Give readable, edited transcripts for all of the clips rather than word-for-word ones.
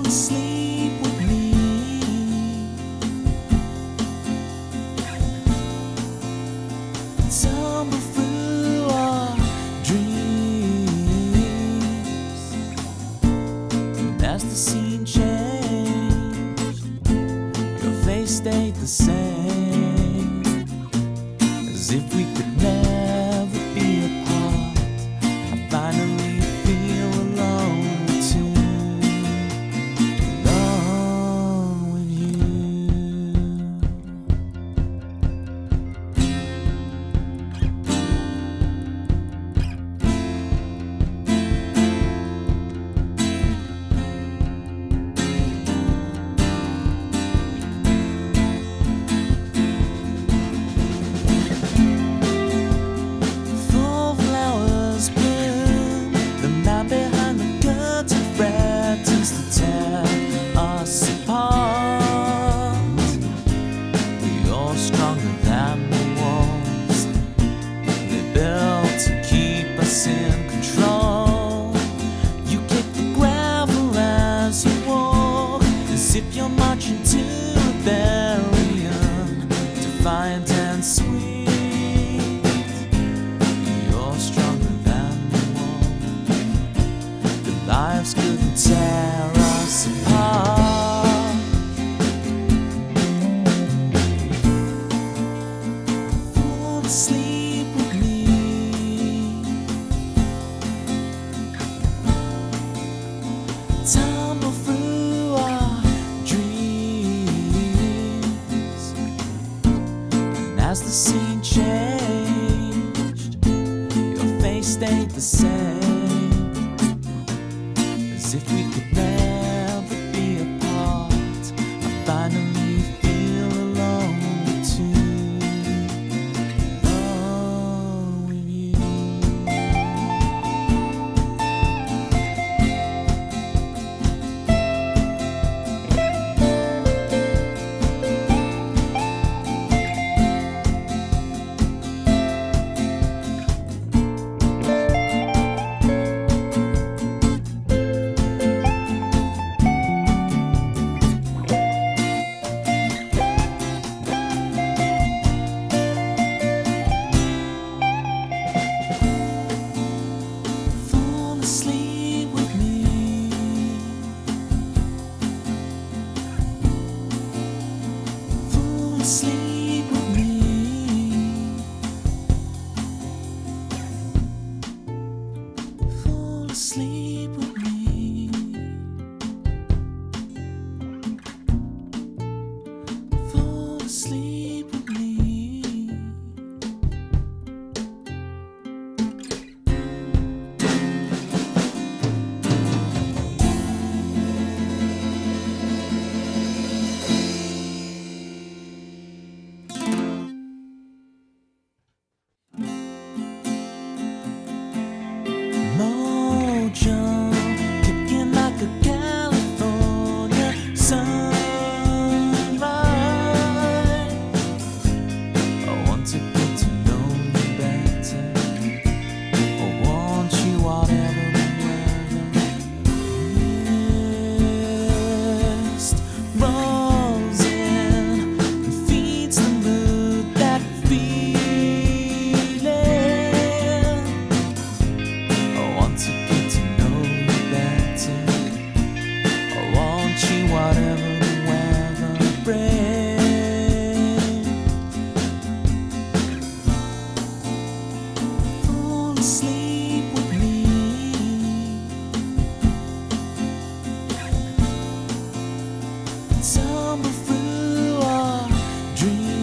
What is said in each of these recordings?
asleep with me. Tumble through our dreams. And as the scene changed, your face stayed the same, as if we could never be apart. I finally feel alone too, alone with you. Full flowers bloom, the man behind the curtain threatens to tear us apart. You're stronger than the walls they built to keep us in control. You kick the gravel as you walk, as if you're marching to rebellion, defiant and sweet. You're stronger than the wall. The lives couldn't tear us apart. Fall asleep with me. Tumble through our dreams. And as the scene changed, your face stayed the same, as if we could never be apart. I finally feel alone too, alone with you. Fall asleep with me. Fall asleep with me. Fall asleep with me. Fall asleep with me. Mojo, kicking like a California sunrise. I want to get to know you better. I want you whatever the weather. Mist rolls in and feeds the mood, that feeling. I want to get to know you better. I want you whatever the weather brings. Fall asleep with me. Tumble through our dreams.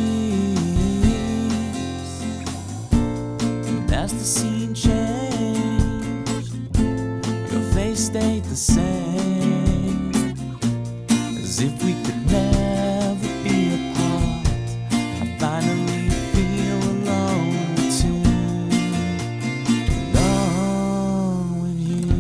And as the scene changed, your face stayed the same, as if we could never be apart. I finally feel alone too, alone with you.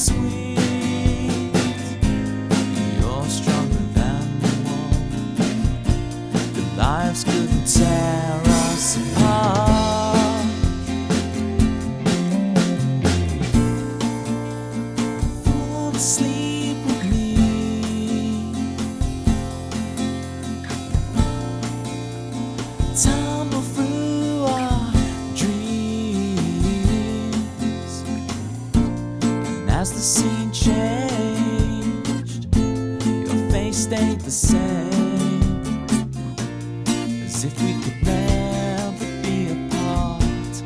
sweet. You're stronger than the wall. The lives couldn't tear us apart. Fall asleep with me. Tumble through our dreams. And as the scene changed, your face stayed the same, as if we could never be apart. I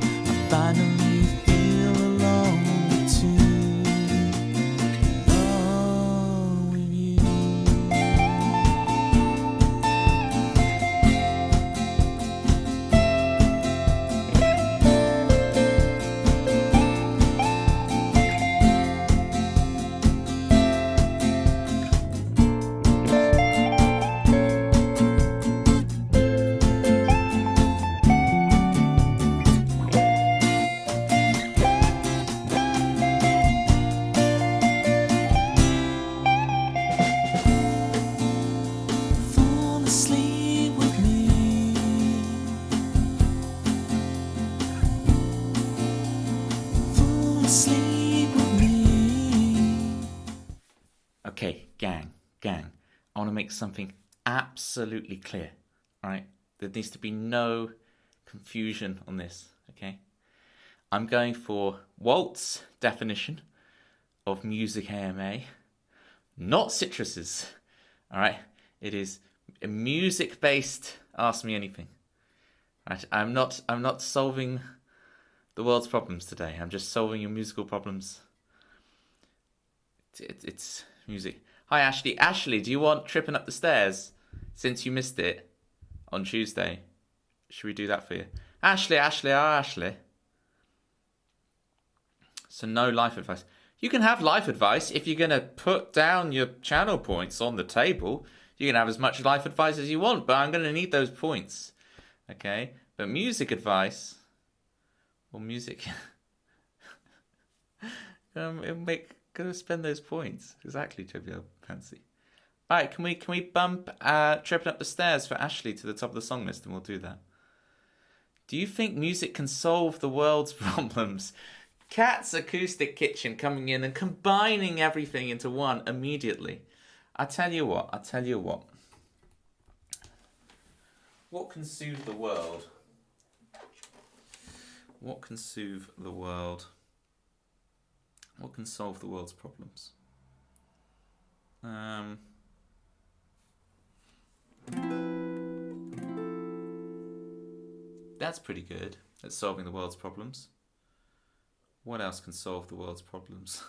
finally feel alone too, alone with you. Fall asleep with me. Fall asleep with me. Okay, gang. I want to make something absolutely clear, right? There needs to be no confusion on this, okay? I'm going for Walt's definition of music AMA, not Citrus's, all right? It is a music-based Ask Me Anything. Right? I'm not solving the world's problems today. I'm just solving your musical problems. It's music. Hi, Ashley. Ashley, do you want Tripping Up the Stairs? Since you missed it on Tuesday, should we do that for you? Ashley. So no life advice. You can have life advice if you're going to put down your channel points on the table. You can have as much life advice as you want, but I'm going to need those points. Okay? But music advice, or music, gonna spend those points. Exactly, Trivial Fancy. Alright, can we bump Tripping Up the Stairs for Ashley to the top of the song list, and we'll do that. Do you think music can solve the world's problems? Cat's Acoustic Kitchen coming in and combining everything into one immediately. I tell you what. What can soothe the world? What can soothe the world? What can solve the world's problems? That's pretty good at solving the world's problems. What else can solve the world's problems?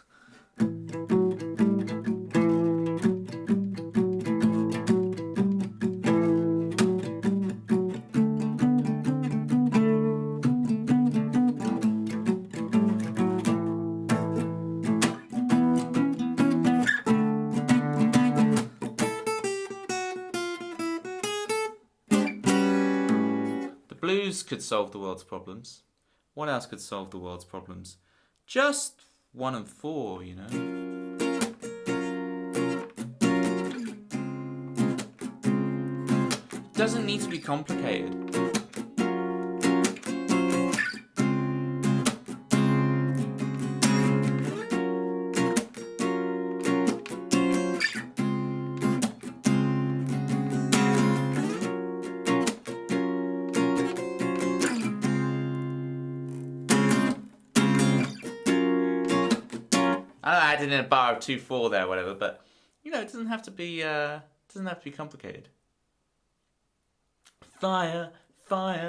Blues could solve the world's problems. What else could solve the world's problems? Just 1 and 4, you know. Doesn't need to be complicated. I added in a bar of 2/4 there, whatever, but you know, it doesn't have to be complicated. Fire,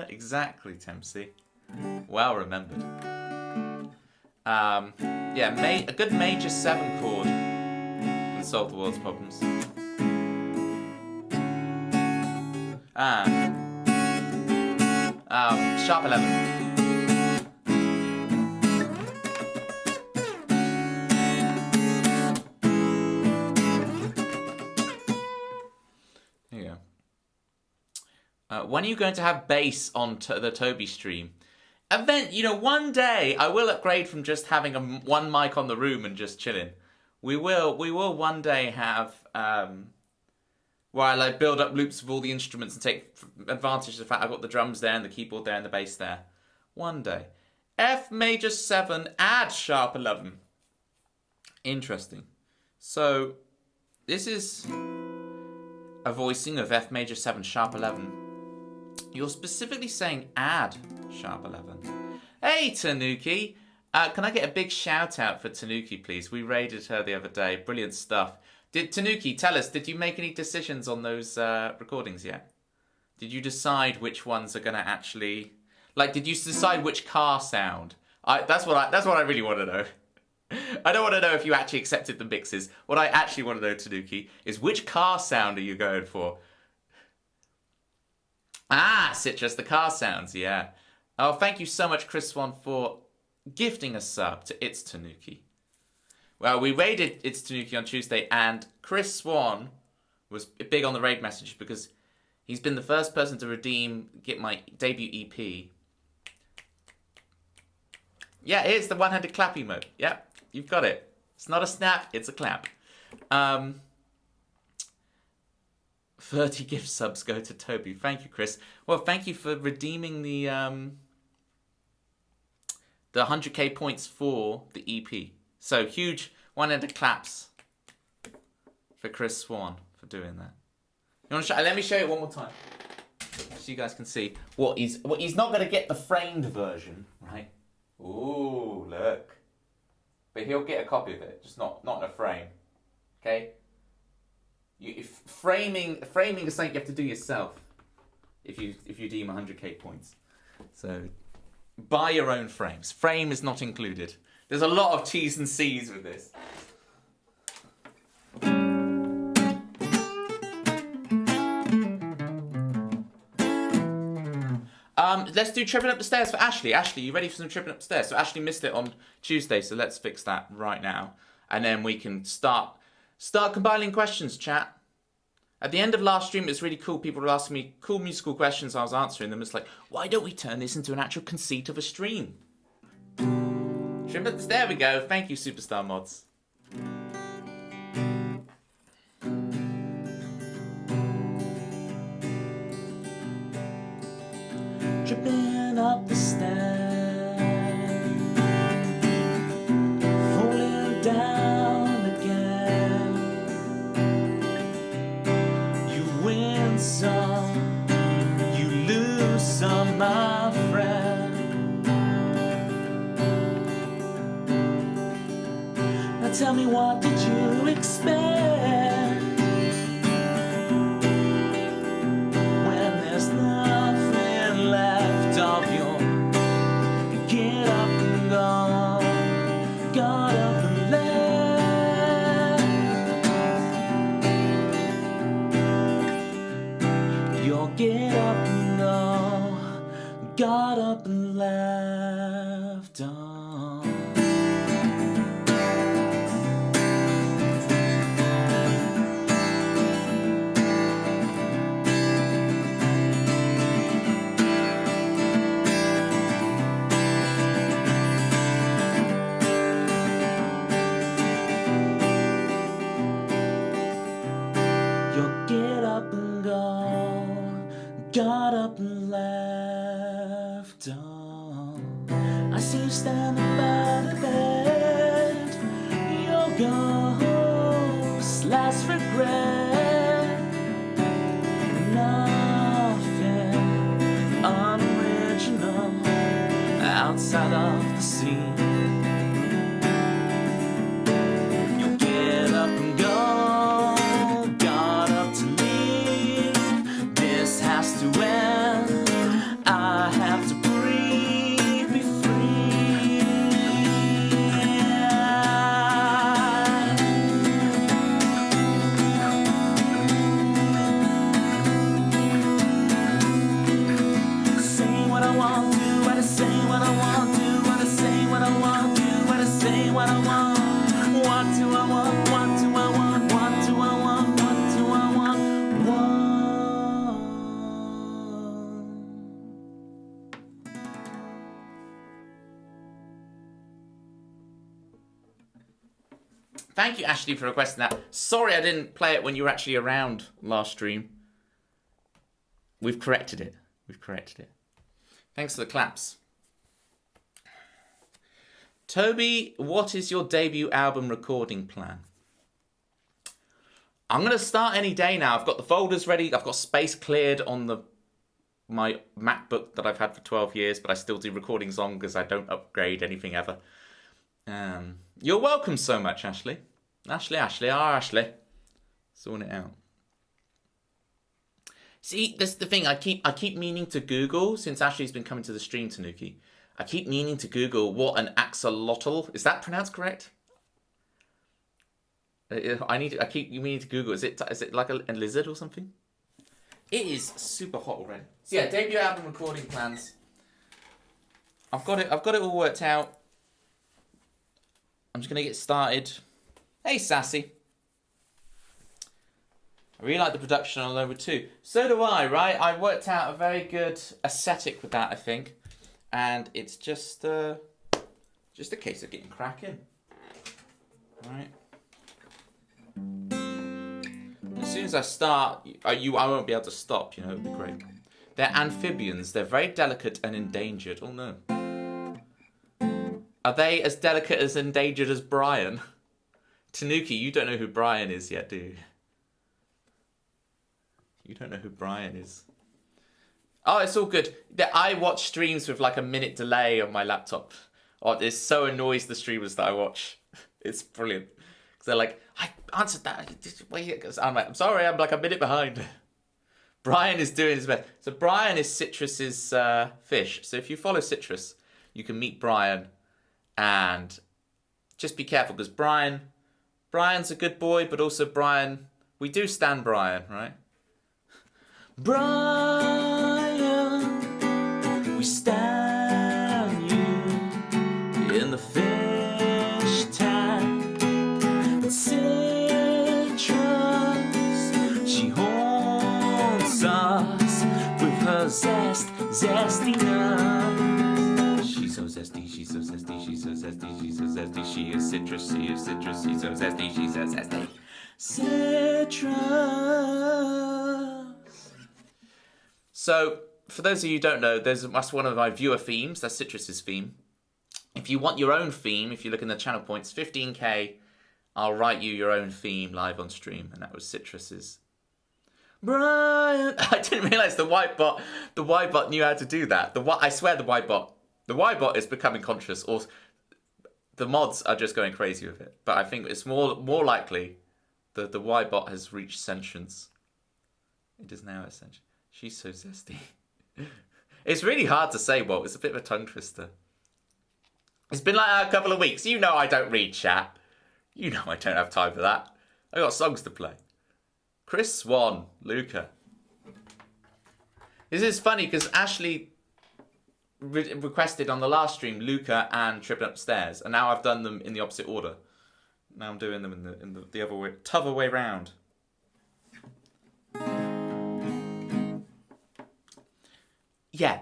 exactly, Tempsy. Well remembered. Yeah, a good major 7 chord can solve the world's problems. Sharp 11. When are you going to have bass on the Toby stream? one day I will upgrade from just having one mic on the room and just chilling. We will one day have where I like build up loops of all the instruments and take advantage of the fact I've got the drums there and the keyboard there and the bass there. One day. F major 7, add sharp 11. Interesting. So this is a voicing of F major 7 sharp 11. You're specifically saying add sharp 11. Hey Tanuki, can I get a big shout out for Tanuki, please? We raided her the other day. Brilliant stuff. Tanuki, tell us, did you make any decisions on those recordings yet? Did you decide which ones are going to actually... Like, did you decide which car sound? That's what I really want to know. I don't want to know if you actually accepted the mixes. What I actually want to know, Tanuki, is which car sound are you going for? Ah, Citrus, the car sounds, yeah. Oh, thank you so much, Chris Swan, for gifting a sub to It's Tanuki. Well, we raided It's Tanuki on Tuesday, and Chris Swan was big on the raid message because he's been the first person to get my debut EP. Yeah, here's the one-handed clap emote. Yep, you've got it. It's not a snap, it's a clap. 30 gift subs go to Toby. Thank you, Chris. Well, thank you for redeeming the 100k points for the EP. So huge one-handed claps for Chris Swan for doing that. You want to let me show you it one more time, so you guys can see what he's not going to get the framed version, right? Ooh, look. But he'll get a copy of it, just not in a frame. Okay? Framing is something you have to do yourself if you deem 100k points. So buy your own frames. Frame is not included. There's a lot of T's and C's with this. Let's do Tripping Up the Stairs for Ashley. Ashley, you ready for some Tripping Up the Stairs? So Ashley missed it on Tuesday, so let's fix that right now. And then we can start compiling questions, chat. At the end of last stream, it was really cool. People were asking me cool musical questions. I was answering them. It's like, why don't we turn this into an actual conceit of a stream? Tripping Up the Stairs, there we go. Thank you, Superstar Mods. Tripping up the stairs, falling down again. You win some, you lose some, my friend. Now tell me, what did you expect? Get up and go, got up and left on. You'll get up and go, got up and left on. I see you standing by the bed. Your ghost, last regret. Nothing unoriginal outside of the scene. You'll get up and go, got up to leave. This has to end. I have to breathe, be free. Say what I want to, what I say what I want to, what I say what I Thank you, Ashley, for requesting that. Sorry I didn't play it when you were actually around last stream. We've corrected it. Thanks for the claps. Toby, what is your debut album recording plan? I'm going to start any day now. I've got the folders ready. I've got space cleared on my MacBook that I've had for 12 years, but I still do recordings on because I don't upgrade anything ever. You're welcome so much, Ashley. Ashley. Sorting it out. See, that's the thing. I keep meaning to Google, since Ashley's been coming to the stream, Tanuki. I keep meaning to Google what an axolotl is. That pronounced correct? I keep meaning to Google. Is it like a lizard or something? It is super hot already. So yeah, debut album recording plans. I've got it all worked out. I'm just gonna get started. Hey, Sassy. I really like the production on Lower 2. So do I, right? I worked out a very good aesthetic with that, I think. And it's just a case of getting cracking. Right. As soon as I start, I won't be able to stop, it'll be great. They're amphibians. They're very delicate and endangered. Oh, no. Are they as delicate as endangered as Brian? Tanuki, you don't know who Brian is yet, do you? You don't know who Brian is. Oh, it's all good. I watch streams with like a minute delay on my laptop. Oh, it so annoys the streamers that I watch. It's brilliant. Because they're like, I answered that. I'm like, I'm sorry, I'm like a minute behind. Brian is doing his best. So Brian is Citrus's fish. So if you follow Citrus, you can meet Brian. And just be careful, because Brian's a good boy, but also Brian, we do stand Brian, right? Brian, we stand you in the fish tank. Citrus, she haunts us with her zestiness. She's so zesty, she's so zesty, she's so zesty, she's so zesty. She is citrus, she is citrus, she's so zesty, she's so zesty. Citrus. So, for those of you who don't know, that's one of my viewer themes. That's Citrus's theme. If you want your own theme, if you look in the channel points, 15k, I'll write you your own theme live on stream. And that was Citrus's. Brian! I didn't realise the white bot knew how to do that. I swear the white bot is becoming conscious, or the mods are just going crazy with it. But I think it's more likely that the white bot has reached sentience. It is now essential. She's so zesty. It's really hard to say, Walt. It's a bit of a tongue twister. It's been like a couple of weeks. You know I don't read chat. You know I don't have time for that. I got songs to play. Chris Swan, Luca. This is funny because Ashley requested on the last stream Luca and Tripping Upstairs, and now I've done them in the opposite order. Now I'm doing them in the other way, t'other way round. Yeah.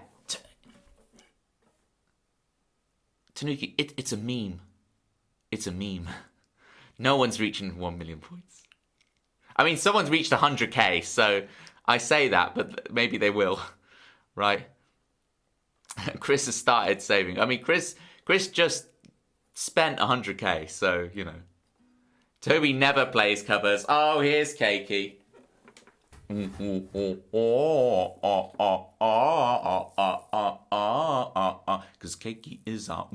Tanuki, it's a meme. It's a meme. No one's reaching 1 million points. I mean, someone's reached 100k, so I say that, but maybe they will, right? Chris has started saving. I mean, Chris just spent 100k, so, Toby never plays covers. Oh, here's Keiki. Because Keiki is our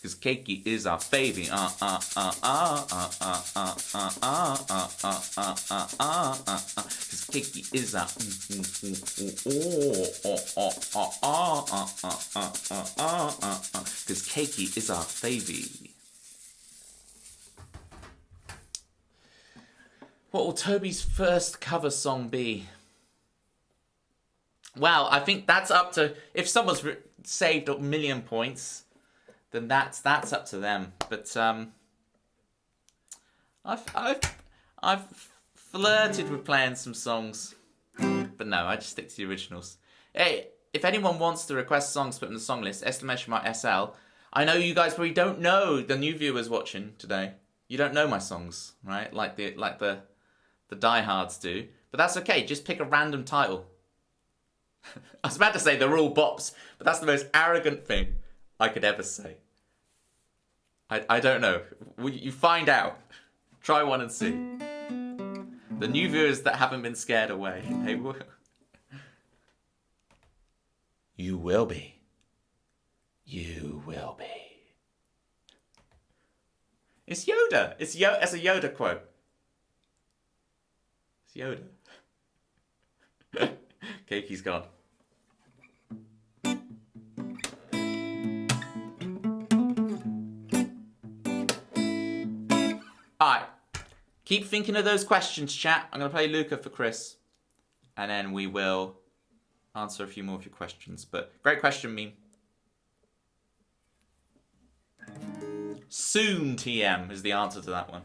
because Keiki is our baby. Because Keiki is our because Keiki is our baby. What will Toby's first cover song be? Well, I think that's up to... If someone's saved 1 million points, then that's up to them. But I've flirted with playing some songs. But no, I just stick to the originals. Hey, if anyone wants to request songs put in the song list, !SL. I know you guys probably don't know, the new viewers watching today. You don't know my songs, right? Like the diehards do. But that's okay. Just pick a random title. I was about to say they're all bops, but that's the most arrogant thing I could ever say. I don't know. You find out. Try one and see. The new viewers that haven't been scared away. They will. You will be. You will be. It's Yoda. It's a Yoda quote. It's Yoda. Keki's gone. Alright. Keep thinking of those questions, chat. I'm going to play Luca for Chris. And then we will answer a few more of your questions. But great question, meme. Soon, TM, is the answer to that one.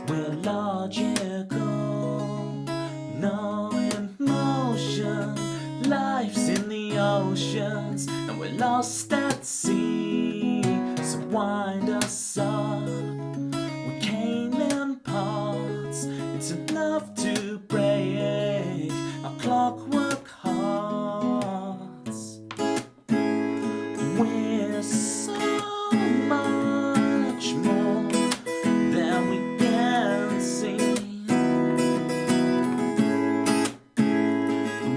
We're logical, no emotion. Life's in the oceans, and we're lost at sea. So wind us up. We came in parts. It's enough to break our clockwork hearts. We're so much more than we can see.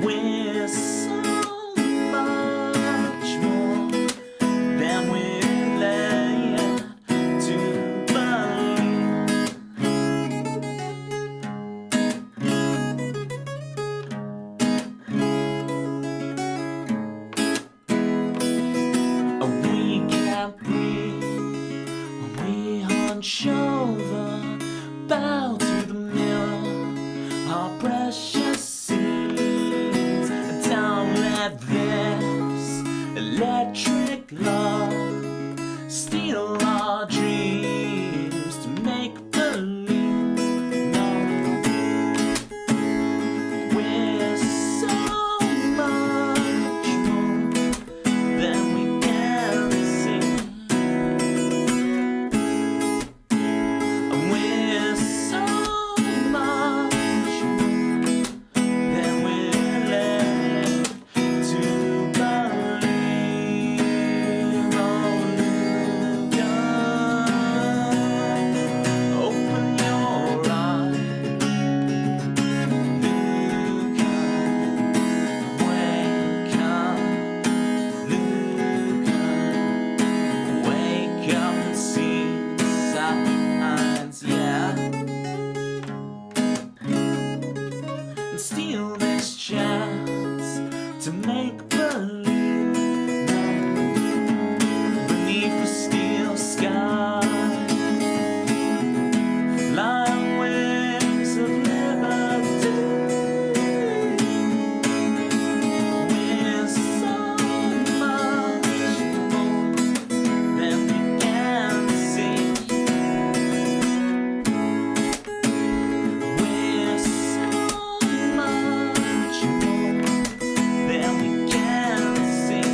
We're so much more than we're led to believe. We can't breathe. We hunch over, bow to the mirror, our precious seeds. Don't let this electric love steal our dreams to make believe. No, we're so much more than we can see. We're so much more than we're led to believe. Oh, Luca, open your eyes. Luca, wake up. Luca, wake up and see the signs, yeah. And steal this chance to make believe. Beneath the steel sky, flying wings of liberty. We're so much more than we can see. We're so much more than we can see.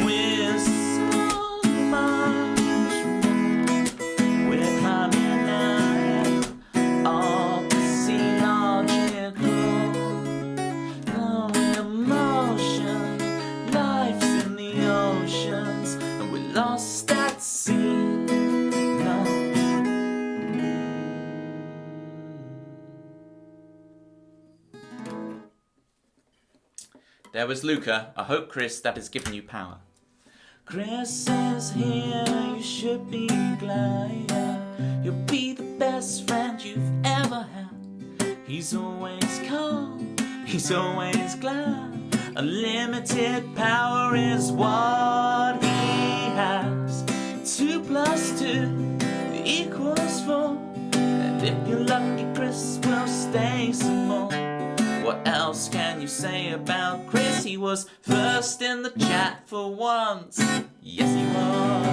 We're so much more. We're climbing out all the sea logical. No emotion, life's in the oceans, and we're lost at sea. No. There was Luca. I hope, Chris, that has given you power. Chris is here, you should be glad. He'll be the best friend you've ever had. He's always calm, he's always glad. Unlimited power is what he has. 2 plus 2 equals 4. And if you're lucky, Chris will stay some more. What else can you say about Chris? He was first in the chat for once. Yes, he was.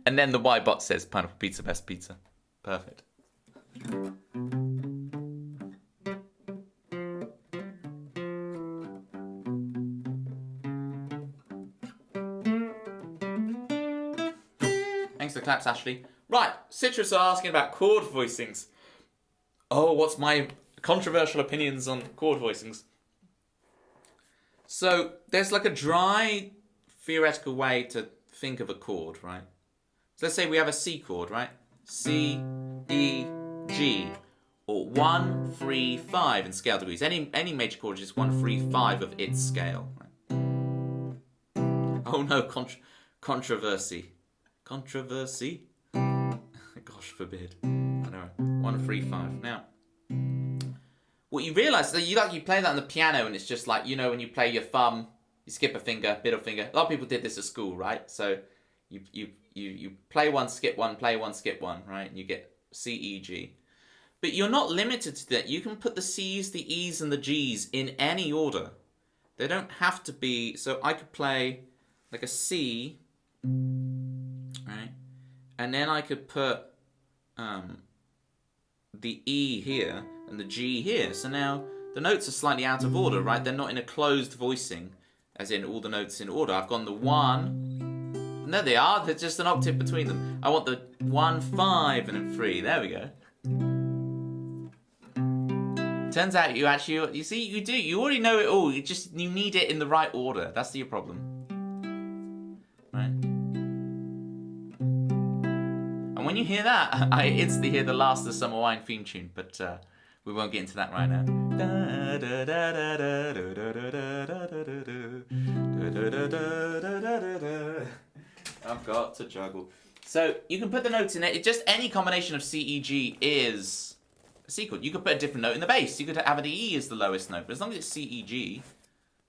And then the Y-bot says, pineapple pizza, best pizza. Perfect. Thanks for the claps, Ashley. Right, Citrus are asking about chord voicings. Oh, what's my controversial opinions on chord voicings? So, there's like a dry, theoretical way to think of a chord, right? So let's say we have a C chord, right? C, E, G, or 1, 3, 5 in scale degrees. Any major chord is just 1, 3, 5 of its scale. Right? Oh no, controversy. Controversy? Gosh forbid. I know. 1, 3, 5. Now, what you realise is that you play that on the piano and it's just like, you know, when you play your thumb, you skip a finger, middle finger. A lot of people did this at school, right? So you play one, skip one, play one, skip one, right? And you get C, E, G. But you're not limited to that. You can put the C's, the E's, and the G's in any order. They don't have to be... So I could play like a C, right? And then I could put the E here and the G here. So now the notes are slightly out of order, right? They're not in a closed voicing, as in all the notes in order. I've gone the 1. No, they are. There's just an octave between them. I want the 1, 5, and then 3. There we go. Turns out you see, you do. You already know it all. You need it in the right order. That's your problem. Right? And when you hear that, I instantly hear the Last of the Summer Wine theme tune, but we won't get into that right now. I've got to juggle. So you can put the notes in it. It's just any combination of C, E, G is a C chord. You could put a different note in the bass. You could have the E as the lowest note, but as long as it's C, E, G,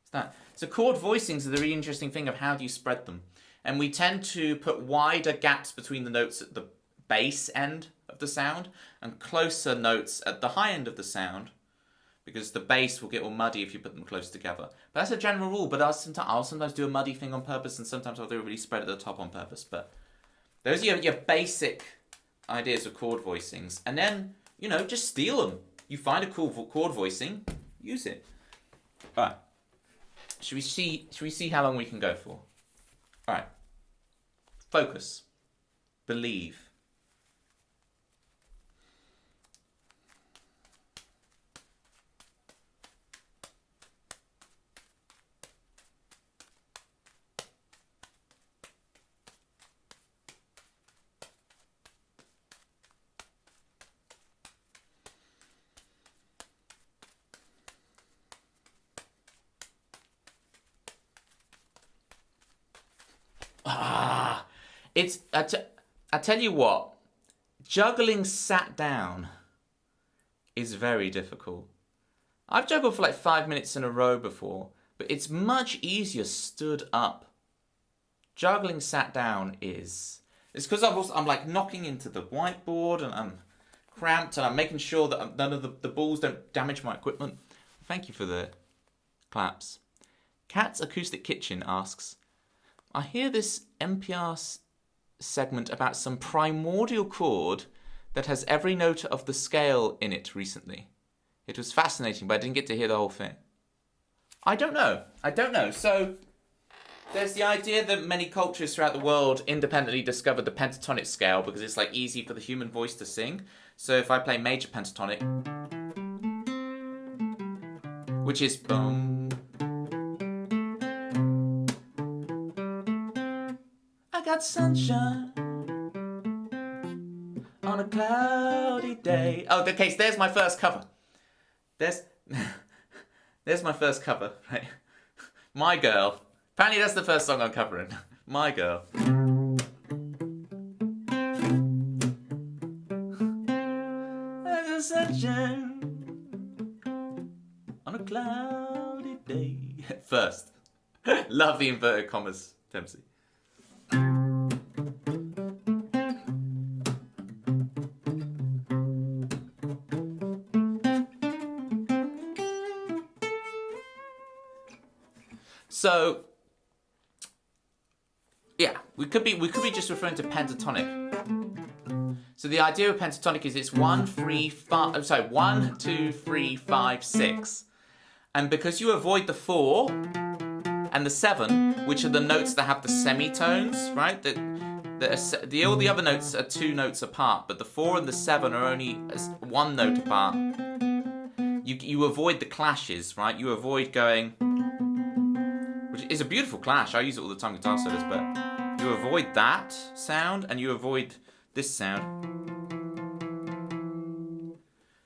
it's that. So chord voicings are the really interesting thing of how do you spread them. And we tend to put wider gaps between the notes at the bass end of the sound and closer notes at the high end of the sound, because the bass will get all muddy if you put them close together. But that's a general rule, but I'll sometimes do a muddy thing on purpose, and sometimes I'll do a really spread at the top on purpose. But those are your basic ideas of chord voicings. And then, you know, just steal them. You find a cool chord voicing, use it. All right. Should we see how long we can go for? All right. Focus. Believe. I tell you what, juggling sat down is very difficult. I've juggled for like 5 minutes in a row before, but it's much easier stood up. Juggling sat down it's because I'm like knocking into the whiteboard and I'm cramped and I'm making sure that none of the balls don't damage my equipment. Thank you for the claps. Cat's Acoustic Kitchen asks, I hear this NPR segment about some primordial chord that has every note of the scale in it recently. It was fascinating, but I didn't get to hear the whole thing. I don't know. So there's the idea that many cultures throughout the world independently discovered the pentatonic scale because it's like easy for the human voice to sing. So if I play major pentatonic, which is boom, I got sunshine on a cloudy day. Oh, okay, so there's my first cover. There's my first cover, right? My Girl. Apparently that's the first song I'm covering. My Girl. I got sunshine first. Love the inverted commas, Dempsey. So, yeah, we could be just referring to pentatonic. So the idea of pentatonic is it's 1, 2, 3, 5, 6. And because you avoid the 4 and the 7, which are the notes that have the semitones, right? All the other notes are 2 notes apart, but the 4 and the 7 are only 1 note apart. You avoid the clashes, right? You avoid going, which is a beautiful clash. I use it all the time, guitar solos, but you avoid that sound and you avoid this sound.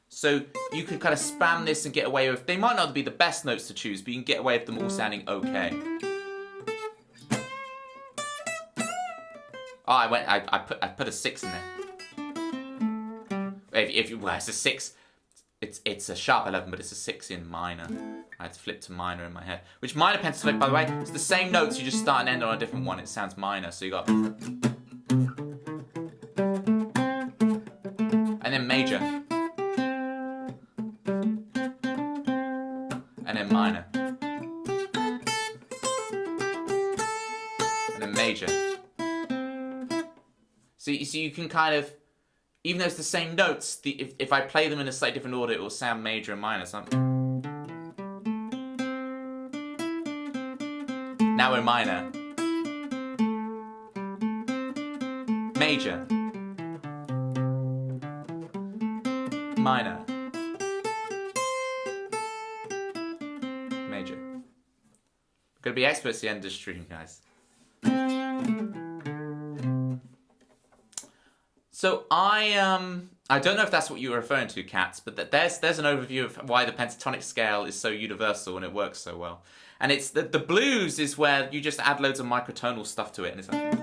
So you can kind of spam this and get away with, they might not be the best notes to choose, but you can get away with them all sounding okay. Oh, I put a 6 in there. Well, it's a 6. It's a sharp 11, but it's a 6 in minor. I had to flip to minor in my head. Which minor pentatonic, by the way, it's the same notes, you just start and end on a different one. It sounds minor, so you got... And then major. And then minor. And then major. So you can kind of... Even though it's the same notes, if I play them in a slightly different order, it will sound major and minor. Now we're minor. Major. Minor. Major. We're going to be experts at the end of the stream, guys. So I don't know if that's what you were referring to, Cats, but there's an overview of why the pentatonic scale is so universal and it works so well. And it's the blues is where you just add loads of microtonal stuff to it, and it's like...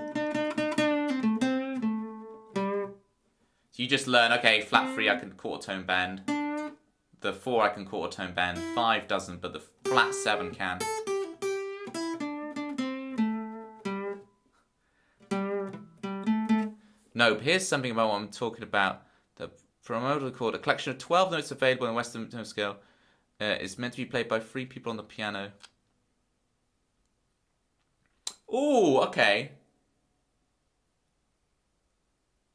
So you just learn, okay, flat 3 I can quarter tone bend, the 4 I can quarter tone bend, 5 doesn't, but the flat 7 can. No, but here's something about what I'm talking about. The promoter chord, a collection of 12 notes available in Western tone scale, is meant to be played by 3 people on the piano. Ooh, okay.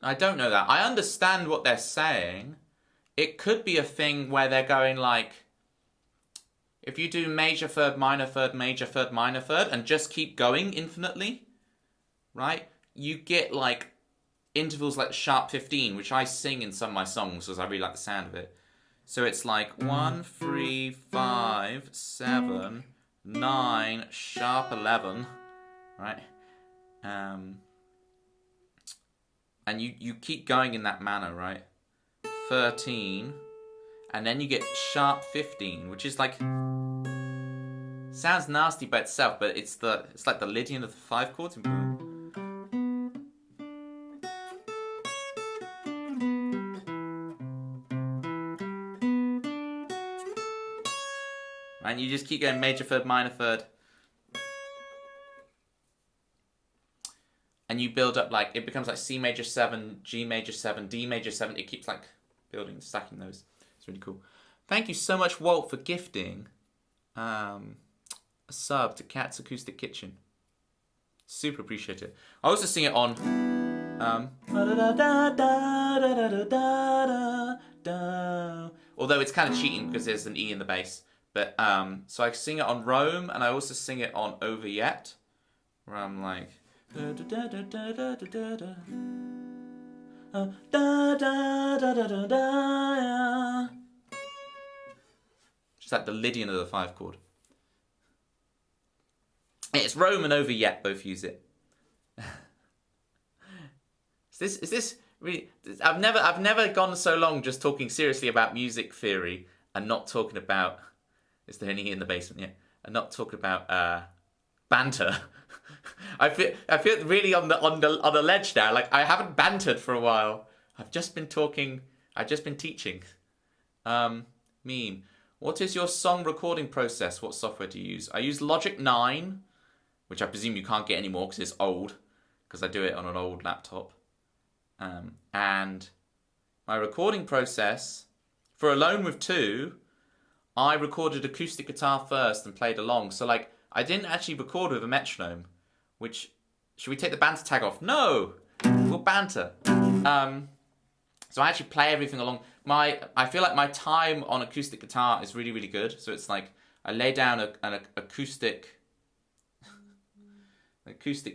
I don't know that. I understand what they're saying. It could be a thing where they're going like, if you do major, third, major, third, minor, third, and just keep going infinitely, right? You get like intervals like sharp 15, which I sing in some of my songs because I really like the sound of it. So it's like 1, 3, 5, 7, 9, sharp 11, right? And you keep going in that manner, right? 13, and then you get sharp 15, which is like, sounds nasty by itself, but it's like the Lydian of the 5 chords. And you just keep going major third, minor third. And you build up like, it becomes like C major 7, G major 7, D major 7. It keeps like building, stacking those. It's really cool. Thank you so much, Walt, for gifting a sub to Cat's Acoustic Kitchen. Super appreciate it. I also sing it on although it's kind of cheating because there's an E in the bass. But so I sing it on Rome, and I also sing it on Over Yet, where I'm like just like the Lydian of the 5 chord. It's Rome and Over Yet, both use it. Is this really? I've never gone so long just talking seriously about music theory and not talking about. Is there any in the basement yet? And not talking about banter. I feel really on the ledge now. Like I haven't bantered for a while. I've just been talking. I've just been teaching. Meme. What is your song recording process? What software do you use? I use Logic 9, which I presume you can't get anymore because it's old, because I do it on an old laptop. And my recording process, for Alone with Two, I recorded acoustic guitar first and played along. So, like, I didn't actually record with a metronome, which... Should we take the banter tag off? No! We'll banter. So I actually play everything along. I feel like my time on acoustic guitar is really, really good. So it's like I lay down an acoustic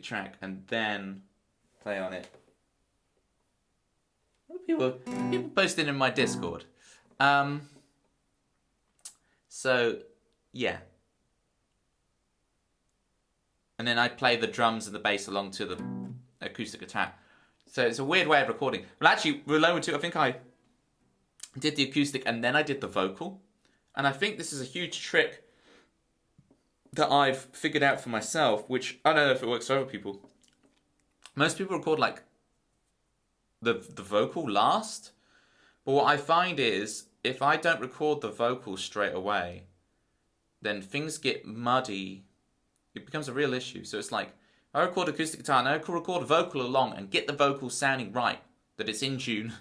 track and then play on it. People posting in my Discord. So yeah. And then I play the drums and the bass along to the acoustic guitar. So it's a weird way of recording. Well, actually, Alone with Two, I think I did the acoustic and then I did the vocal. And I think this is a huge trick that I've figured out for myself, which I don't know if it works for other people. Most people record like the vocal last. But what I find is if I don't record the vocal straight away, then things get muddy. It becomes a real issue. So it's like, I record acoustic guitar and I can record vocal along and get the vocal sounding right, that it's in tune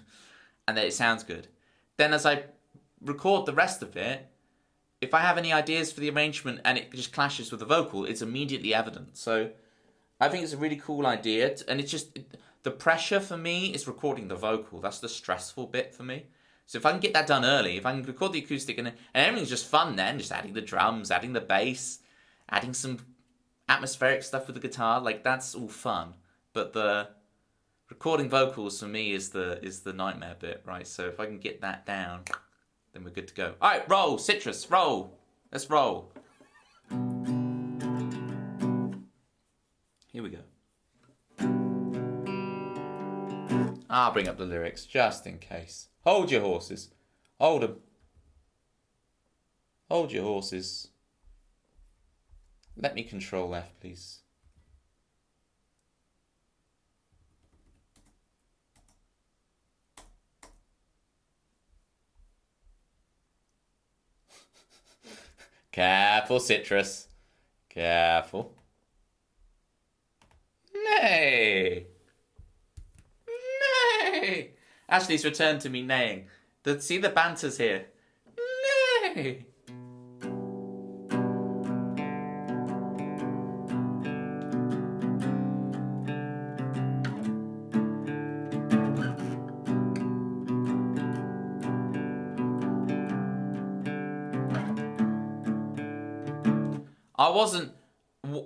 and that it sounds good. Then as I record the rest of it, if I have any ideas for the arrangement and it just clashes with the vocal, it's immediately evident. So I think it's a really cool idea. And it's just, the pressure for me is recording the vocal. That's the stressful bit for me. So if I can get that done early, if I can record the acoustic and everything's just fun then, just adding the drums, adding the bass, adding some atmospheric stuff with the guitar, like that's all fun. But the recording vocals for me is the nightmare bit, right? So if I can get that down, then we're good to go. All right, roll, Citrus, roll. Let's roll. Here we go. I'll bring up the lyrics just in case. Hold your horses. Hold them. Hold your horses. Let me control F, please. Careful, Citrus. Careful. Nay. Nay. Ashley's returned to me neighing. See the banter's here. Nay.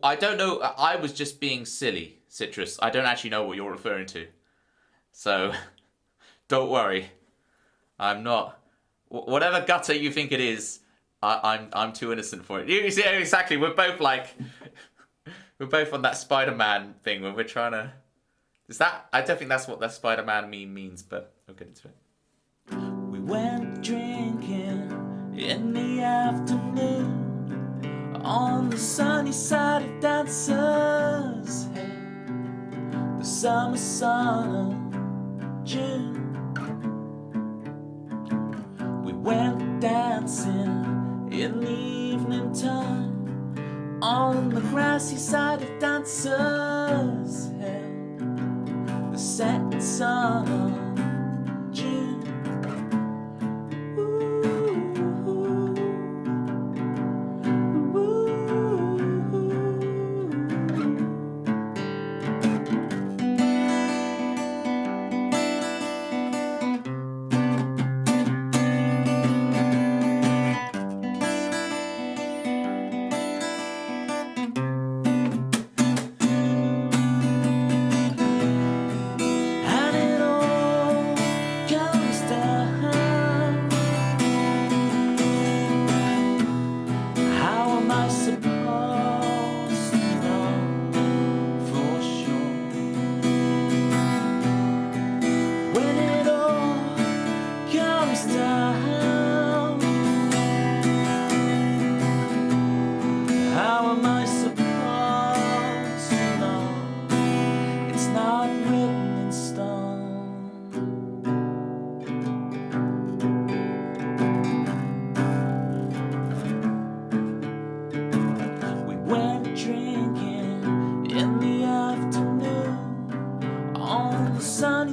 I don't know, I was just being silly, Citrus. I don't actually know what you're referring to. So, don't worry. I'm not, whatever gutter you think it is, I'm too innocent for it. You see, exactly, we're both on that Spider-Man thing where we're trying to, I don't think that's what that Spider-Man meme means, but we'll get into it. We went drinking in the afternoon on the sunny side of Dancers Head, the summer sun of June. We went dancing in the evening time on the grassy side of Dancers Head, the setting sun of June. And it all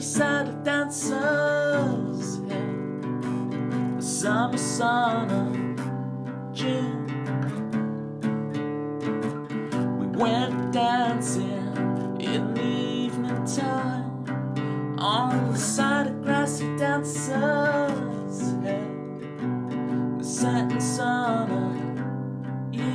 side of dancers, yeah. The summer sun of June. We went dancing in the evening time on the side of grassy dancers, yeah. The setting sun of you.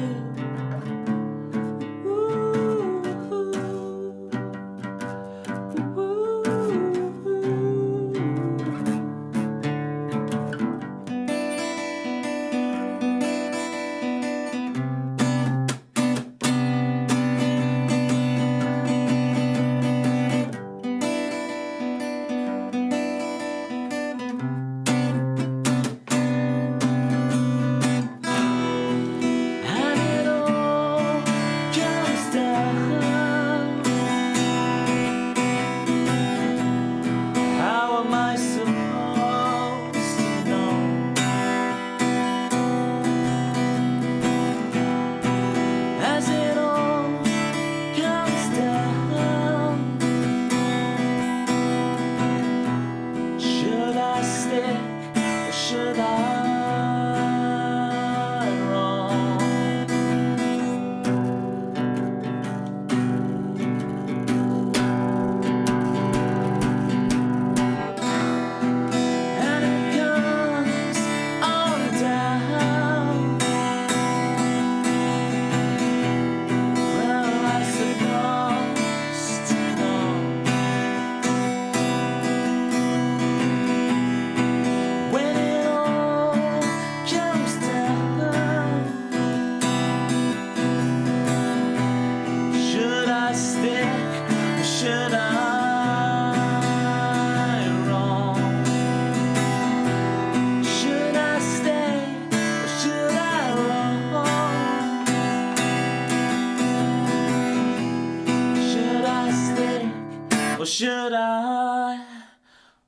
Should I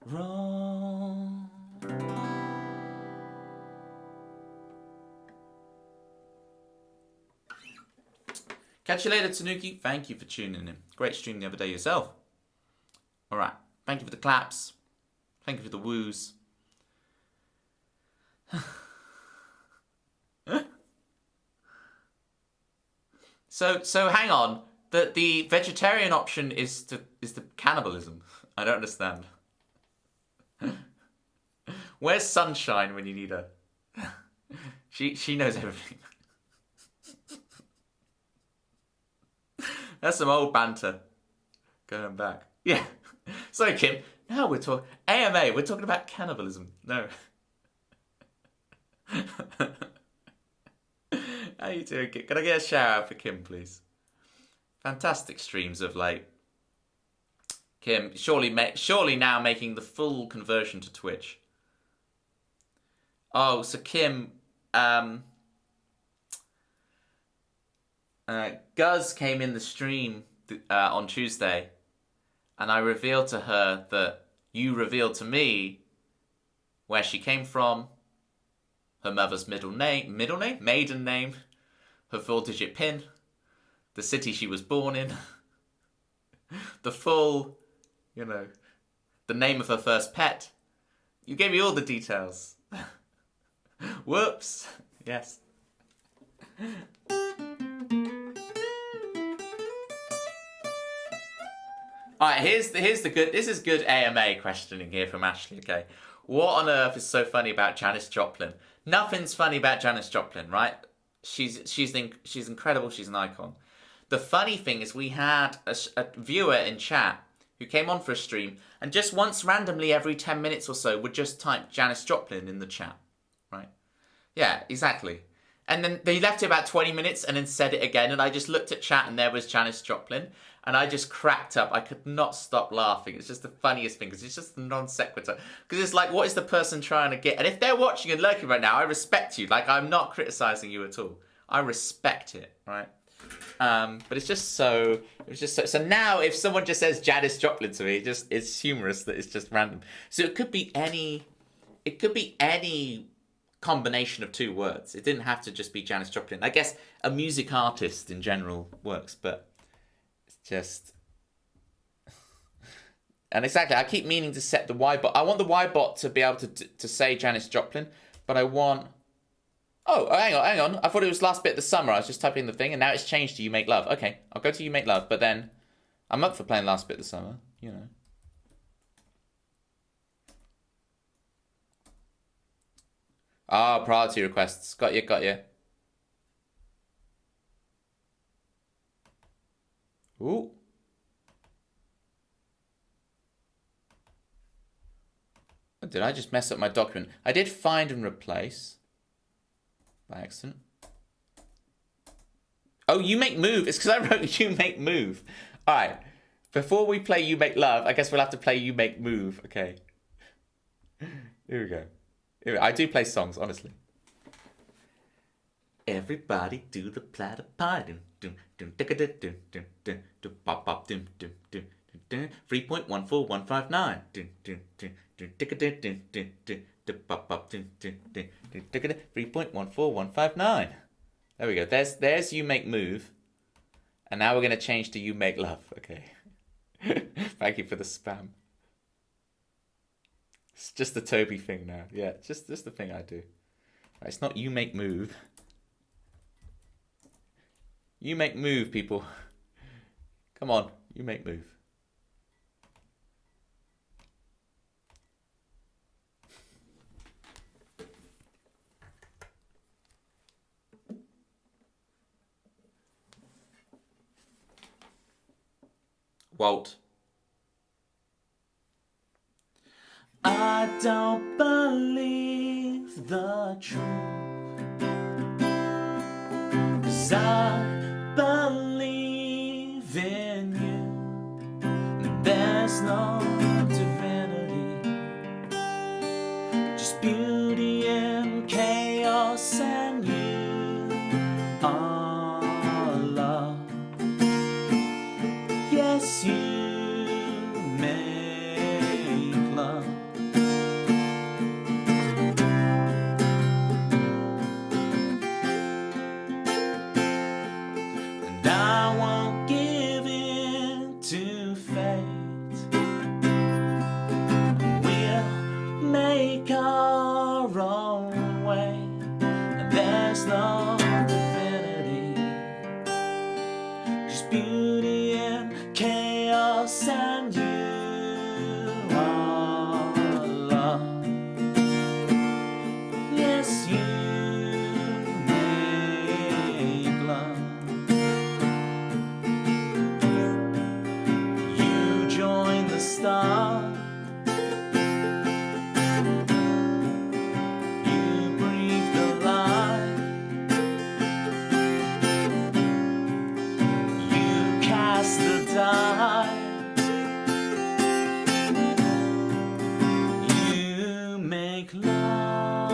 roam? Catch you later, Tanuki. Thank you for tuning in. Great stream the other day yourself. Alright. Thank you for the claps. Thank you for the woos. So hang on. The vegetarian option is the cannibalism. I don't understand. Where's Sunshine when you need her? She knows everything. That's some old banter. Going back. Yeah. Sorry, Kim. Now we're talking AMA. We're talking about cannibalism. No. How you doing, Kim? Can I get a shout out for Kim, please? Fantastic streams of like Kim, surely now making the full conversion to Twitch. Oh, so Kim, Guz came in the stream on Tuesday, and I revealed to her that you revealed to me where she came from, her mother's maiden name, her 4-digit PIN, the city she was born in, the full, the name of her first pet. You gave me all the details. Whoops. Yes. Alright, here's the good. This is good AMA questioning here from Ashley. Okay, what on earth is so funny about Janis Joplin? Nothing's funny about Janis Joplin, right? She's incredible. She's an icon. The funny thing is we had a viewer in chat who came on for a stream and just once randomly every 10 minutes or so would just type Janis Joplin in the chat, right? Yeah, exactly. And then they left it about 20 minutes and then said it again, and I just looked at chat and there was Janis Joplin, and I just cracked up. I could not stop laughing. It's just the funniest thing, because it's just the non sequitur. Because it's like, what is the person trying to get? And if they're watching and lurking right now, I respect you. Like, I'm not criticising you at all. I respect it, right? But it's just so, so now if someone just says Janis Joplin to me, it's humorous that it's just random. So it could be any combination of two words. It didn't have to just be Janis Joplin. I guess a music artist in general works, but it's just And exactly, I keep meaning to set the Y bot. I want the Y bot to be able to say Janis Joplin, but I want. Oh, hang on. I thought it was last bit of the summer. I was just typing the thing, and now it's changed to You Make Love. Okay, I'll go to You Make Love, but then I'm up for playing last bit of the summer, you know. Ah, priority requests. Got you, got you. Ooh. Did I just mess up my document? I did find and replace. By accident. Oh, You Make Move. It's because I wrote You Make Move. Alright. Before we play You Make Love, I guess we'll have to play You Make Move. Okay. Here we go. I do play songs, honestly. Everybody do the platter pie. 3.14159. 3.14159. There we go. There's You Make Move. And now we're going to change to You Make Love. Okay. Thank you for the spam. It's just the Toby thing now. Yeah, just the thing I do. Right, it's not You Make Move. You Make Move, people. Come on, You Make Move. Walt. I don't believe the truth, 'cause I believe in you. There's no divinity, just beauty and chaos, and you are love. Yes, you make love. And I won't give in to fate. We'll make our own way. And there's no divinity, just beauty and chaos, and you are love. Yes, you make love. You join the stars. You breathe the light. You cast the die. You make love.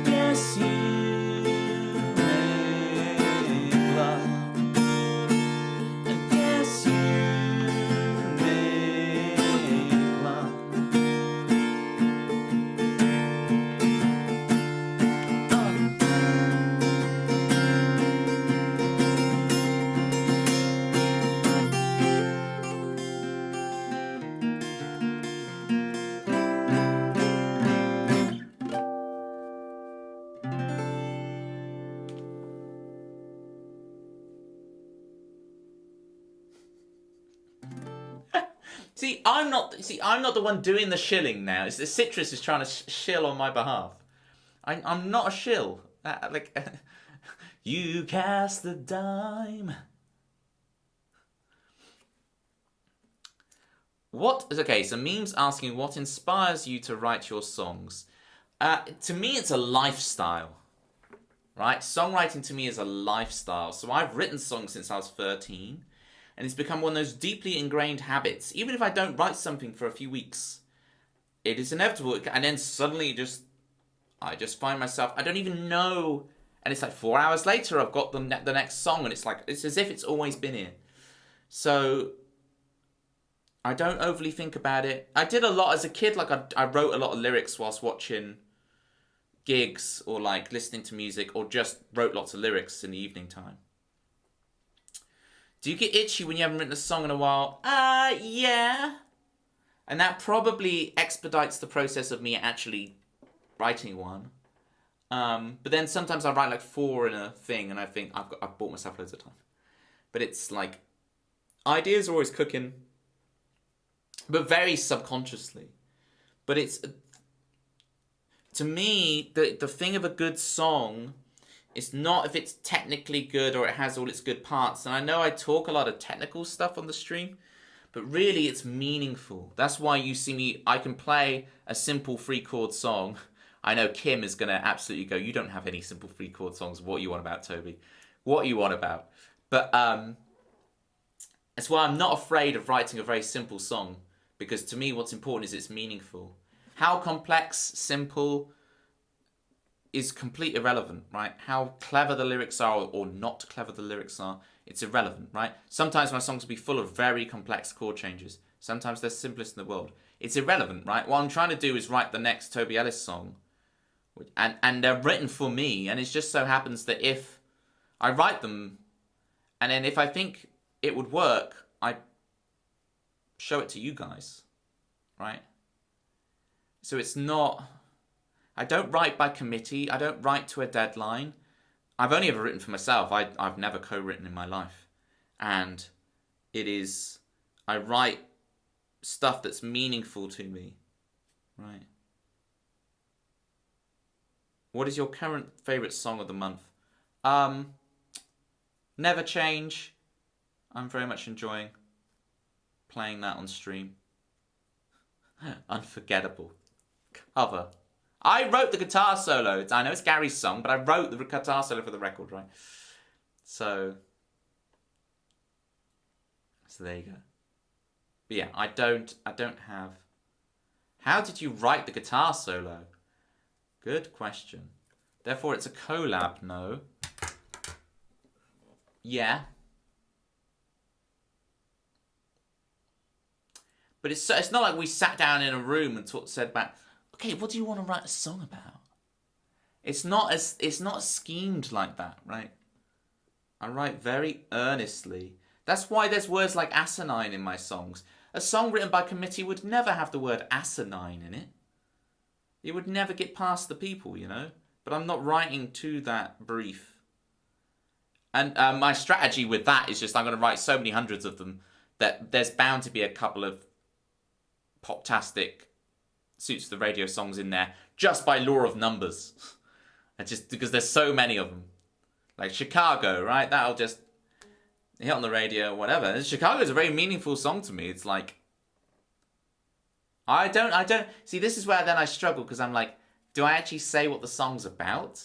Yes, you make love. And yes, you make love. I'm not the one doing the shilling now. It's the Citrus is trying to shill on my behalf. I'm not a shill. You cast the dime. Okay, so Meme's asking what inspires you to write your songs. To me, it's a lifestyle, right? Songwriting to me is a lifestyle. So I've written songs since I was 13. And it's become one of those deeply ingrained habits. Even if I don't write something for a few weeks, it is inevitable. And then suddenly I just find myself, I don't even know. And it's like 4 hours later, I've got the next song. And it's like, it's as if it's always been here. So I don't overly think about it. I did a lot as a kid. Like I wrote a lot of lyrics whilst watching gigs or like listening to music, or just wrote lots of lyrics in the evening time. Do you get itchy when you haven't written a song in a while? Yeah. And that probably expedites the process of me actually writing one. But then sometimes I write like 4 in a thing, and I think I've bought myself loads of time. But it's like, ideas are always cooking, but very subconsciously. But it's, to me, the thing of a good song is not if it's technically good or it has all its good parts. And I know I talk a lot of technical stuff on the stream, but really it's meaningful. That's why you see me, I can play a simple 3-chord song. I know Kim is going to absolutely go, you don't have any simple 3-chord songs. What are you on about, Toby? What are you on about? But that's why I'm not afraid of writing a very simple song, because to me what's important is it's meaningful. How complex, simple, is completely irrelevant, right? How clever the lyrics are or not clever the lyrics are, it's irrelevant, right? Sometimes my songs will be full of very complex chord changes. Sometimes they're simplest in the world. It's irrelevant, right? What I'm trying to do is write the next Toby Ellis song, and they're written for me, and it just so happens that if I write them, and then if I think it would work, I show it to you guys, right? So it's not, I don't write by committee. I don't write to a deadline. I've only ever written for myself. I've never co-written in my life. And it is, I write stuff that's meaningful to me, right? What is your current favourite song of the month? Never Change. I'm very much enjoying playing that on stream. Unforgettable. Cover. I wrote the guitar solo. I know it's Gary's song, but I wrote the guitar solo for the record, right? So there you go. But yeah, I don't have. How did you write the guitar solo? Good question. Therefore, it's a collab, no? Yeah. But it's not like we sat down in a room and said about, okay, what do you want to write a song about? It's not schemed like that, right? I write very earnestly. That's why there's words like asinine in my songs. A song written by committee would never have the word asinine in it. It would never get past the people, you know? But I'm not writing to that brief. And my strategy with that is just I'm going to write so many hundreds of them that there's bound to be a couple of pop-tastic Suits the Radio songs in there just by law of numbers. And just because there's so many of them. Like Chicago, right? That'll just hit on the radio, whatever. And Chicago is a very meaningful song to me. It's like, I don't see, this is where then I struggle, because I'm like, do I actually say what the song's about?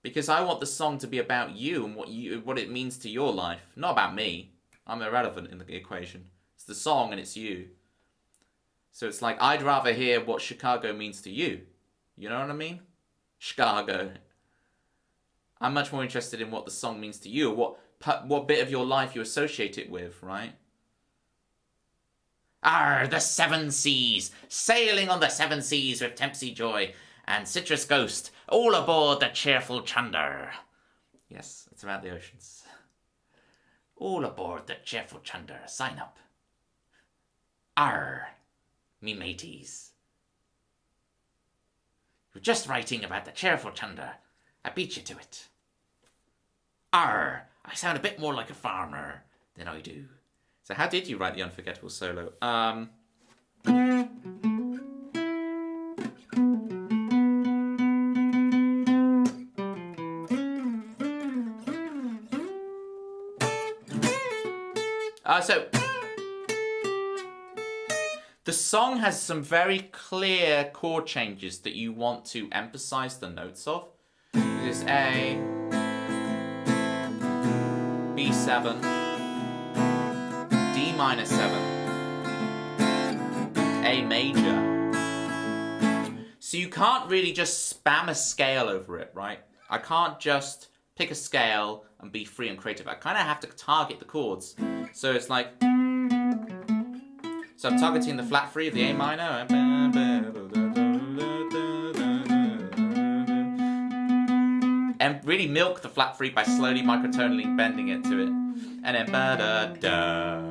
Because I want the song to be about you and what it means to your life, not about me. I'm irrelevant in the equation. It's the song and it's you. So it's like, I'd rather hear what Chicago means to you. You know what I mean? Chicago. I'm much more interested in what the song means to you, or what bit of your life you associate it with, right? The 7 seas, sailing on the 7 seas with Tempsy Joy and Citrus Ghost, all aboard the cheerful Chunder. Yes, it's about the oceans. All aboard the cheerful Chunder, sign up. Me mateys. You're just writing about the cheerful Chunder. I beat you to it. I sound a bit more like a farmer than I do. So how did you write the Unforgettable solo? So the song has some very clear chord changes that you want to emphasize the notes of. It is A, B7, D minor 7, A major. So you can't really just spam a scale over it, right? I can't just pick a scale and be free and creative. I kind of have to target the chords. So it's like, so I'm targeting the flat 3 of the A minor. And really milk the flat 3 by slowly microtonally bending it to it. and then ba-da-da.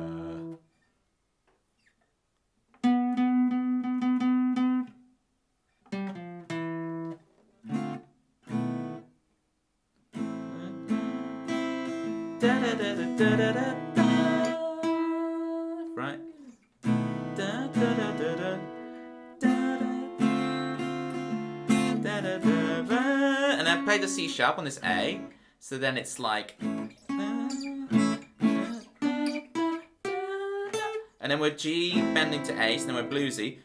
Da-da-da-da-da-da-da. Right. Da-da-da-da-da. Da-da-da-da. And then play the C sharp on this A. So then it's like. And then we're G bending to A, so then we're bluesy.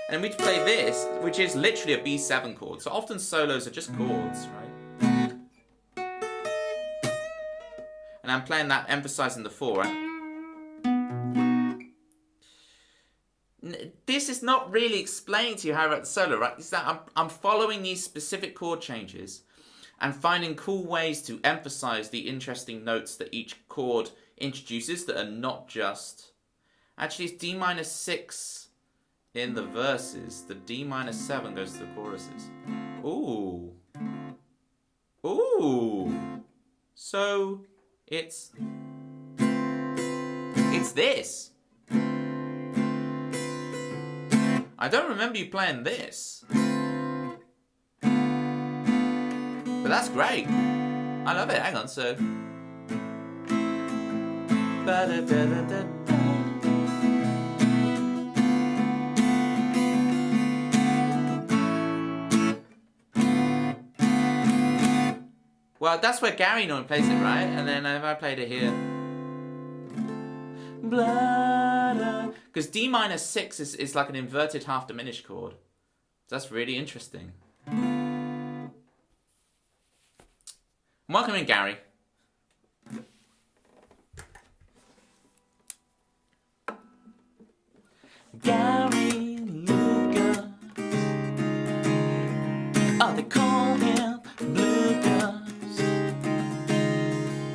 And then we play this, which is literally a B7 chord. So often solos are just chords, right? And I'm playing that, emphasizing the 4, right? This is not really explaining to you how I write the solo, right? It's that I'm following these specific chord changes and finding cool ways to emphasize the interesting notes that each chord introduces that are not just... Actually, it's D minor 6 in the verses. The D minor 7 goes to the choruses. Ooh. Ooh. So, it's this. I don't remember you playing this. But that's great. I love it. Hang on, so... Well, that's where Gary normally plays it, right? And then if I played it here... Because D minor 6 is like an inverted half diminished chord. So that's really interesting. Welcome in, Gary. Gary Lucas. Oh, they call him Lucas.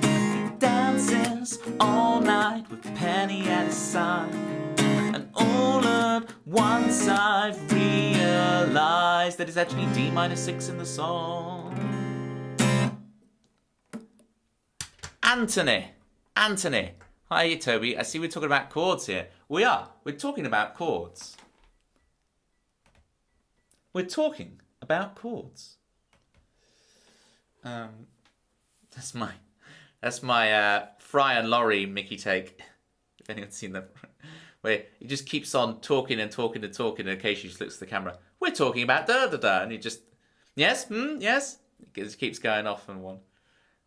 He dances all night with Penny at his side. And all at once I've realized that it's actually D minor 6 in the song. Anthony. Hi, Toby. I see we're talking about chords here. We are. We're talking about chords. That's my Fry and Laurie Mickey take. If anyone's seen that, where he just keeps on talking and occasionally just looks at the camera. We're talking about da da da, and he just yes. It just keeps going off on one.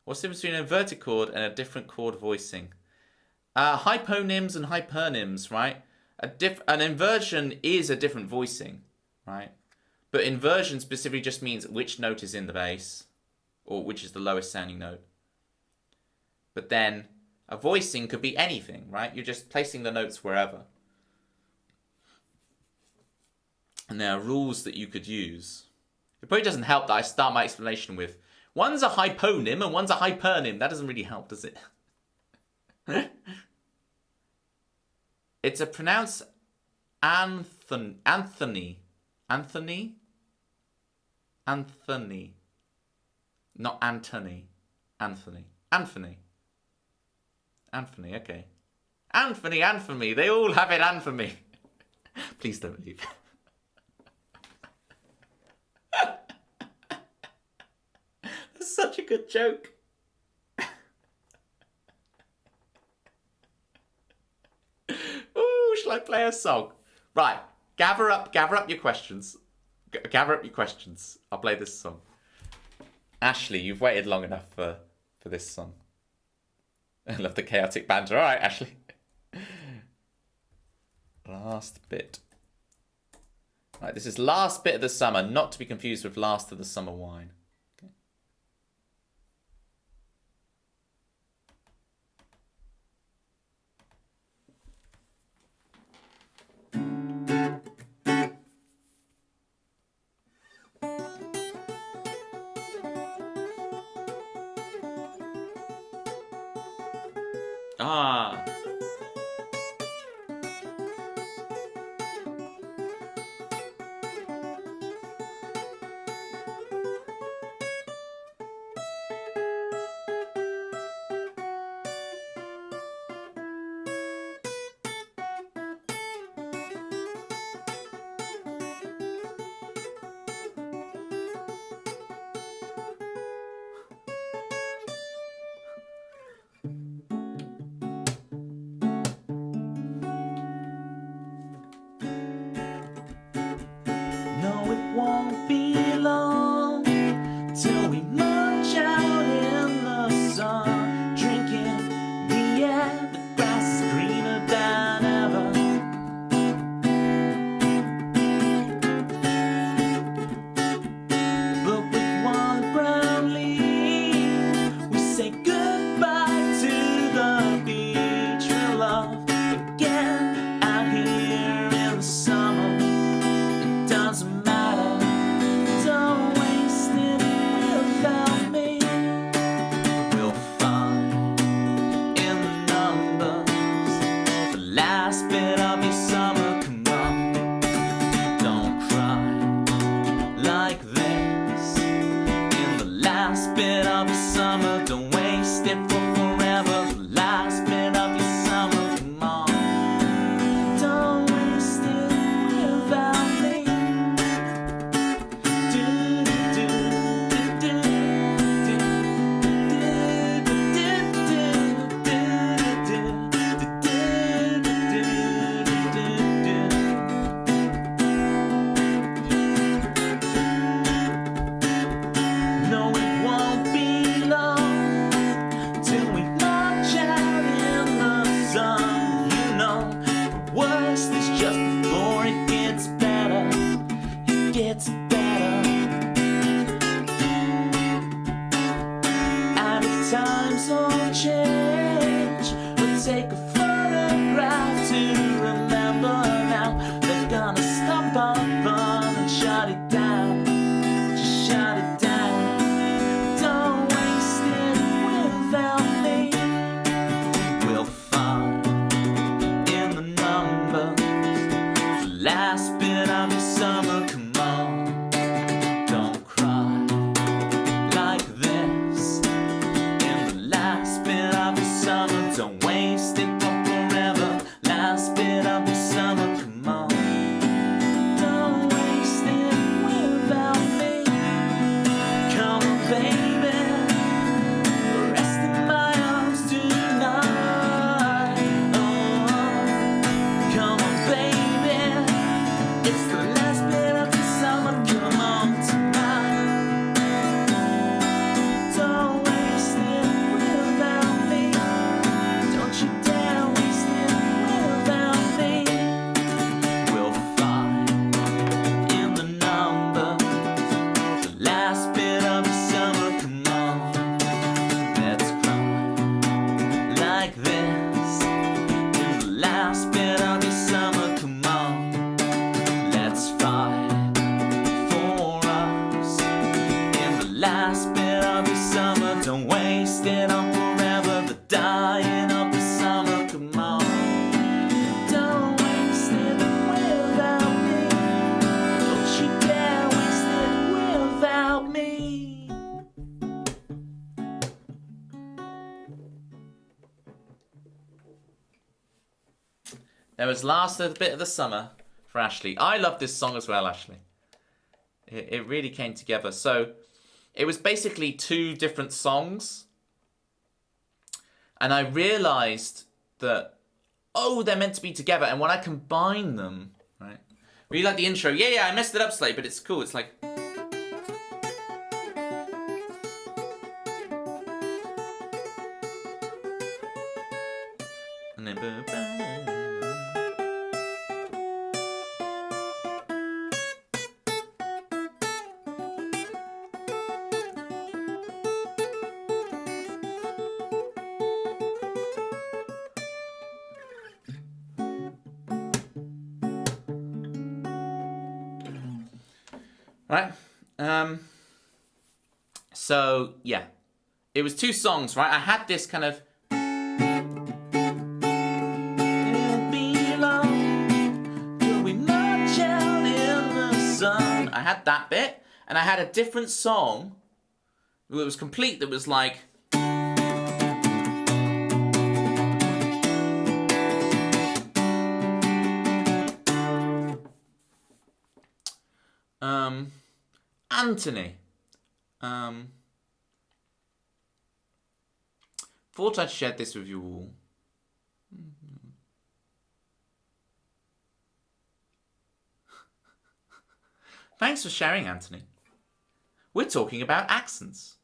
What's the difference between an inverted chord and a different chord voicing? Hyponyms and hypernyms, right? An inversion is a different voicing, right? But inversion specifically just means which note is in the bass, or which is the lowest sounding note. But then a voicing could be anything, right? You're just placing the notes wherever. And there are rules that you could use. It probably doesn't help that I start my explanation with, one's a hyponym and one's a hypernym. That doesn't really help, does it? It's a pronounced Anthony. Not Anthony. Anthony, okay. Anthony. They all have it Anthony. Please don't leave. That's such a good joke. Ooh, shall I play a song? Right, gather up your questions. I'll play this song. Ashley, you've waited long enough for this song. I love the chaotic banter. All right, Ashley. Last bit. Right, this is Last Bit of the Summer, not to be confused with Last of the Summer Wine. Okay. Ah. last bit of your summer, don't waste it for forever. The last bit of your summer, come on. Don't waste it without me. Do, do, do, do, do, do, no, it won't be long till we march out in the sun. You know, the worst is just before it gets better. It gets better. And if times don't change, we'll take a photograph to remember now. They're gonna stop our fun and shut it down. Just shut it down. Don't waste it without me. We'll find in the numbers the last bit of your summer. Come on, don't cry like this. In the last bit of your summer, don't waste it for forever. Last bit of your summer, come on. Don't waste it without me. Come on, baby, rest in my arms tonight. Oh, come on, baby, it's the last bit of your summer. Come on tonight. Don't waste it without me. Don't you dare waste it without me. We'll find in the numbers the last bit of your summer. Come on, let's cry like this. In the last bit of your summer, come on, let's fight for us. In the last bit of your summer, don't waste it on forever. The dying of the summer, come on. Don't waste it without me. Don't you dare waste it without me. There was last bit of the summer for Ashley. I love this song as well, Ashley. It really came together. So it was basically two different songs. And I realized that, oh, they're meant to be together. And when I combine them, right? Really like the intro. Yeah, I messed it up slightly, but it's cool. It's like... And then... Right? So, yeah. It was two songs, right? I had this kind of... It'll be long till we march out in the sun. I had that bit, and I had a different song that was complete, that was like... Anthony. Thought I'd share this with you all. Thanks for sharing, Anthony. We're talking about accents.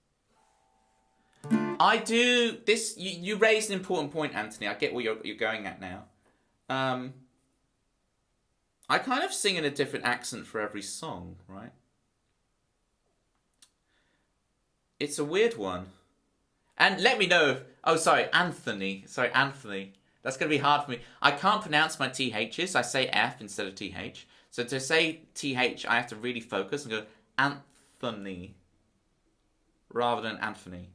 I do this. You raised an important point, Anthony. I get what you're going at now. I kind of sing in a different accent for every song, right? It's a weird one. And let me know if... Oh, sorry, Anthony. Sorry, Anthony. That's going to be hard for me. I can't pronounce my THs. I say F instead of TH. So to say TH, I have to really focus and go Anthony rather than Anthony.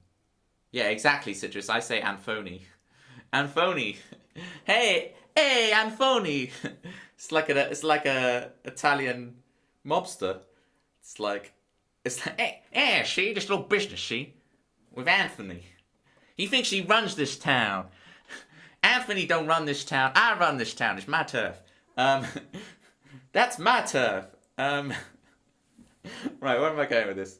Yeah, exactly, Citrus. I say Anthony. Anthony. Hey, Anthony. It's like a Italian mobster. It's like, It's like, she, this little business, she, with Anthony. He thinks he runs this town. Anthony don't run this town. I run this town. It's my turf. That's my turf. Right, where am I going with this?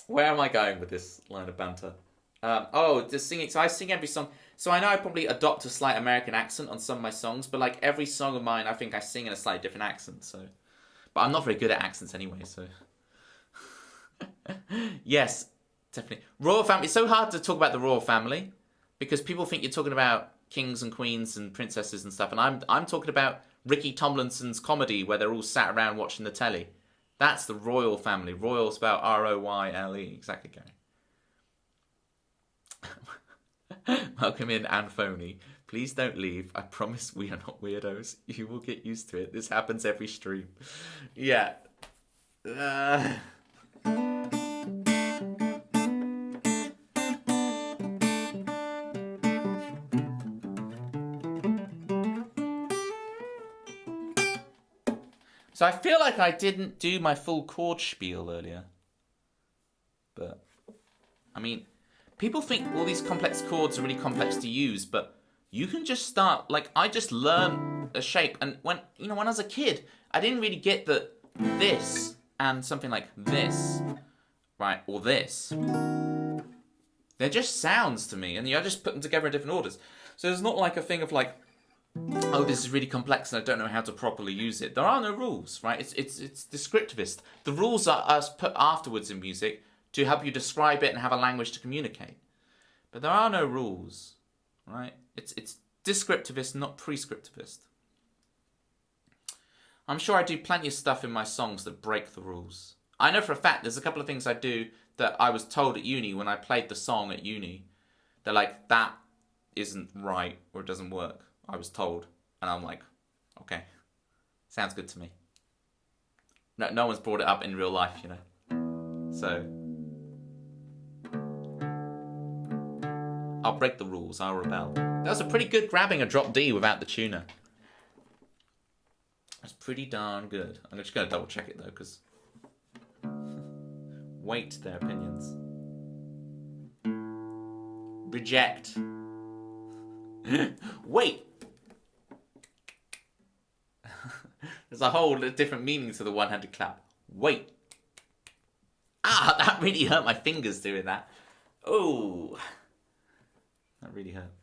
Where am I going with this line of banter? Just singing. So I sing every song. So I know I probably adopt a slight American accent on some of my songs, but like every song of mine, I think I sing in a slightly different accent. So, but I'm not very good at accents anyway. So, yes, definitely. Royal family. It's so hard to talk about the royal family because people think you're talking about kings and queens and princesses and stuff, and I'm talking about Ricky Tomlinson's comedy where they're all sat around watching the telly. That's the royal family. Royal spelled Royle. Exactly, Gary. Welcome in, Anthony. Please don't leave. I promise we are not weirdos. You will get used to it. This happens every stream. Yeah. So I feel like I didn't do my full chord spiel earlier. But, I mean, people think all these complex chords are really complex to use, but you can just start, like, I just learned a shape. And when I was a kid, I didn't really get that this and something like this, right, or this. They're just sounds to me, and I just put them together in different orders. So it's not like a thing of like, oh, this is really complex and I don't know how to properly use it. There are no rules, right? It's descriptivist. The rules are put afterwards in music to help you describe it and have a language to communicate. But there are no rules, right? It's descriptivist, not prescriptivist. I'm sure I do plenty of stuff in my songs that break the rules. I know for a fact there's a couple of things I do that I was told at uni when I played the song at uni. They're like, that isn't right or it doesn't work. I was told. And I'm like, okay, sounds good to me. No one's brought it up in real life, So, I'll break the rules, I'll rebel. That was a pretty good grabbing a drop D without the tuner. That's pretty darn good. I'm just going to double check it though, because wait their opinions. Reject. Wait. There's a whole different meaning to the one-handed clap. Wait. That really hurt my fingers doing that. Oh. That really hurt.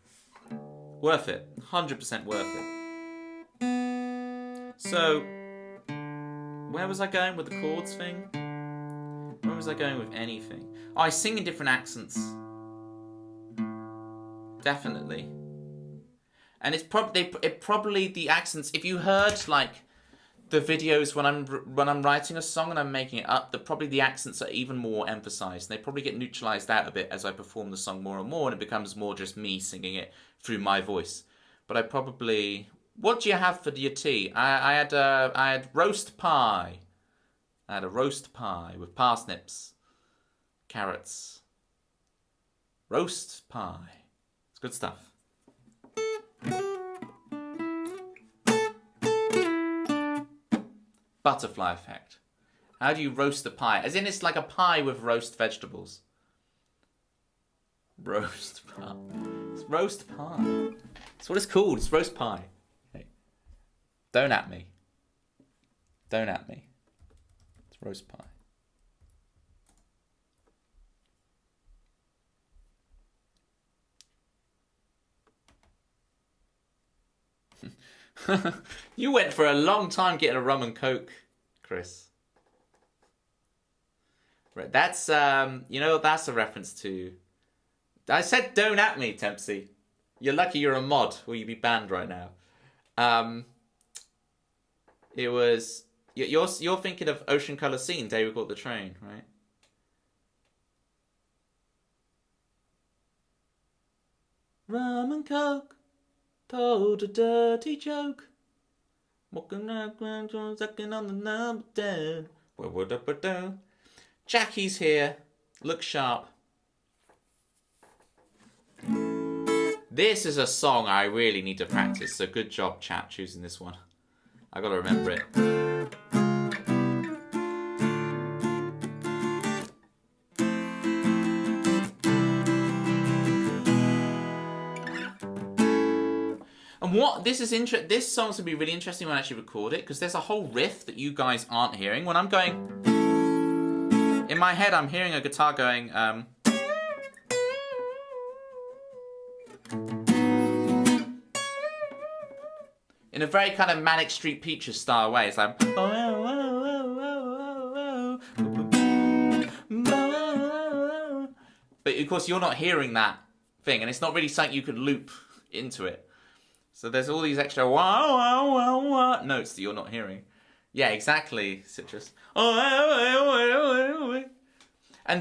Worth it. 100% worth it. So, where was I going with the chords thing? Where was I going with anything? Oh, I sing in different accents. Definitely. And it's probably the accents. If you heard like the videos when I'm writing a song and I'm making it up, that probably the accents are even more emphasized. They probably get neutralized out a bit as I perform the song more and more, and it becomes more just me singing it through my voice. But I probably, what do you have for your tea? I had roast pie. I had a roast pie with parsnips, carrots. Roast pie. It's good stuff. Butterfly effect. How do you roast a pie? As in it's like a pie with roast vegetables. Roast pie. It's roast pie. That's what it's called. It's roast pie. Hey. Don't at me. Don't at me. It's roast pie. You went for a long time getting a rum and coke, Chris. Right, that's that's a reference to. I said don't at me, Tempsy. You're lucky you're a mod, or you'd be banned right now. It was you're thinking of Ocean Colour Scene, Day We Caught the Train, right? Rum and coke. Told a dirty joke. Walking around, sucking on the number 10. Jackie's here. Look sharp. This is a song I really need to practice, so good job, chat, choosing this one. I gotta remember it. And this song's gonna be really interesting when I actually record it, because there's a whole riff that you guys aren't hearing. When I'm going, in my head, I'm hearing a guitar going, in a very kind of Manic Street Preachers style way. It's like, but of course you're not hearing that thing, and it's not really something you could loop into it. So there's all these extra notes that you're not hearing. Yeah, exactly, Citrus. And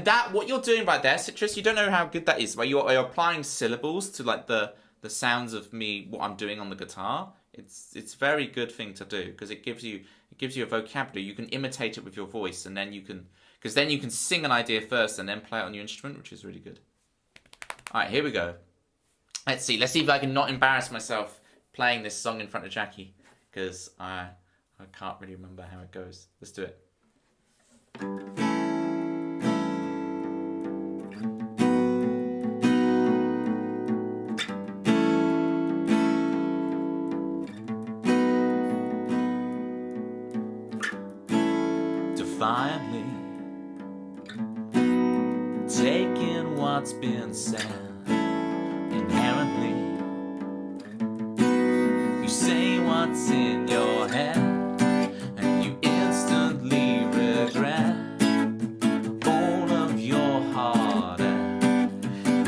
that, what you're doing right there, Citrus, you don't know how good that is. Where you're applying syllables to like the sounds of me, what I'm doing on the guitar. It's a very good thing to do, because it gives you a vocabulary. You can imitate it with your voice, and then you can sing an idea first and then play it on your instrument, which is really good. All right, here we go. Let's see if I can not embarrass myself playing this song in front of Jackie, because I can't really remember how it goes. Let's do it. Defiantly taking what's been said, inherently you say what's in your head, and you instantly regret all of your heartache.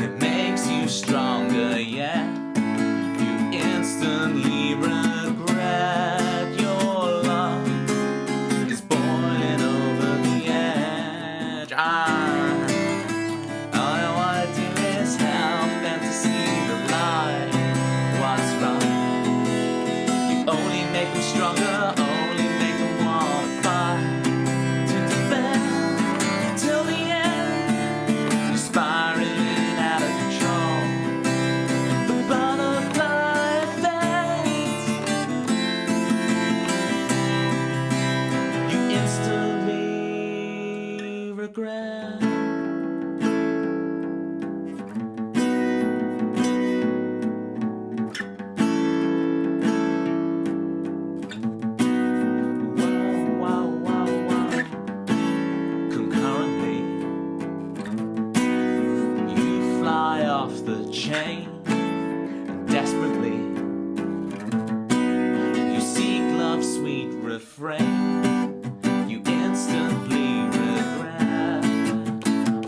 It makes you stronger, yeah. You instantly regret your love is boiling over the edge. All I wanna do is help them to see the light. What's wrong? You only make them stronger, only make them wanna fight to defend till the end. You're spiraling out of control. The butterfly effect. You instantly regret. Concurrently, you fly off the chain, and desperately you seek love's sweet refrain. You instantly regret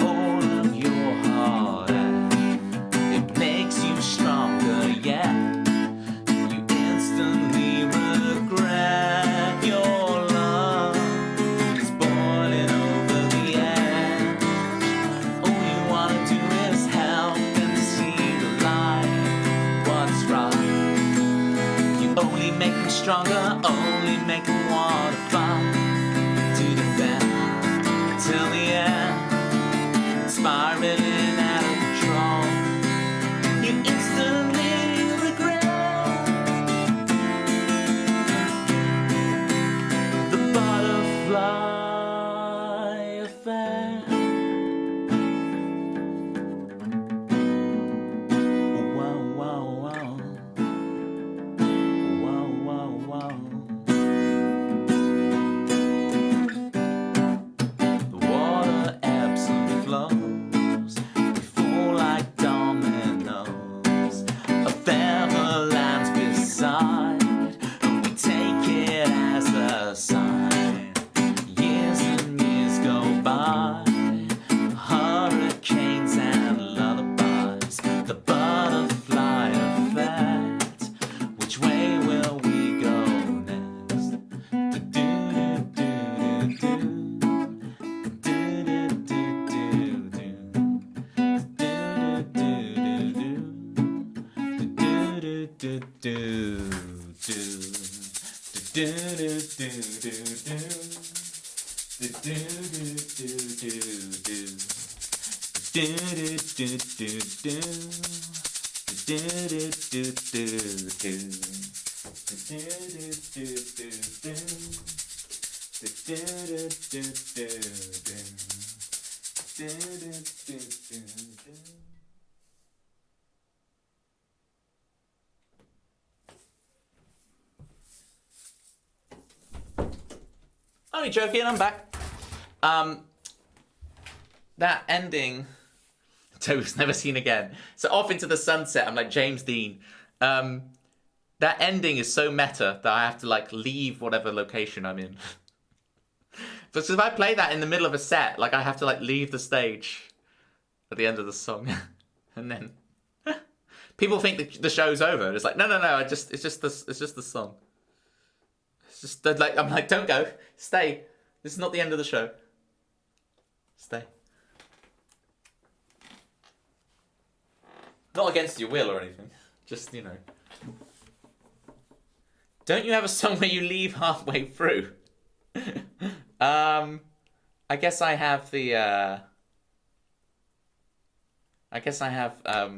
all of your heartache. It makes you stronger, yeah. You instantly regret your love is boiling over the edge. All you wanna do is help them to see the light. What's wrong? You only make them stronger, only make them wanna fight to defend till the end. Spiraling out of control. You instantly regret the butterfly effect. Wow, wow, wow. Wow, wow, wow. The water ebbs and flows. We fall like dominoes. A feather lands beside, and we take it as a sign. Years and years go by, hurricanes and lullabies. The butterfly effect. Which way will we go next? Do-do-do-do-do. only joking, I'm back. That ending, Toby's never seen again. So off into the sunset, I'm like James Dean. That ending is so meta that I have to like leave whatever location I'm in. But if I play that in the middle of a set, like I have to like leave the stage at the end of the song, and then people think the show's over. It's like no, it's just the song. It's just like I'm like, don't go, stay. This is not the end of the show. Stay. Not against your will or anything. Just, you know. Don't you have a song where you leave halfway through? I guess I have the, I guess I have, I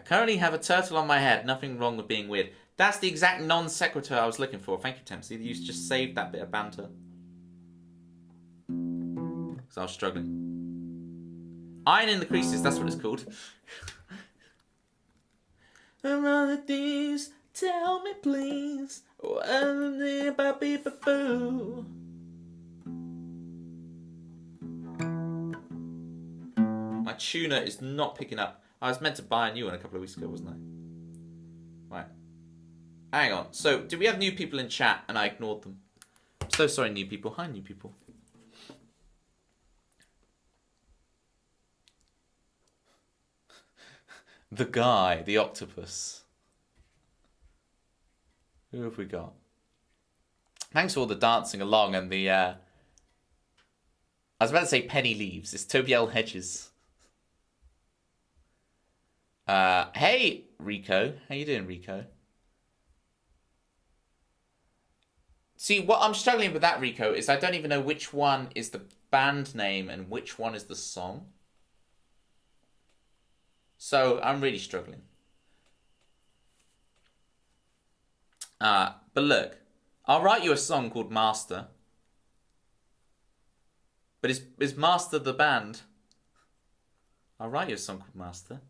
currently have a turtle on my head. Nothing wrong with being weird. That's the exact non sequitur I was looking for. Thank you, Tempsy. You just saved that bit of banter. Because I was struggling. Iron in the creases, that's what it's called. Another these, tell me please. My tuner is not picking up. I was meant to buy a new one a couple of weeks ago, wasn't I? Right. Hang on. So, did we have new people in chat and I ignored them? I'm so sorry, new people. Hi, new people. The guy, the octopus. Who have we got? Thanks for all the dancing along and the, I was about to say Penny Leaves. It's Toby L. Hedges. Hey, Rico. How you doing, Rico? See, what I'm struggling with that, Rico, is I don't even know which one is the band name and which one is the song. So, I'm really struggling. But look, I'll write you a song called Master. But is Master the band? I'll write you a song called Master.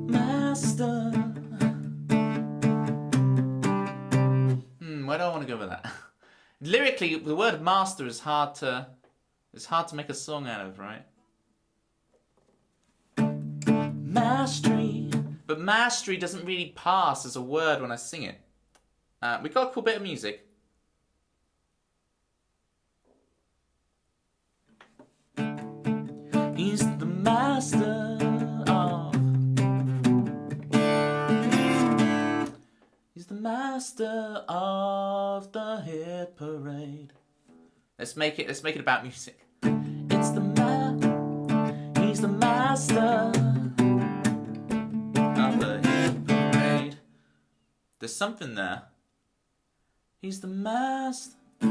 Master. Where do I want to go with that? Lyrically, the word master is hard to make a song out of, right? Mastery. But mastery doesn't really pass as a word when I sing it. We got a cool bit of music. He's the master of. He's the master of the hit parade. Let's make it about music. It's the he's the master. There's something there. He's the master. He's the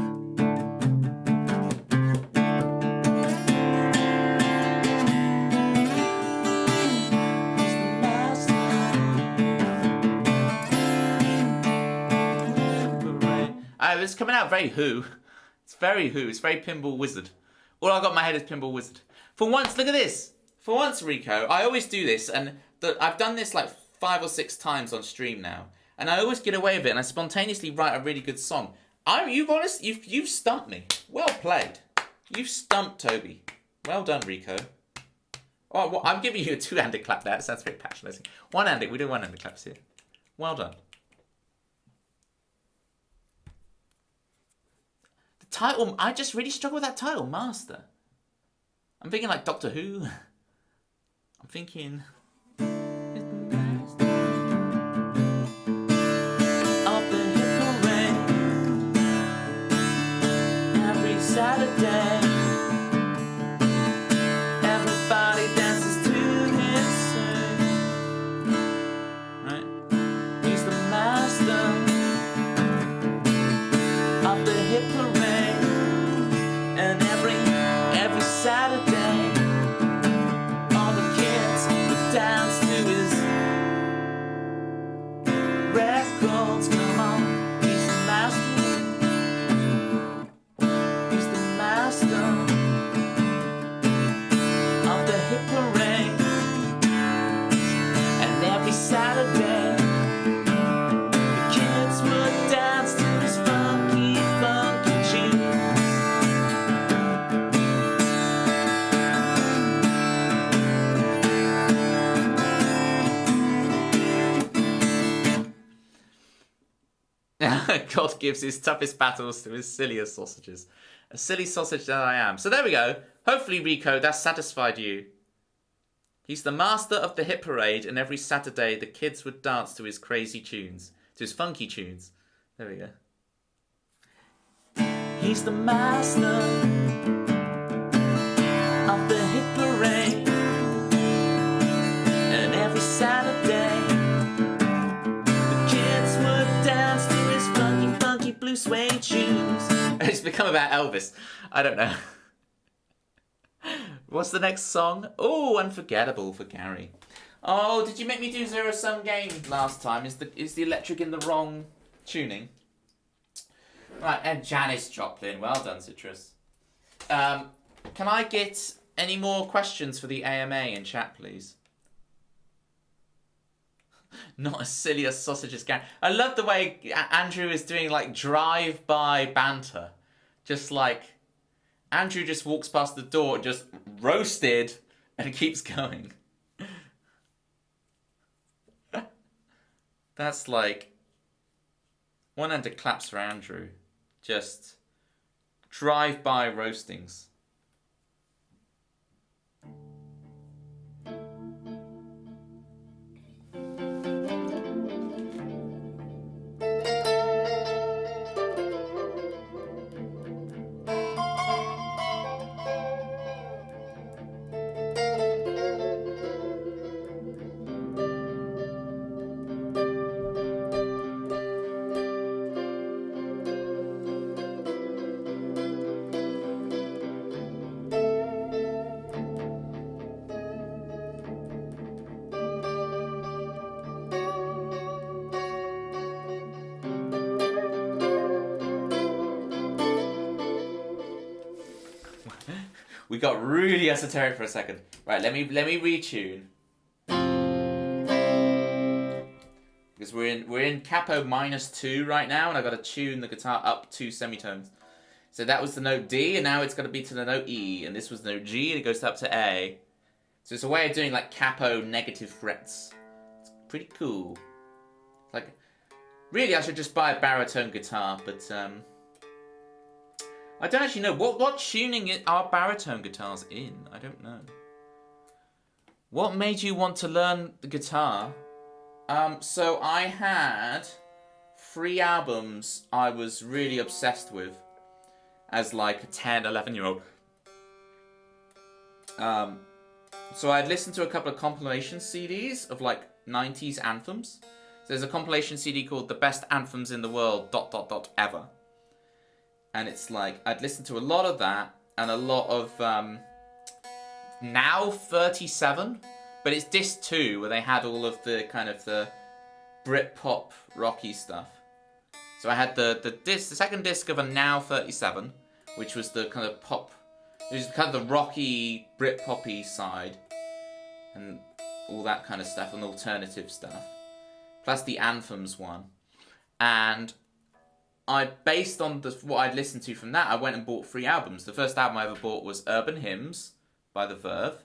master. It's coming out very Who. It's very Who. It's very Pinball Wizard. All I got in my head is Pinball Wizard. For once, look at this. For once, Rico, I always do this, and I've done this like 5 or 6 times on stream now. And I always get away with it, and I spontaneously write a really good song. You've stumped me. Well played. You've stumped Toby. Well done, Rico. Oh, well, I'm giving you a 2-handed clap there. That sounds very patronising. One-handed. We do one-handed claps here. Well done. The title. I just really struggle with that title, Master. I'm thinking like Doctor Who. I'm thinking. Saturday, everybody dances to his sing. Right? He's the master of the hit parade. God gives his toughest battles to his silliest sausages. A silly sausage that I am. So there we go. Hopefully, Rico, that's satisfied you. He's the master of the hit parade, and every Saturday the kids would dance to his crazy tunes, to his funky tunes. There we go. He's the master of the hit parade, and every Saturday the kids would dance to his funky, funky blue suede shoes. It's become about Elvis. I don't know. What's the next song? Oh, Unforgettable for Gary. Oh, did you make me do Zero Sum Game last time? Is the electric in the wrong tuning? Right, and Janis Joplin. Well done, Citrus. Can I get any more questions for the AMA in chat, please? Not as silly as sausages, Gary. I love the way Andrew is doing like drive-by banter. Just like Andrew just walks past the door, just roasted, and keeps going. That's like 100 claps for Andrew. Just drive-by roastings. We got really esoteric for a second. Right, let me retune. Because we're in capo -2 right now, and I've got to tune the guitar up 2 semitones. So that was the note D, and now it's got to be to the note E, and this was the note G, and it goes up to A. So it's a way of doing like capo negative frets. It's pretty cool. Like, really, I should just buy a baritone guitar, but I don't actually know. What tuning are baritone guitars in? I don't know. What made you want to learn the guitar? So I had 3 albums I was really obsessed with as like a 10, 11-year-old. So I'd listened to a couple of compilation CDs of like 90s anthems. So there's a compilation CD called The Best Anthems in the World ... ever. And it's like, I'd listened to a lot of that, and a lot of, Now 37, but it's disc 2, where they had all of the kind of the Britpop rocky stuff. So I had the second disc of a Now 37, which was the kind of pop, it was kind of the rocky Britpoppy side, and all that kind of stuff, and alternative stuff. Plus the Anthems one. And based on what I'd listened to from that, I went and bought 3 albums. The first album I ever bought was Urban Hymns by The Verve.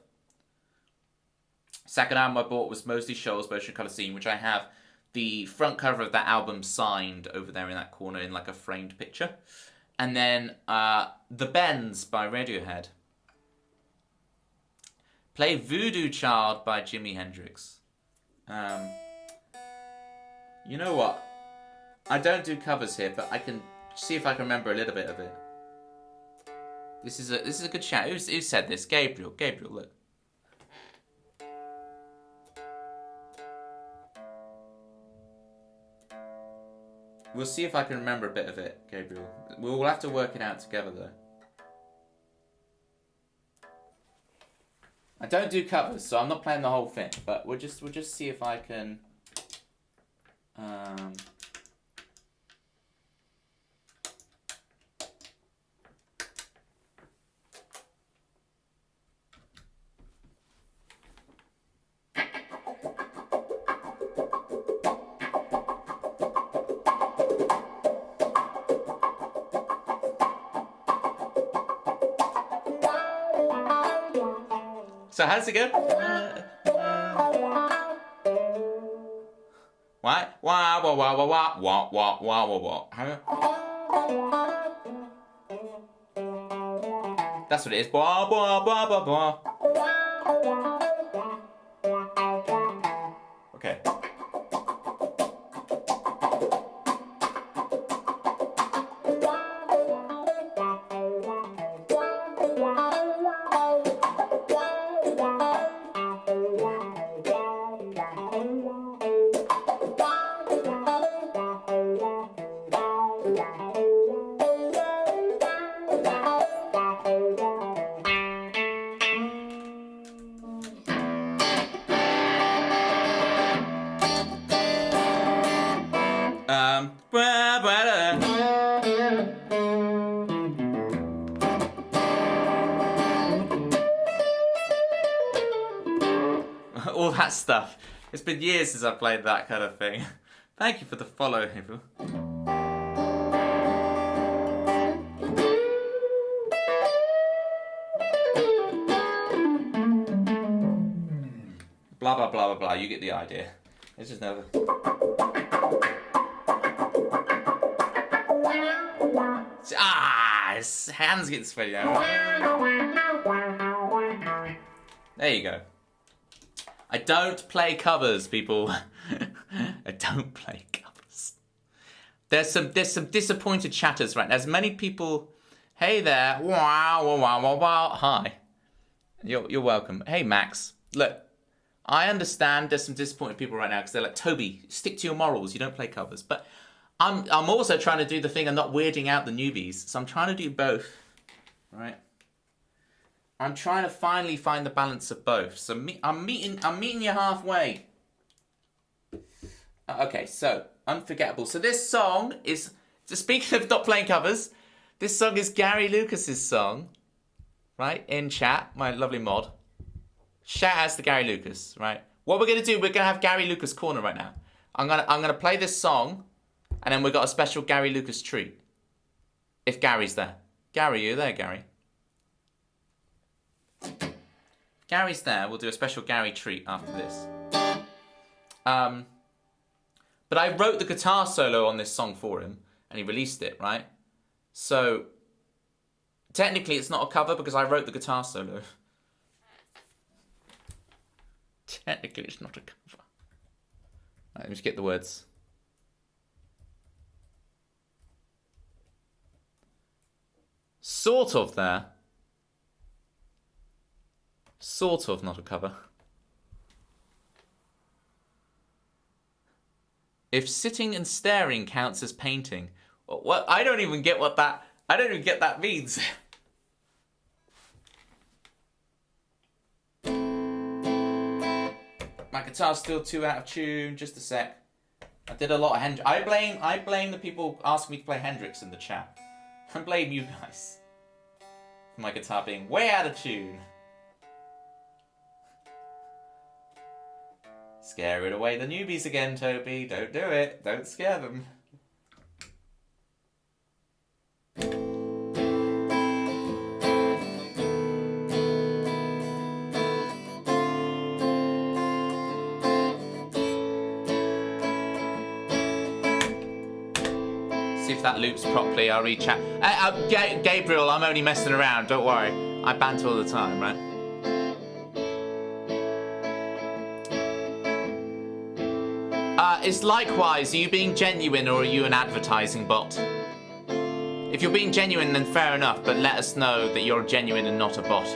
Second album I bought was Mosley Shoals, Motion Colour Scene, which I have the front cover of that album signed over there in that corner in like a framed picture. And then The Bends by Radiohead. Play Voodoo Child by Jimi Hendrix. You know what? I don't do covers here, but I can see if I can remember a little bit of it. This is a good shout. Who said this? Gabriel, look. We'll see if I can remember a bit of it, Gabriel. We'll have to work it out together, though. I don't do covers, so I'm not playing the whole thing. But we'll just see if I can. So how does it go? Right? Wah wah wah wah wah wah wah wah wah wah. That's what it is. Wah wah wah wah wah. Okay. All that stuff. It's been years since I've played that kind of thing. Thank you for the follow, people. Blah blah blah blah blah. You get the idea. It's just never. His hands get sweaty now. There you go. I don't play covers, people. I don't play covers. There's some disappointed chatters right now. There's many people. Hey there. Wow, wow, wow, wow, wow. Hi. You're welcome. Hey Max. Look, I understand there's some disappointed people right now because they're like, Toby, stick to your morals. You don't play covers. But I'm also trying to do the thing of not weirding out the newbies. So I'm trying to do both. Right? I'm trying to finally find the balance of both. So I'm meeting you halfway. Okay, so Unforgettable. So this song is, so speaking of not playing covers, this song is Gary Lucas's song, right? In chat, my lovely mod. Shout out to Gary Lucas, right? What we're gonna do, we're gonna have Gary Lucas corner right now. I'm gonna play this song, and then we've got a special Gary Lucas treat. If Gary's there. Gary, you there, Gary? Gary's there, we'll do a special Gary treat after this. But I wrote the guitar solo on this song for him, and he released it, right? So, technically it's not a cover because I wrote the guitar solo. Technically it's not a cover. Right, let me just get the words. Sort of there. Sort of not a cover. If sitting and staring counts as painting, what? I don't even get what that. I don't even get that means. My guitar's still too out of tune. Just a sec. I did a lot of Hendrix. I blame the people asking me to play Hendrix in the chat. I blame you guys for my guitar being way out of tune. Scaring away the newbies again, Toby. Don't do it. Don't scare them. See if that loops properly. I'll read chat. Gabriel, I'm only messing around. Don't worry. I banter all the time, right? Is likewise, are you being genuine or are you an advertising bot? If you're being genuine, then fair enough, but let us know that you're genuine and not a bot.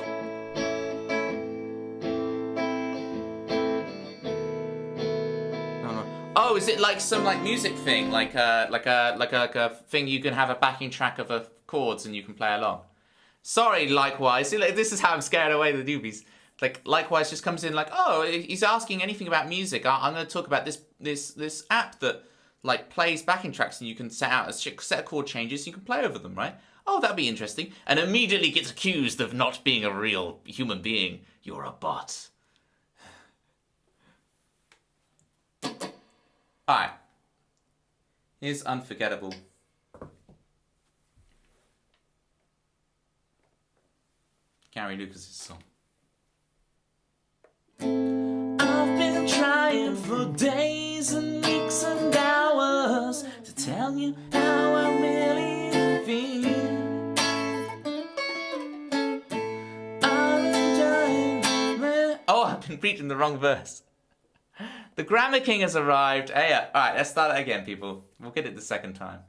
Oh, is it like some music thing, like a thing you can have a backing track of chords and you can play along? Sorry, likewise. This is how I'm scaring away the newbies. Likewise just comes in oh, he's asking anything about music. I'm going to talk about this app that plays backing tracks and you can set out a set of chord changes and you can play over them, right? Oh, that'd be interesting. And immediately gets accused of not being a real human being. You're a bot. Alright. Here's Unforgettable. Gary Lucas' song. I've been trying for days and weeks you how I really feel. Oh, I've been preaching the wrong verse. The Grammar King has arrived. Hey, alright, let's start it again, people. We'll get it the second time.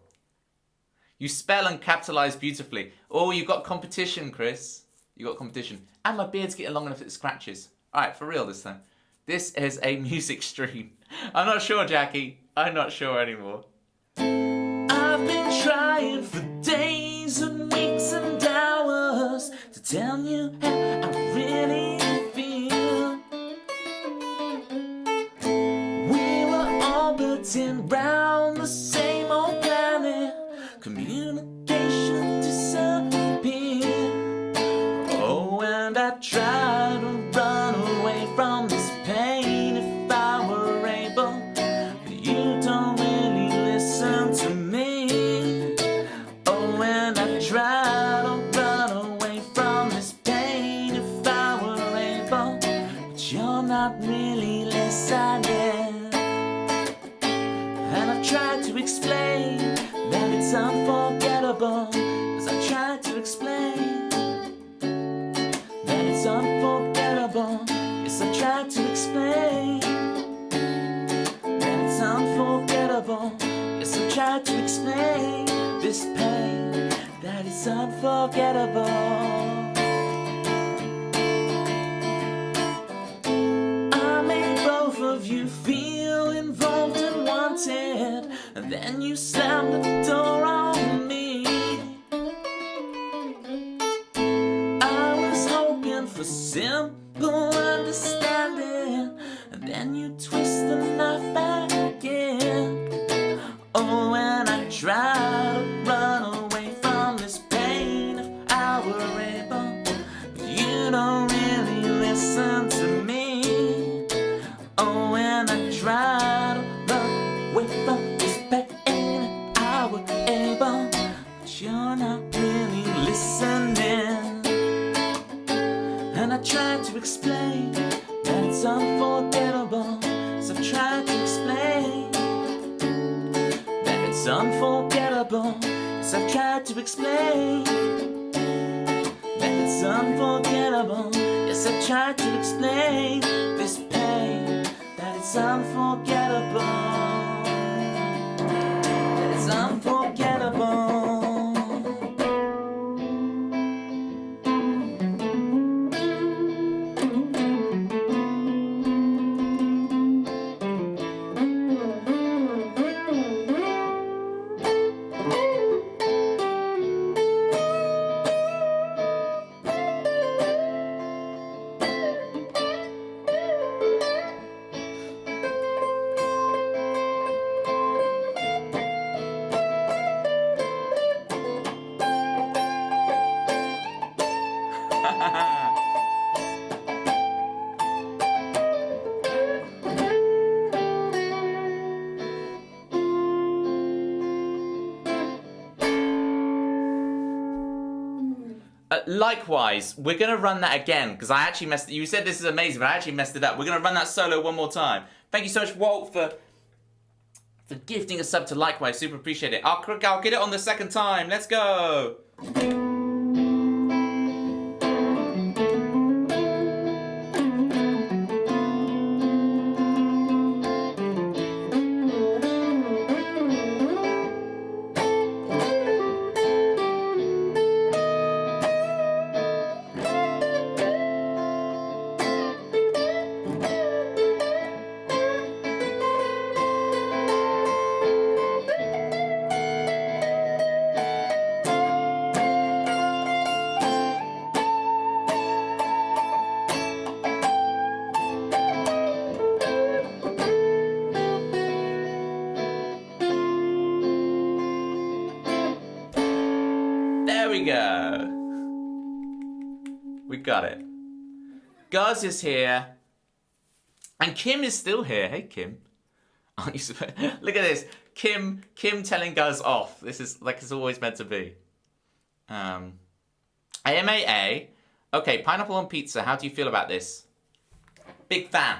You spell and capitalize beautifully. Oh, you got competition, Chris. You got competition. And my beard's getting long enough that it scratches. Alright, for real this time. This is a music stream. I'm not sure, Jackie. I'm not sure anymore. I've been trying for days and weeks and hours to tell you how I really feel. We were orbiting round the same old planet. Communication disappeared. Oh, and I tried to run away from this pain if I were able. But you don't really listen to me. Oh, and I tried to run away from this pain if I were able. But you're not really listening. And I tried to explain that it's unforgettable. As I tried to explain that it's unforgettable. Yes, I tried to explain that it's unforgettable. Yes, I tried to explain this pain that it's unforgettable. I made both of you feel involved and wanted, and then you slammed the door on me. I was hoping for simple understanding, and then you twist the knife back in. Oh, and I try to run away from this pain if I were able, but you don't really listen to me. Oh, and I try to run away from this pain if I were able, but you're not really listening. And I tried to explain that it's unforgettable. So I've tried to explain that it's unforgettable. So I've tried to explain that it's unforgettable. Yes, I've tried to explain this pain, that it's unforgettable. That it's unforgettable. Likewise, we're going to run that again, because I actually messed it. You said this is amazing, but I actually messed it up. We're going to run that solo one more time. Thank you so much, Walt, for gifting a sub to Likewise. Super appreciate it. I'll get it on the second time. Let's go. we go. We got it. Guz is here. And Kim is still here. Hey, Kim. Aren't you supposed... Look at this. Kim telling Guz off. This is like it's always meant to be. AMAA. Okay, pineapple on pizza. How do you feel about this? Big fan.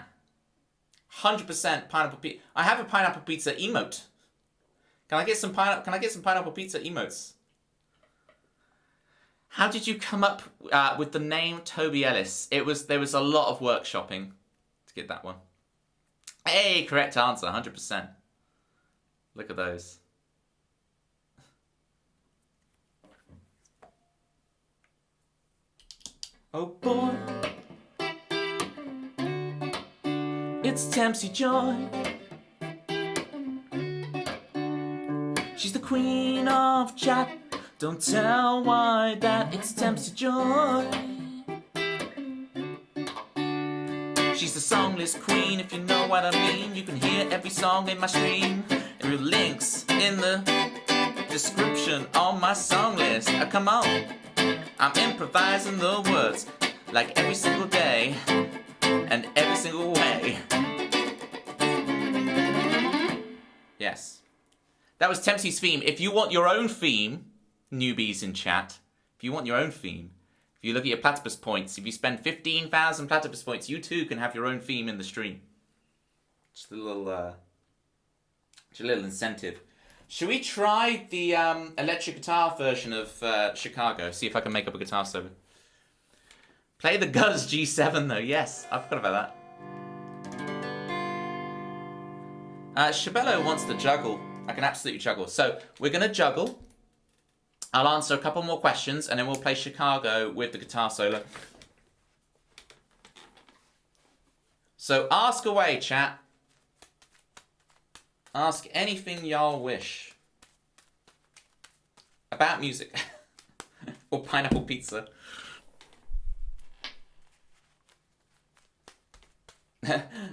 100% pineapple pizza. I have a pineapple pizza emote. Can I get some pineapple pizza emotes? How did you come up with the name Toby Ellis? There was a lot of workshopping to get that one. Hey, correct answer, 100%. Look at those. Oh boy, it's Tempsy Joy. She's the queen of chat. Don't tell why that. It's Tempsy Joy. She's the songless queen, if you know what I mean. You can hear every song in my stream. There are links in the description on my song list. Come on, I'm improvising the words like every single day and every single way. Yes. That was Tempsy's theme. If you want your own theme, newbies in chat, if you want your own theme, if you look at your platypus points, if you spend 15,000 platypus points, you too can have your own theme in the stream. Just a little incentive. Should we try the electric guitar version of Chicago? See if I can make up a guitar solo. Play the Guz G7 though. Yes, I forgot about that. Shabello wants to juggle. I can absolutely juggle. So we're going to juggle. I'll answer a couple more questions and then we'll play Chicago with the guitar solo. So ask away, chat. Ask anything y'all wish. About music. Or pineapple pizza.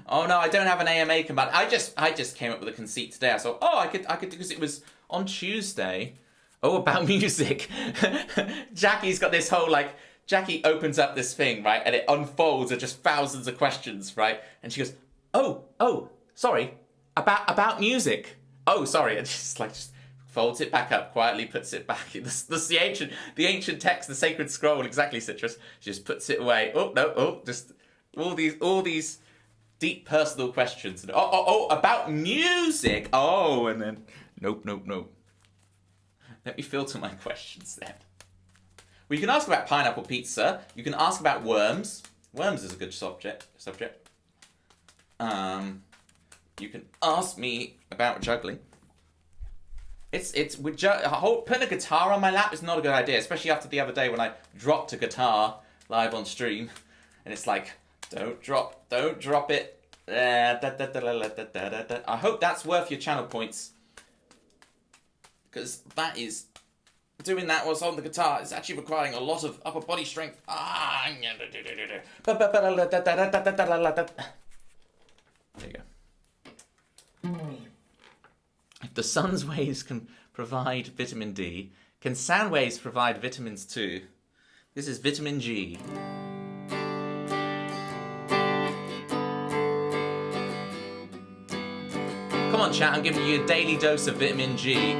Oh no, I don't have an AMA command. I just came up with a conceit today. I thought, I could because it was on Tuesday. Oh, about music. Jackie's got this whole Jackie opens up this thing, right, and it unfolds of just thousands of questions, right? And she goes, "Oh, sorry, about music. Oh, sorry," and just folds it back up, quietly puts it back. This the ancient text, the sacred scroll, exactly, Citrus. She just puts it away. Oh no, just all these deep personal questions. And, about music. Oh, and then nope. Let me filter my questions then. Well, you can ask about pineapple pizza. You can ask about worms. Worms is a good subject. You can ask me about juggling. Putting a guitar on my lap is not a good idea, especially after the other day when I dropped a guitar live on stream, and it's like, don't drop it. I hope that's worth your channel points, because doing that whilst on the guitar is actually requiring a lot of upper body strength. There you go. If the sun's waves can provide vitamin D, can sound waves provide vitamins too? This is vitamin G. Come on, chat, I'm giving you a daily dose of vitamin G.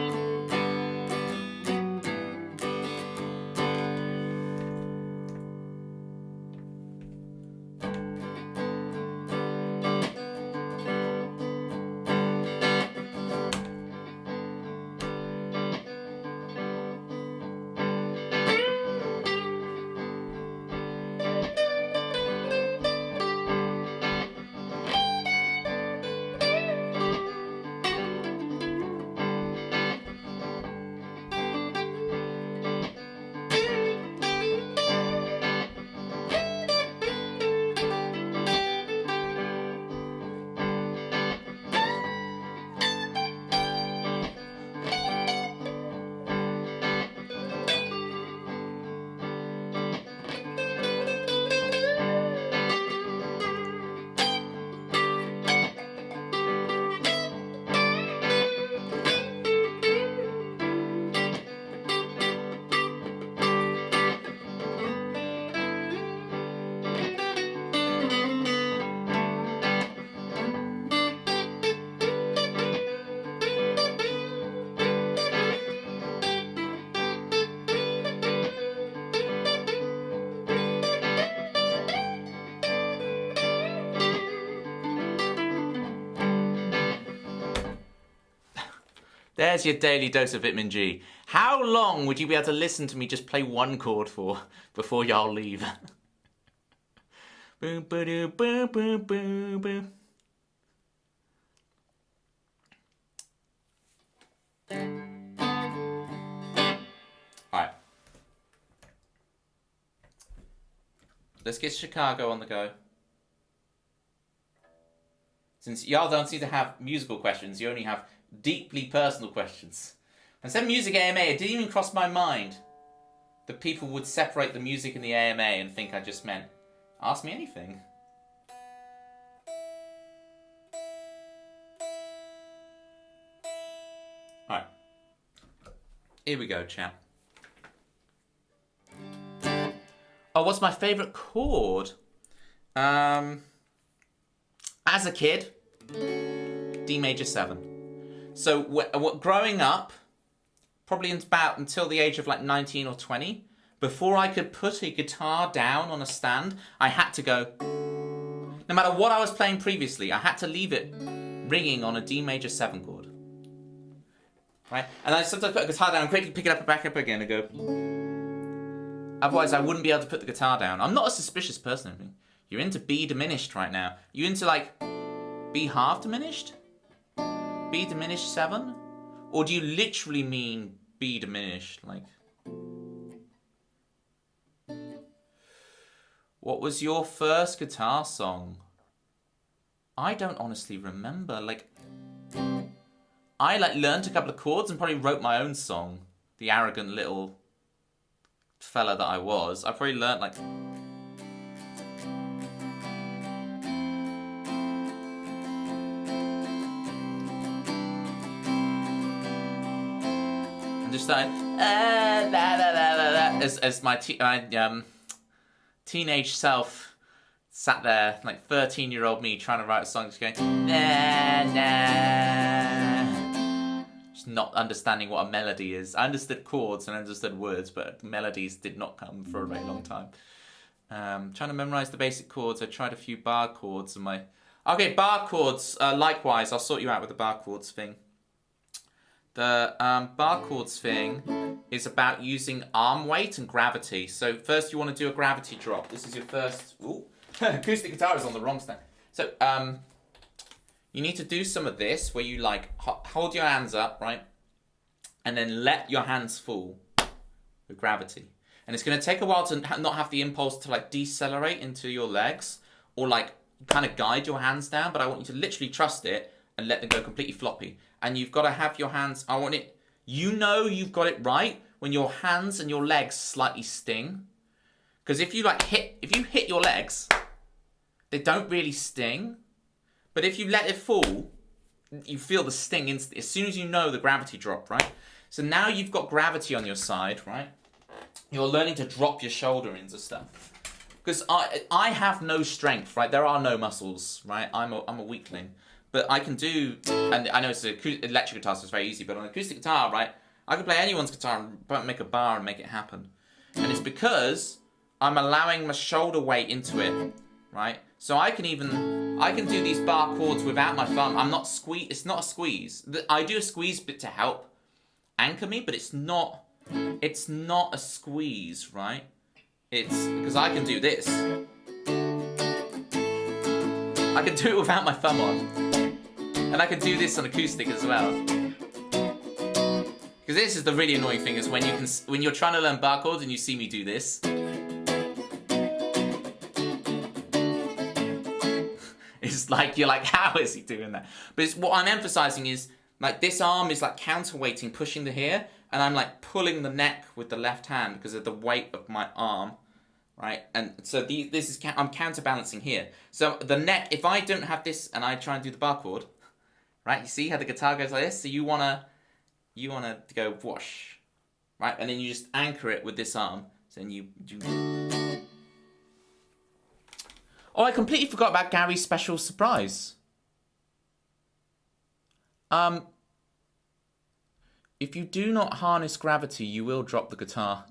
There's your daily dose of vitamin G. How long would you be able to listen to me just play one chord for before y'all leave? Boom, boom, boom, boom, boom, boom. Alright. Let's get Chicago on the go. Since y'all don't seem to have musical questions, you only have deeply personal questions. When I said music AMA, it didn't even cross my mind that people would separate the music and the AMA and think I just meant, ask me anything. Alright. Here we go, chat. Oh, what's my favourite chord? As a kid, D major 7. So growing up, probably until the age of like 19 or 20, before I could put a guitar down on a stand, I had to go. No matter what I was playing previously, I had to leave it ringing on a D major 7 chord. Right? And I sometimes put a guitar down and quickly pick it up and back up again and go. Otherwise, I wouldn't be able to put the guitar down. I'm not a suspicious person. I mean, you're into B diminished right now. You into like B half diminished? B diminished 7? Or do you literally mean B diminished? Like, what was your first guitar song? I don't honestly remember. Like, I learned a couple of chords and probably wrote my own song. The arrogant little fella that I was. I probably learnt like. And just started as my teenage self sat there, like 13-year-old me trying to write a song, just going nah, nah. Just not understanding what a melody is. I understood chords and I understood words, but melodies did not come for a very long time. Trying to memorize the basic chords. I tried a few bar chords and okay, bar chords. Likewise, I'll sort you out with the bar chords thing. The bar chords thing is about using arm weight and gravity. So first you want to do a gravity drop. This is your first. Ooh, acoustic guitar is on the wrong stand. So you need to do some of this where you like hold your hands up, right, and then let your hands fall with gravity. And it's going to take a while to not have the impulse to like decelerate into your legs or like kind of guide your hands down. But I want you to literally trust it and let them go completely floppy. And you've got to have your hands, I want it, you know you've got it right when your hands and your legs slightly sting. Because if you hit your legs, they don't really sting. But if you let it fall, you feel the sting instantly, as soon as you know the gravity drop, right? So now you've got gravity on your side, right? You're learning to drop your shoulder into stuff. Because I have no strength, right? There are no muscles, right? I'm a weakling. But I can do, and I know it's an electric guitar, so it's very easy, but on an acoustic guitar, right, I can play anyone's guitar and make a bar and make it happen. And it's because I'm allowing my shoulder weight into it, right? So I can do these bar chords without my thumb. It's not a squeeze. I do a squeeze bit to help anchor me, but it's not a squeeze, right? It's because I can do this. I can do it without my thumb on. And I can do this on acoustic as well. Because this is the really annoying thing, is when you're trying to learn bar chords and you see me do this. It's like, you're like, how is he doing that? But what I'm emphasizing is, like, this arm is like counterweighting, pushing the here, and I'm like pulling the neck with the left hand because of the weight of my arm. Right, and so I'm counterbalancing here. So the neck, if I don't have this and I try and do the bar chord, right? You see how the guitar goes like this? So you wanna go whoosh, right? And then you just anchor it with this arm. So then you. Oh, I completely forgot about Gary's special surprise. If you do not harness gravity, you will drop the guitar.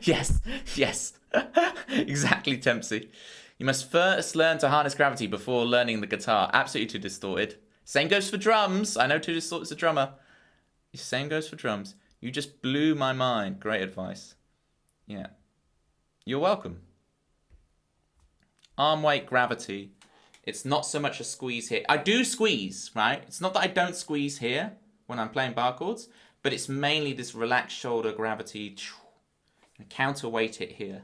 Yes. Exactly, Tempsy. You must first learn to harness gravity before learning the guitar. Absolutely Too Distorted. Same goes for drums. I know Too Distorted's a drummer. Same goes for drums. You just blew my mind. Great advice. Yeah. You're welcome. Arm weight gravity. It's not so much a squeeze here. I do squeeze, right? It's not that I don't squeeze here when I'm playing bar chords, but it's mainly this relaxed shoulder gravity. Counterweight it here.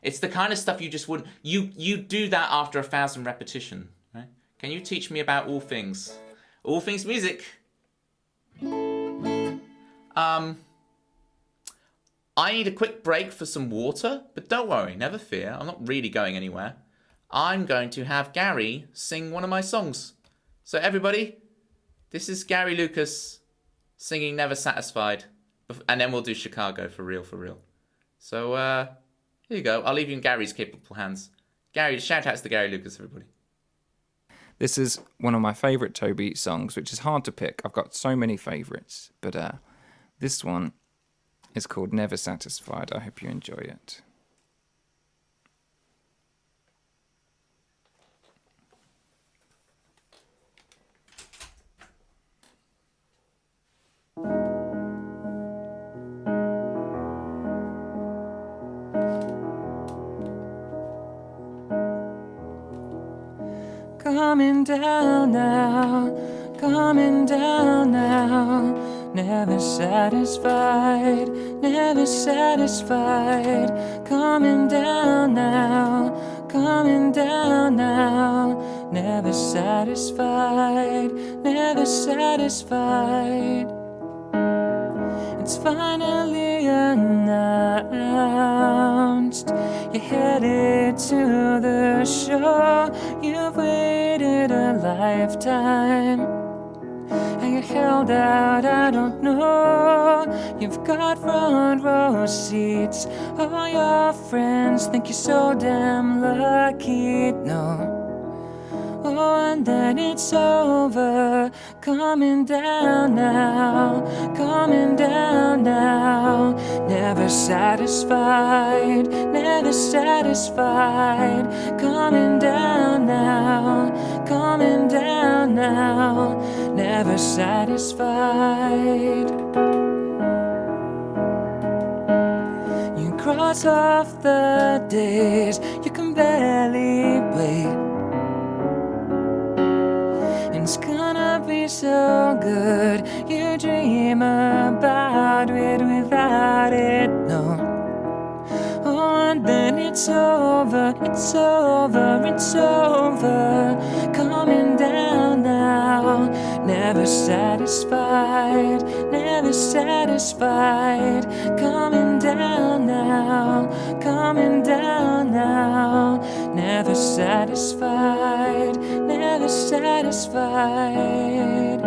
It's the kind of stuff you just wouldn't... You do that after 1,000 repetition, right? Can you teach me about all things? All things music. I need a quick break for some water, but don't worry, never fear. I'm not really going anywhere. I'm going to have Gary sing one of my songs. So everybody, this is Gary Lucas singing Never Satisfied. And then we'll do Chicago for real, for real. So, here you go. I'll leave you in Gary's capable hands. Gary, shout outs to Gary Lucas, everybody. This is one of my favourite Toby songs, which is hard to pick. I've got so many favourites, but this one is called Never Satisfied. I hope you enjoy it. Coming down now, coming down now, never satisfied, never satisfied. Coming down now, coming down now, never satisfied, never satisfied. It's finally announced, you're headed to the show. You've waited a lifetime, and you're held out, I don't know. You've got front row seats, all your friends think you're so damn lucky. No. Oh, and then it's over, coming down now, coming down now. Never satisfied, never satisfied. Coming down now, coming down now. Never satisfied. You cross off the days you can barely wait. It's gonna be so good, you dream about it without it, no. Oh, and then it's over, it's over, it's over. Coming down now, never satisfied, never satisfied. Coming down now, coming down now. Never satisfied, never satisfied.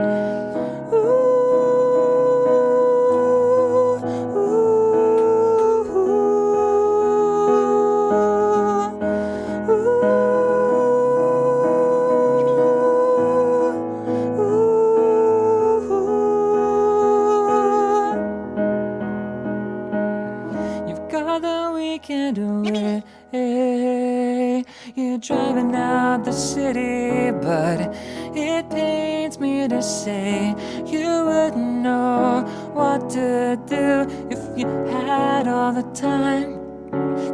You've got the weekend away. You're driving out the city, but it pains me to say you wouldn't know what to do if you had all the time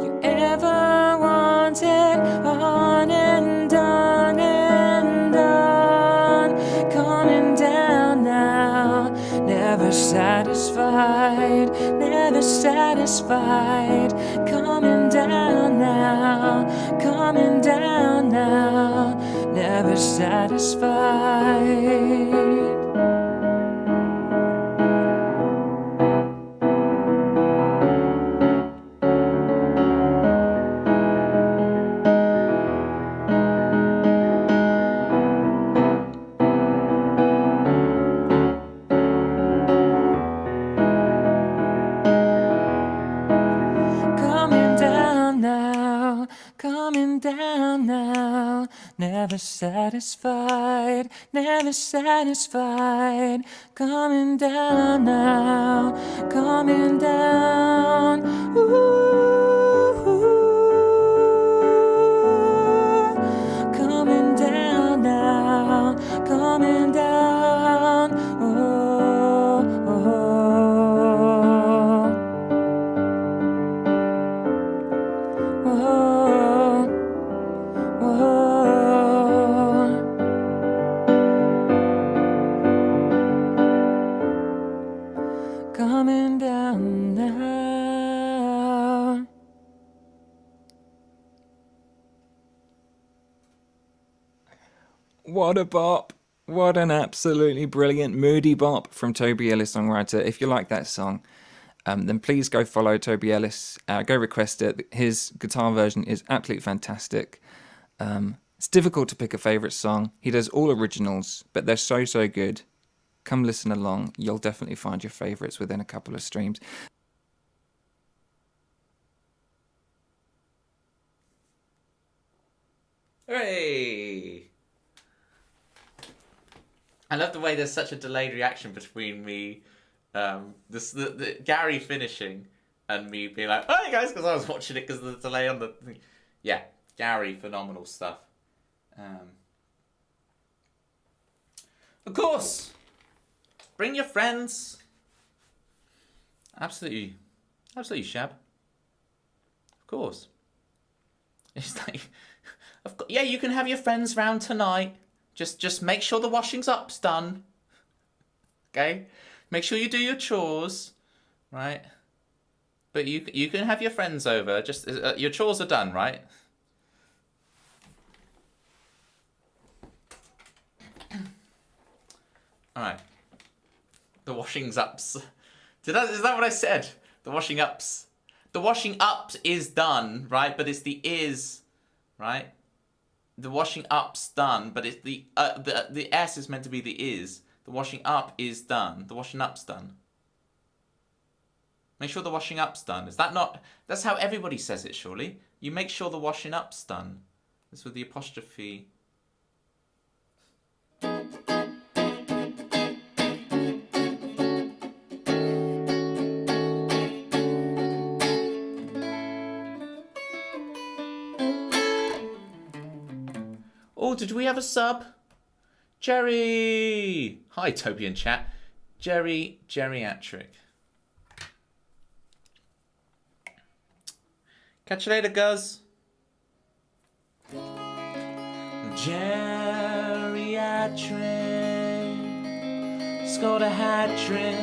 you ever wanted. On and on and on. Coming down now, never satisfied, never satisfied. Coming down now, coming down now, never satisfied. Coming down now, never satisfied, never satisfied. Coming down now, coming down. Coming down now, coming down. Oh. What a bop. What an absolutely brilliant moody bop from Toby Ellis, songwriter. If you like that song, then please go follow Toby Ellis. Go request it. His guitar version is absolutely fantastic. It's difficult to pick a favourite song. He does all originals, but they're so, so good. Come listen along. You'll definitely find your favourites within a couple of streams. Hooray! I love the way there's such a delayed reaction between me, the Gary finishing and me being like, "Oh, hey guys," because I was watching it because of the delay on the thing. Yeah, Gary, phenomenal stuff. Of course, bring your friends. Absolutely, Shab. Of course. It's like, yeah, you can have your friends round tonight. Just make sure the washing's up's done. Okay? Make sure you do your chores, right? But you can have your friends over. Just your chores are done, right? All right. The washing's ups. Is that what I said? The washing ups. The washing up is done, right? But it's the is, right? The washing up's done, but it's the S is meant to be the is. The washing up is done. The washing up's done. Make sure the washing up's done. Is that not? That's how everybody says it, surely. You make sure the washing up's done. It's with the apostrophe. Oh, did we have a sub? Jerry! Hi, Toby and chat. Jerry Geriatric. Catch you later, Guz. Geriatric. Scored a hat trick.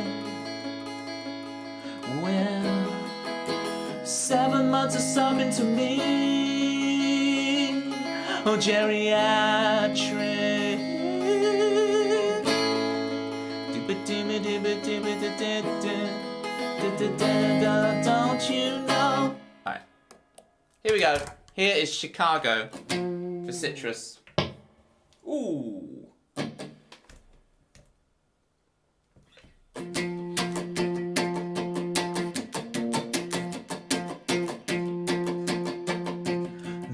Well, 7 months of subbing to me. Oh, geriatric. Don't you know? Alright. Here we go. Here is Chicago for Citrus. Ooh.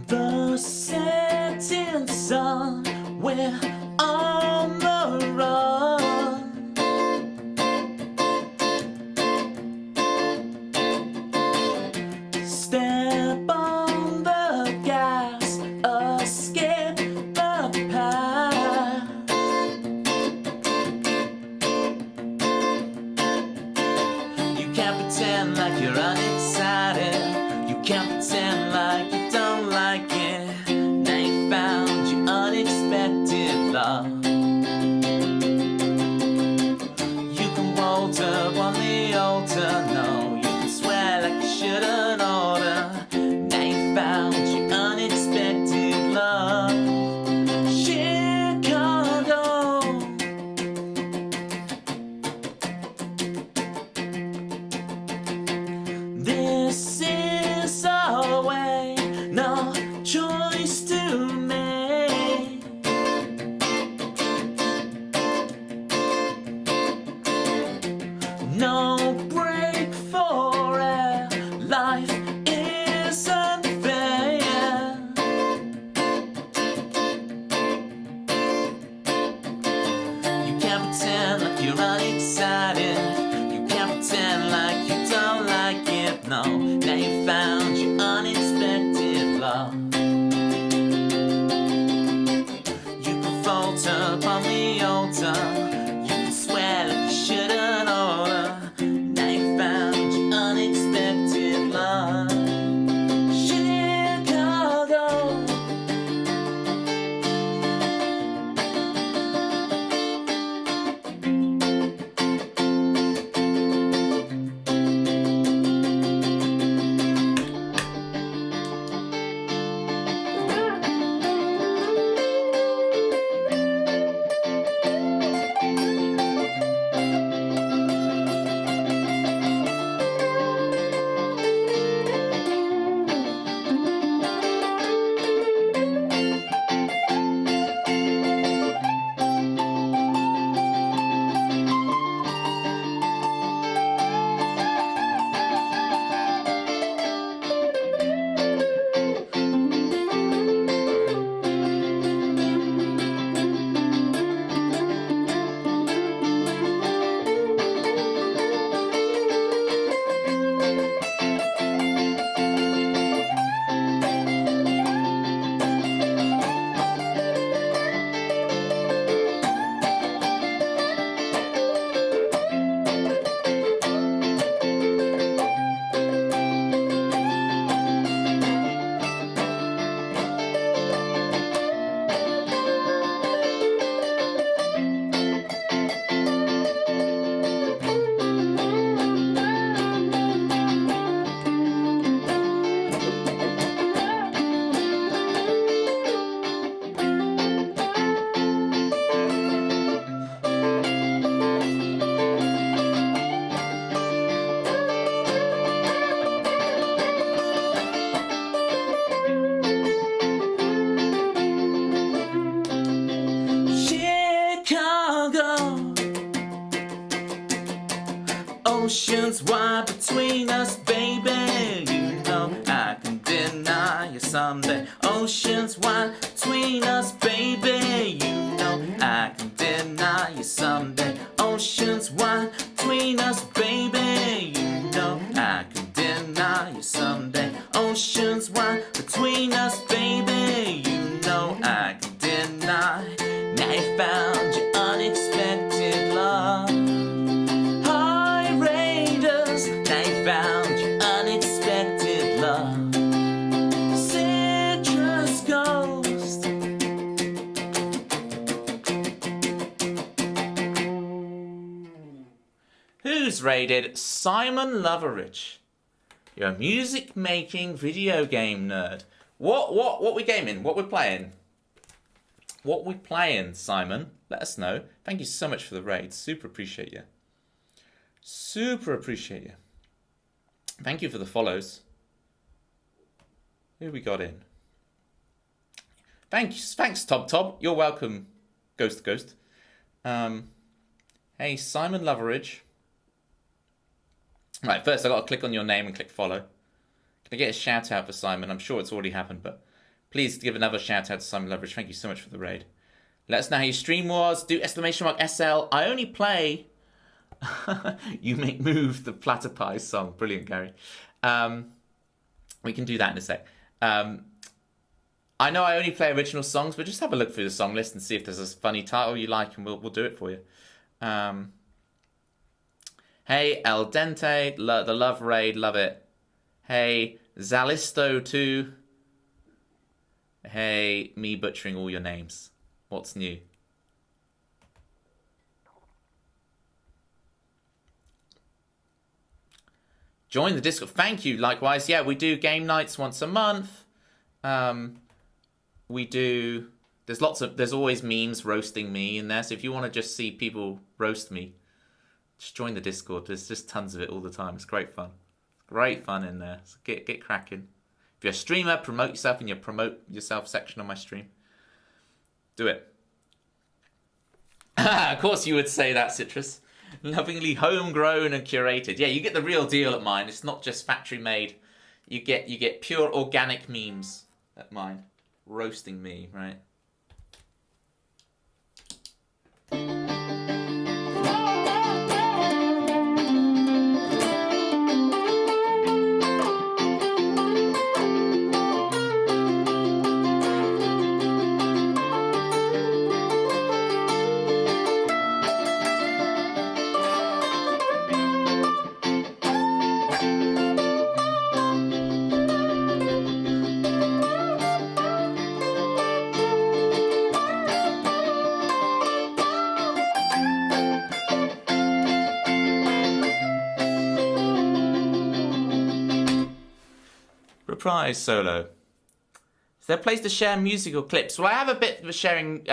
The setting sun, we're on the run. Step on the gas, escape the path. You can't pretend like you're unexcited. You can't pretend like you don't like it. Now you found your unexpected love. You can waltz up on the altar. No, you can swear like you shouldn't order. Now you found your unexpected love. Chicago. This is our way, no choice to make. No break for air, life isn't fair. You can't pretend like you're unexcited. You can't pretend like you don't like it. No, now you found your unexpected love. You can falter upon the altar. You can swear like you shouldn't order. Now you found your unexpected love. Chicago. Oceans wide between us, baby. You know I can deny you someday. Oceans wide between us, baby. You know I can deny you someday. Oceans wide between us, baby. You know I can deny you someday. Oceans wide between us, baby. You know I can deny. Now you found your unexpected love. High raiders, now you found your unexpected love. Citrus Ghost. Who's raided? Simon Loveridge. You're a music making video game nerd. What we gaming? What we're playing? What we playing, Simon? Let us know. Thank you so much for the raid. Super appreciate you. Super appreciate you. Thank you for the follows. Who we got in? Thanks, Tob. You're welcome, Ghost. Hey, Simon Loveridge. Right, first I got to click on your name and click follow. Can I get a shout out for Simon? I'm sure it's already happened, but please give another shout out to Simon Loveridge. Thank you so much for the raid. Let us know how your stream was. Do !SL. I only play You Make Move, the Platypie song. Brilliant, Gary. We can do that in a sec. I know I only play original songs, but just have a look through the song list and see if there's a funny title you like, and we'll do it for you. Hey, El Dente, the Love Raid, love it. Hey, Zalisto2. Hey, me butchering all your names. What's new? Join the Discord. Thank you, likewise. Yeah, we do game nights once a month. We do... There's always memes roasting me in there, so if you want to just see people roast me, just join the Discord. There's just tons of it all the time. It's great fun. Great fun in there. So get cracking. If you're a streamer, promote yourself in your promote yourself section on my stream. Do it. Of course you would say that, Citrus. Lovingly homegrown and curated. Yeah, you get the real deal at mine. It's not just factory made. You get pure organic memes at mine. Roasting me, right? Reprise solo. Is there a place to share musical clips? Well, I have a bit of sharing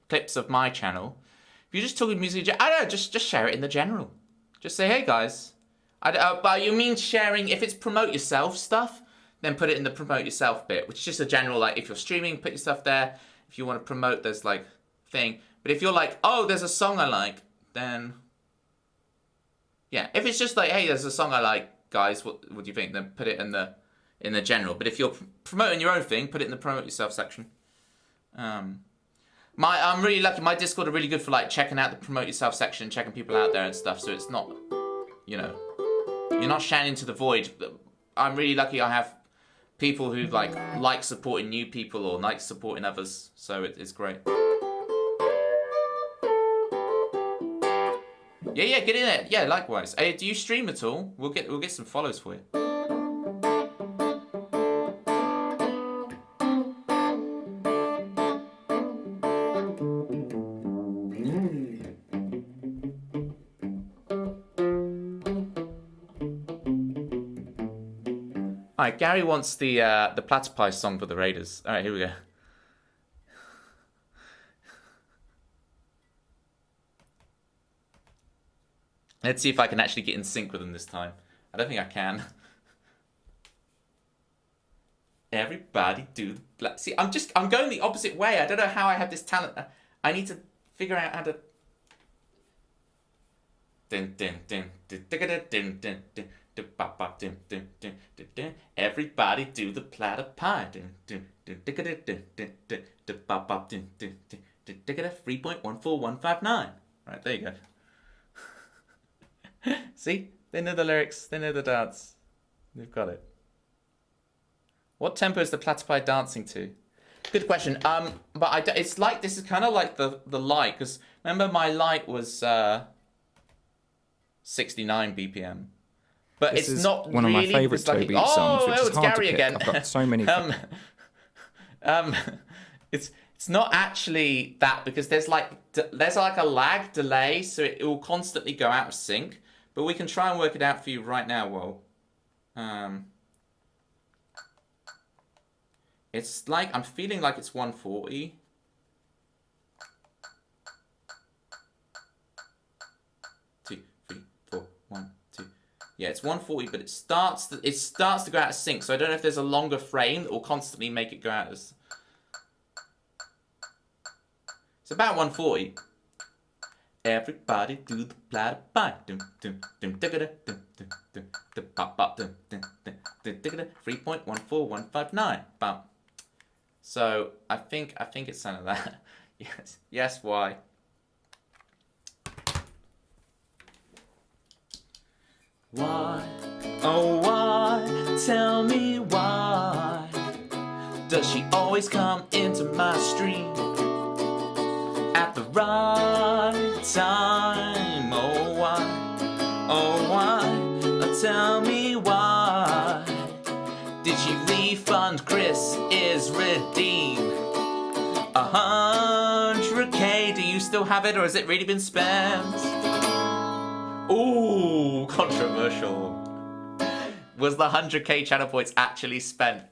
clips of my channel. If you're just talking music, I don't know, just share it in the general. Just say, hey guys. But you mean sharing, if it's promote yourself stuff, then put it in the promote yourself bit, which is just a general, like, if you're streaming, put your stuff there. If you want to promote, there's like, thing. But if you're like, oh, there's a song I like, then, yeah. If it's just like, hey, there's a song I like, guys, what do you think? Then put it in the general. But if you're promoting your own thing, put it in the promote yourself section. I'm really lucky. My Discord are really good for like checking out the promote yourself section, checking people out there and stuff. So it's not, you're not shouting into the void. I'm really lucky. I have people who like supporting new people or like supporting others. So it's great. Yeah, get in there. Yeah, likewise. Hey, do you stream at all? We'll get some follows for you. Alright, Gary wants the Platypie song for the Raiders. Alright, here we go. Let's see if I can actually get in sync with them this time. I don't think I can. Everybody do the black. See, I'm going the opposite way. I don't know how I have this talent. I need to figure out how to. Everybody do the platter pie. 3.14159. Right, there you go. See? They know the lyrics, they know the dance. They've got it. What tempo is the platter pie dancing to? Good question. But it's like, this is kind of like the light, because remember my light was 69 BPM. But This it's is not one really, of my favourite Toby songs, which is it's hard Gary to pick. again. I've got so many. It's not actually that, because there's like a lag delay, so it will constantly go out of sync. But we can try and work it out for you right now. Whoa. It's like, I'm feeling like it's 140. Two, three, four, 1, 2. Yeah, it's 140, but it starts to go out of sync. So I don't know if there's a longer frame that will constantly make it go out as. It's about 140. Everybody do the platter pie. 3.14159. Bam. So I think it's something like that. Yes. Yes, why? Why? Oh, why? Tell me why. Does she always come into my stream at the right time? Oh, why? Oh, why? Tell me why. Did she refund Chris is redeemed? 100K, do you still have it, or has it really been spent? Ooh, controversial. Was the 100K channel points actually spent,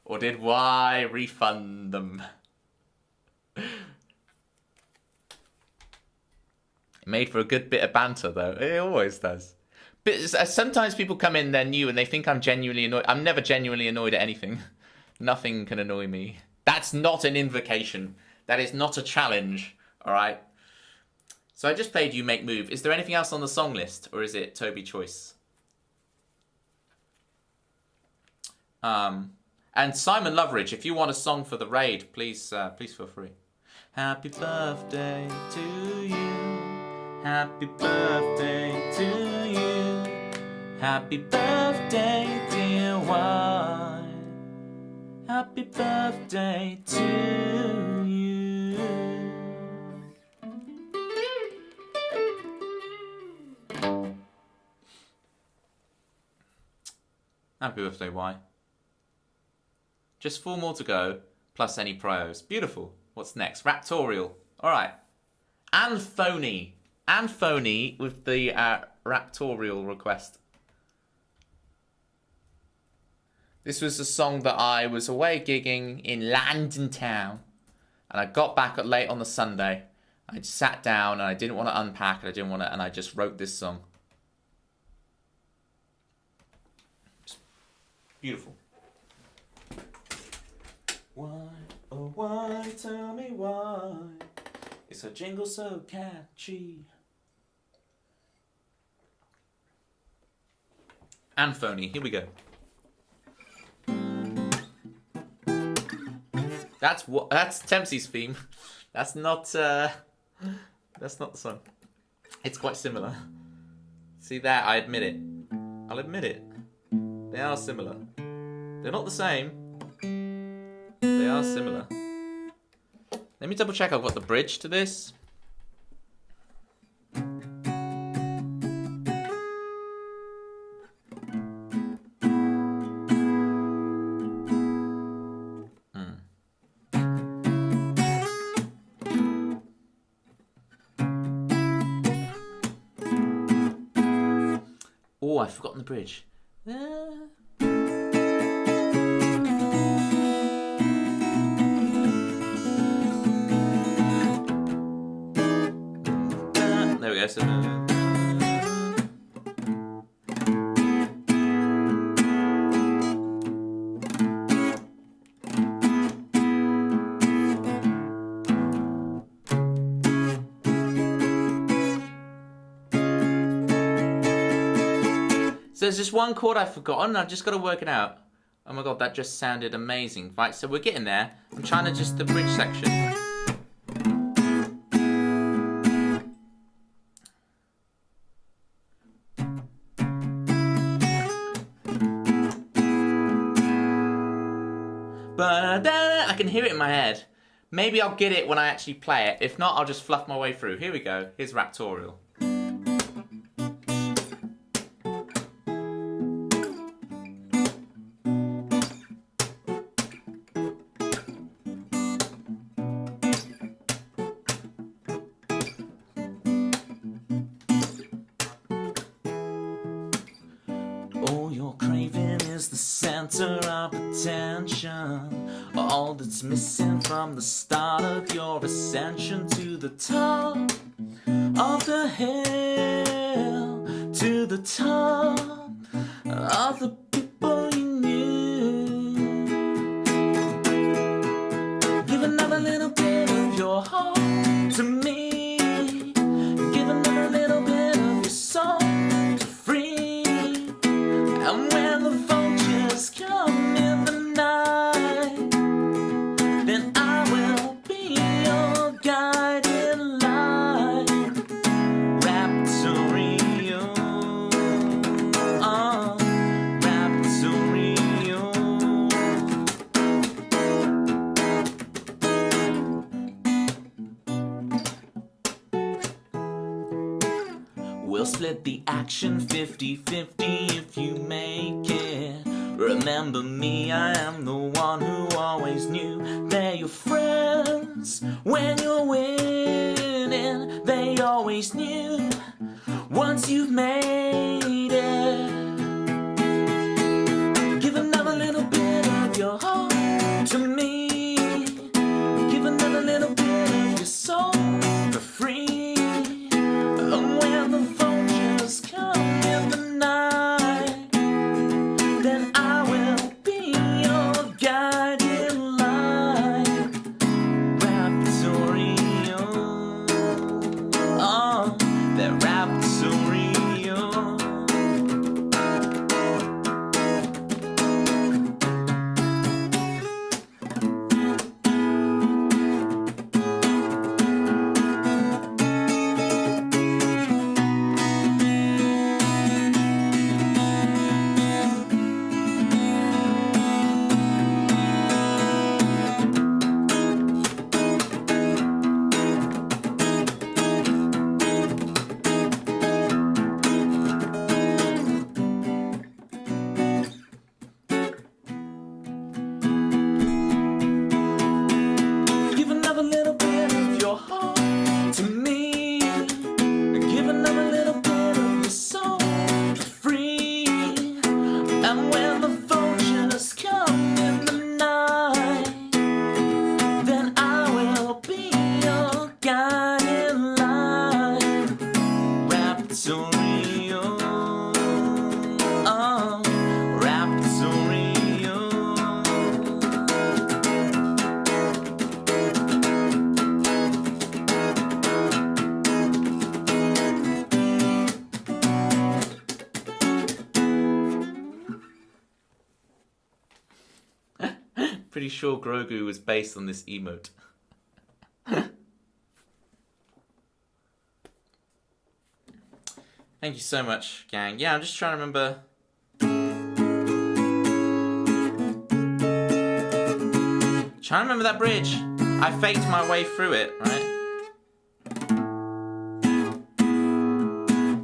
or did Y refund them? It made for a good bit of banter, though. It always does. But sometimes people come in, they're new, and they think I'm genuinely annoyed. I'm never genuinely annoyed at anything. Nothing can annoy me. That's not an invocation. That is not a challenge, all right? So I just played You Make Move. Is there anything else on the song list, or is it Toby choice? And Simon Loveridge, if you want a song for the raid, please feel free. Happy birthday to you. Happy birthday to you. Happy birthday, dear Y. Happy birthday to you. Happy birthday, Y. Just 4 more to go, plus any prios. Beautiful. What's next? Raptorial. All right. And Phony. And Phony with the Raptorial request. This was a song that I was away gigging in London town. And I got back late on the Sunday. I just sat down and I didn't want to unpack it. And I just wrote this song. Beautiful. Why, oh why, tell me why is her jingle so catchy? And Phony, here we go. That's Tempsy's theme. That's not the song. It's quite similar. See that? I admit it. I'll admit it. They are similar. They're not the same. They are similar. Let me double check I've got the bridge to this. Oh, I've forgotten the bridge. There we go. So, So there's just one chord I've forgotten. I've just got to work it out. Oh my god, that just sounded amazing. Right, so we're getting there. I'm trying to just the bridge section. But I can hear it in my head. Maybe I'll get it when I actually play it. If not, I'll just fluff my way through. Here we go. Here's Raptorial. All you're craving is the center of attention. All that's missing from the start of your ascension to the top of the hill, to the top of the people you knew. Give another little bit of your heart to me. Give another little bit of your soul for free. And when the vultures come in the night, then I will be your guiding light. Raptorial, Raptorial. We'll split the action 50-50 if you make it. Remember me, I am the one who always knew they're your friends. When you're winning, they always knew. Once you've made it, give another little bit of your heart to me. Give another little bit of your soul for free. And when the vultures come in the night, then I will be your guiding light. Raptorial, they're Raptorial. Give another little bit of your heart to me. Give another little bit of your soul for free. And when the vultures come in the night, then I will be your guiding light. Raptorial, Raptorial. Pretty sure Grogu was based on this emote. Thank you so much, gang. Yeah, I'm just trying to remember. Trying to remember that bridge. I faked my way through it, right?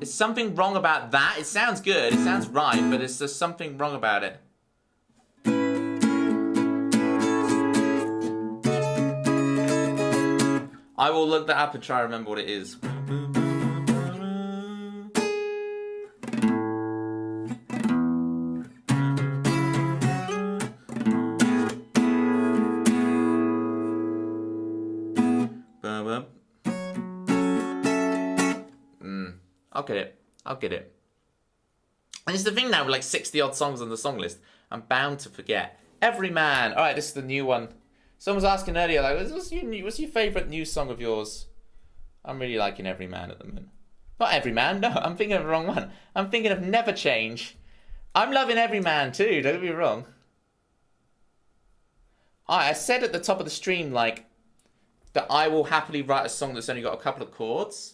Is something wrong about that? It sounds good, it sounds right, but is there something wrong about it? I will look that up and try to remember what it is. I'll get it. I'll get it. And it's the thing now with like 60 odd songs on the song list, I'm bound to forget. Every Man. Alright, this is the new one. Someone was asking earlier, like, what's your favourite new song of yours? I'm really liking Every Man at the moment. Not Every Man, no, I'm thinking of the wrong one. I'm thinking of Never Change. I'm loving Every Man too, don't get me wrong. I said at the top of the stream, like, that I will happily write a song that's only got a couple of chords.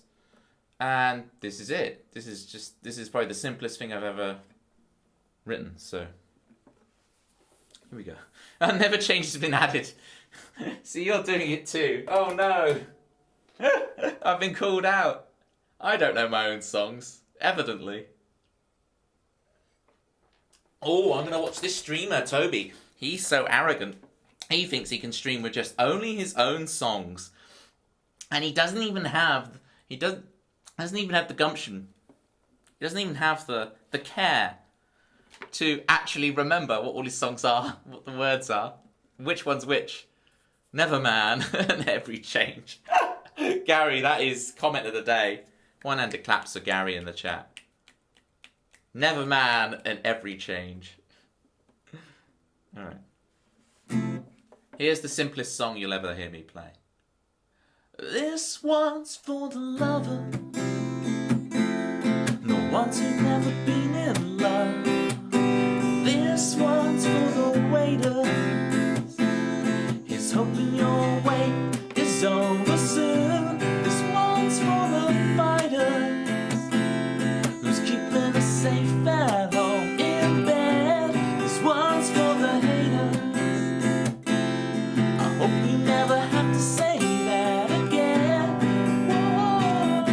And this is it. This is probably the simplest thing I've ever written, so. Here we go. Never Change has been added. See, you're doing it too. Oh no. I've been called out. I don't know my own songs, evidently. Oh, I'm going to watch this streamer, Toby. He's so arrogant. He thinks he can stream with just only his own songs. And he doesn't even have the gumption. He doesn't even have the care to actually remember what all his songs are, what the words are, which one's which. Neverman and Every Change. Gary, that is comment of the day. One-handed claps for Gary in the chat. Neverman and Every Change. Alright. Here's the simplest song you'll ever hear me play. This one's for the lover, the ones who've never been in love. This one's for the waiters, he's hoping your wait is over soon. This one's for the fighters, who's keeping us safe at home in bed. This one's for the haters, I hope you never have to say that again. Whoa,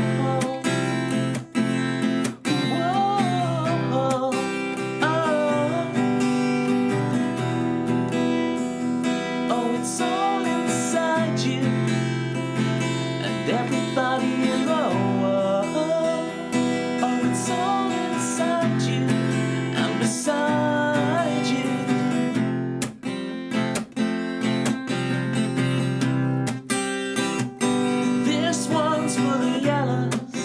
whoa, oh, it's all inside you and everybody in the world. Oh, it's all inside you and beside you. This one's for the yellows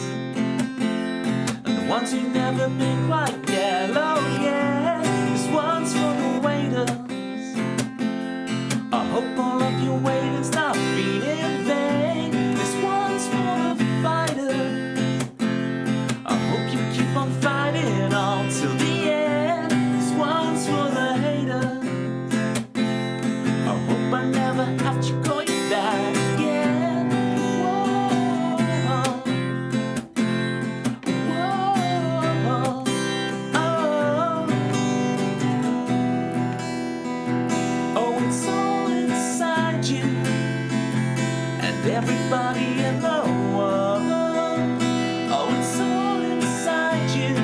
and the ones who've never been quite yellow yet. This one's for the waiters, I hope all of your waiting's not been in vain. This one's for the fighters, I hope you keep on fighting on till the end. This one's for the haters, I hope I never have to call you back again. Whoa, whoa, oh, it's all inside you and everybody in the world. Oh, it's all inside you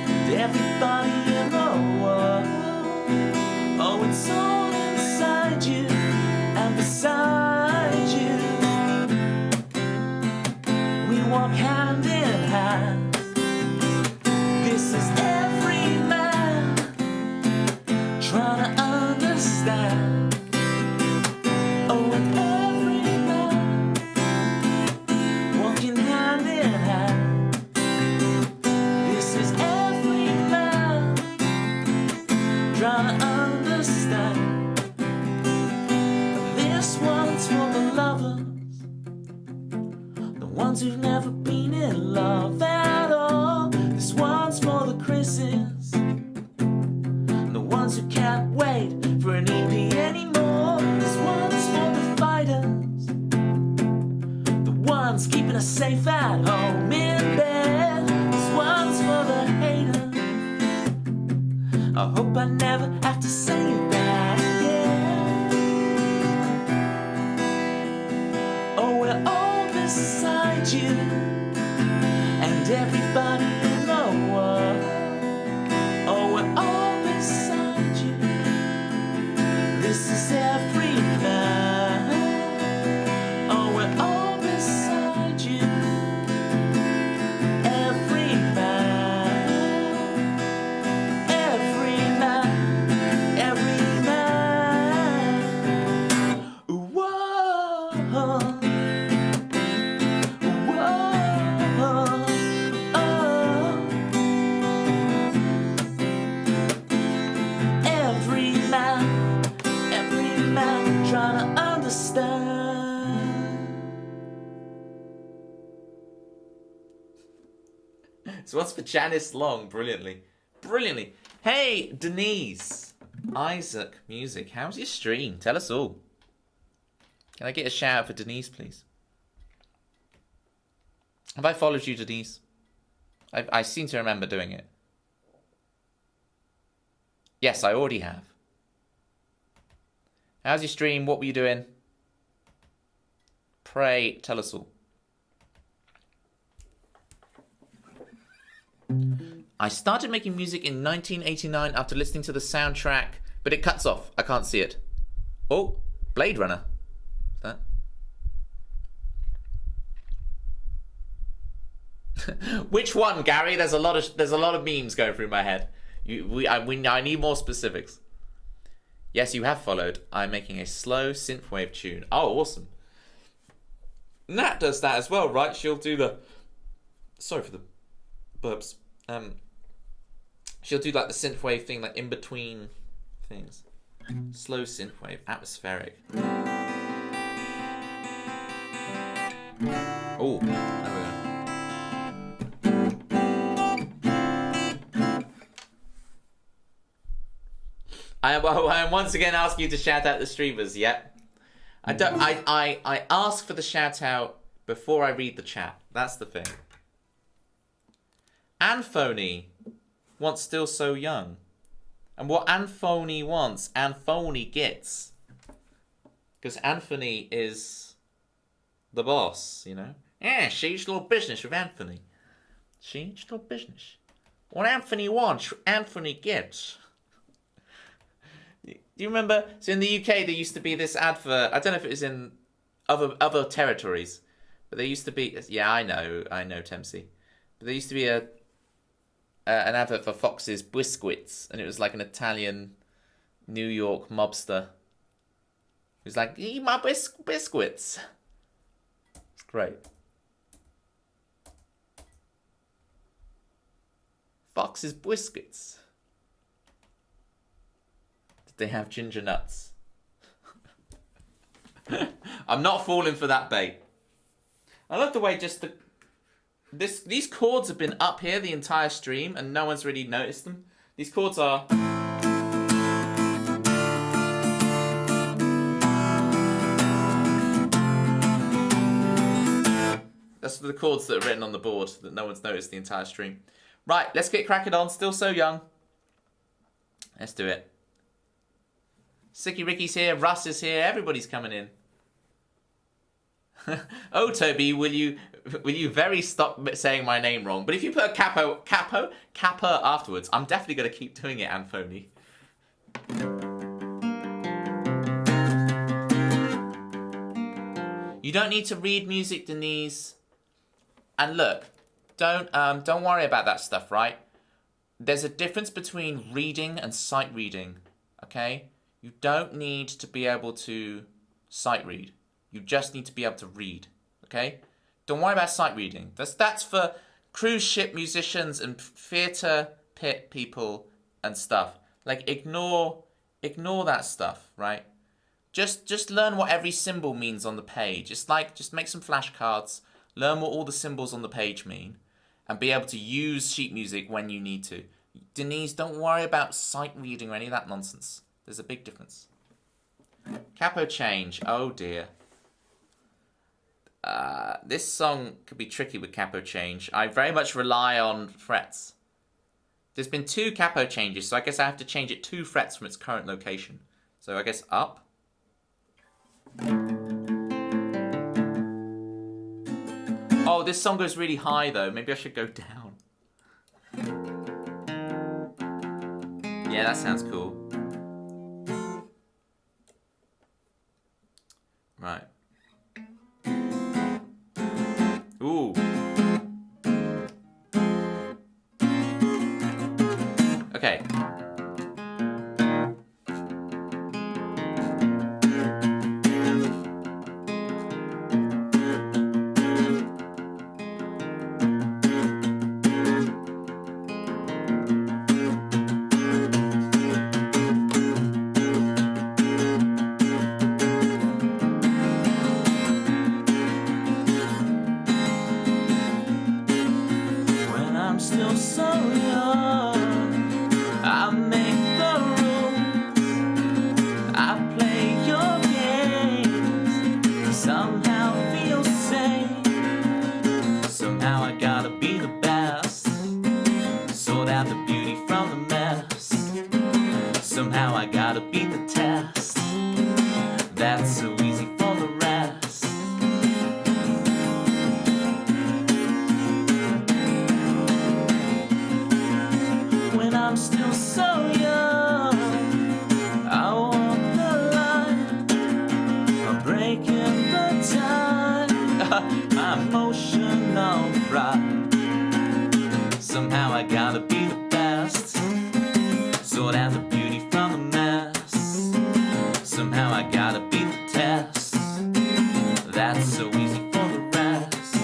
and everybody in the world. Oh, it's all inside you and beside you. We walk hand in hand. This is every man trying to understand. Oh, and every man walking hand in hand. This is every man trying to understand. This one's for the lovers, the ones who've never been in love at all. This one's for the Chris's, the ones who can't wait for an EP anymore. This one's for the fighters, the ones keeping us safe at home in bed. This one's for the haters, I hope I never have to say that again. Oh, we're all beside you and everybody in the world. Oh, we're all beside you. This is every man. Oh, we're all beside you. Every man. Every man. Every man. Whoa. Whoa. Oh. Every man trying to understand. So what's for Janice Long brilliantly? brilliantly. Hey, Denise. Isaac Music. How's your stream? Tell us all. Can I get a shout out for Denise, please? Have I followed you, Denise? I seem to remember doing it. Yes, I already have. How's your stream? What were you doing? Pray, tell us all. I started making music in 1989 after listening to the soundtrack, but it cuts off. I can't see it. Oh, Blade Runner. That. Which one, Gary? There's a lot of memes going through my head. I need more specifics. Yes, you have followed. I'm making a slow synthwave tune. Oh, awesome. Nat does that as well, right? She'll do the... Sorry for the burps. She'll do like the synthwave thing, like in between things. Slow synthwave, atmospheric. Oh, there we go. I am once again asking you to shout out the streamers. Yep. I ask for the shout out before I read the chat. That's the thing. Anthony wants Still So Young. And what Anthony wants, Anthony gets. Because Anthony is the boss, you know? Yeah, she's little business with Anthony. She's little business. What Anthony wants, Anthony gets. Do you remember? So in the UK, there used to be this advert. I don't know if it was in other territories, but there used to be. Yeah, I know, Tempsy. But there used to be an advert for Fox's Biscuits, and it was like an Italian New York mobster. It was like, eat my biscuits. It's great. Fox's Biscuits. They have ginger nuts. I'm not falling for that bait. I love the way just these chords have been up here the entire stream and no one's really noticed them. These chords are... That's the chords that are written on the board that no one's noticed the entire stream. Right, let's get cracking on. Still So Young. Let's do it. Sicky Ricky's here, Russ is here, everybody's coming in. Oh, Toby, will you very stop saying my name wrong? But if you put a Kappa afterwards, I'm definitely going to keep doing it, Anthony. You don't need to read music, Denise. And look, don't worry about that stuff, right? There's a difference between reading and sight reading, okay? You don't need to be able to sight read. You just need to be able to read, okay? Don't worry about sight reading. That's for cruise ship musicians and theatre pit people and stuff. Like, ignore that stuff, right? Just learn what every symbol means on the page. It's like, just make some flashcards, learn what all the symbols on the page mean, and be able to use sheet music when you need to. Denise, don't worry about sight reading or any of that nonsense. There's a big difference. Capo change. Oh dear. This song could be tricky with capo change. I very much rely on frets. There's been 2 capo changes, so I guess I have to change it 2 frets from its current location. So I guess up. Oh, this song goes really high though. Maybe I should go down. Yeah, that sounds cool. Right. Ooh. Okay. When I'm still so young, my emotional pride. Somehow I gotta be the best, sort out the beauty from the mess. Somehow I gotta be the test, that's so easy for the rest.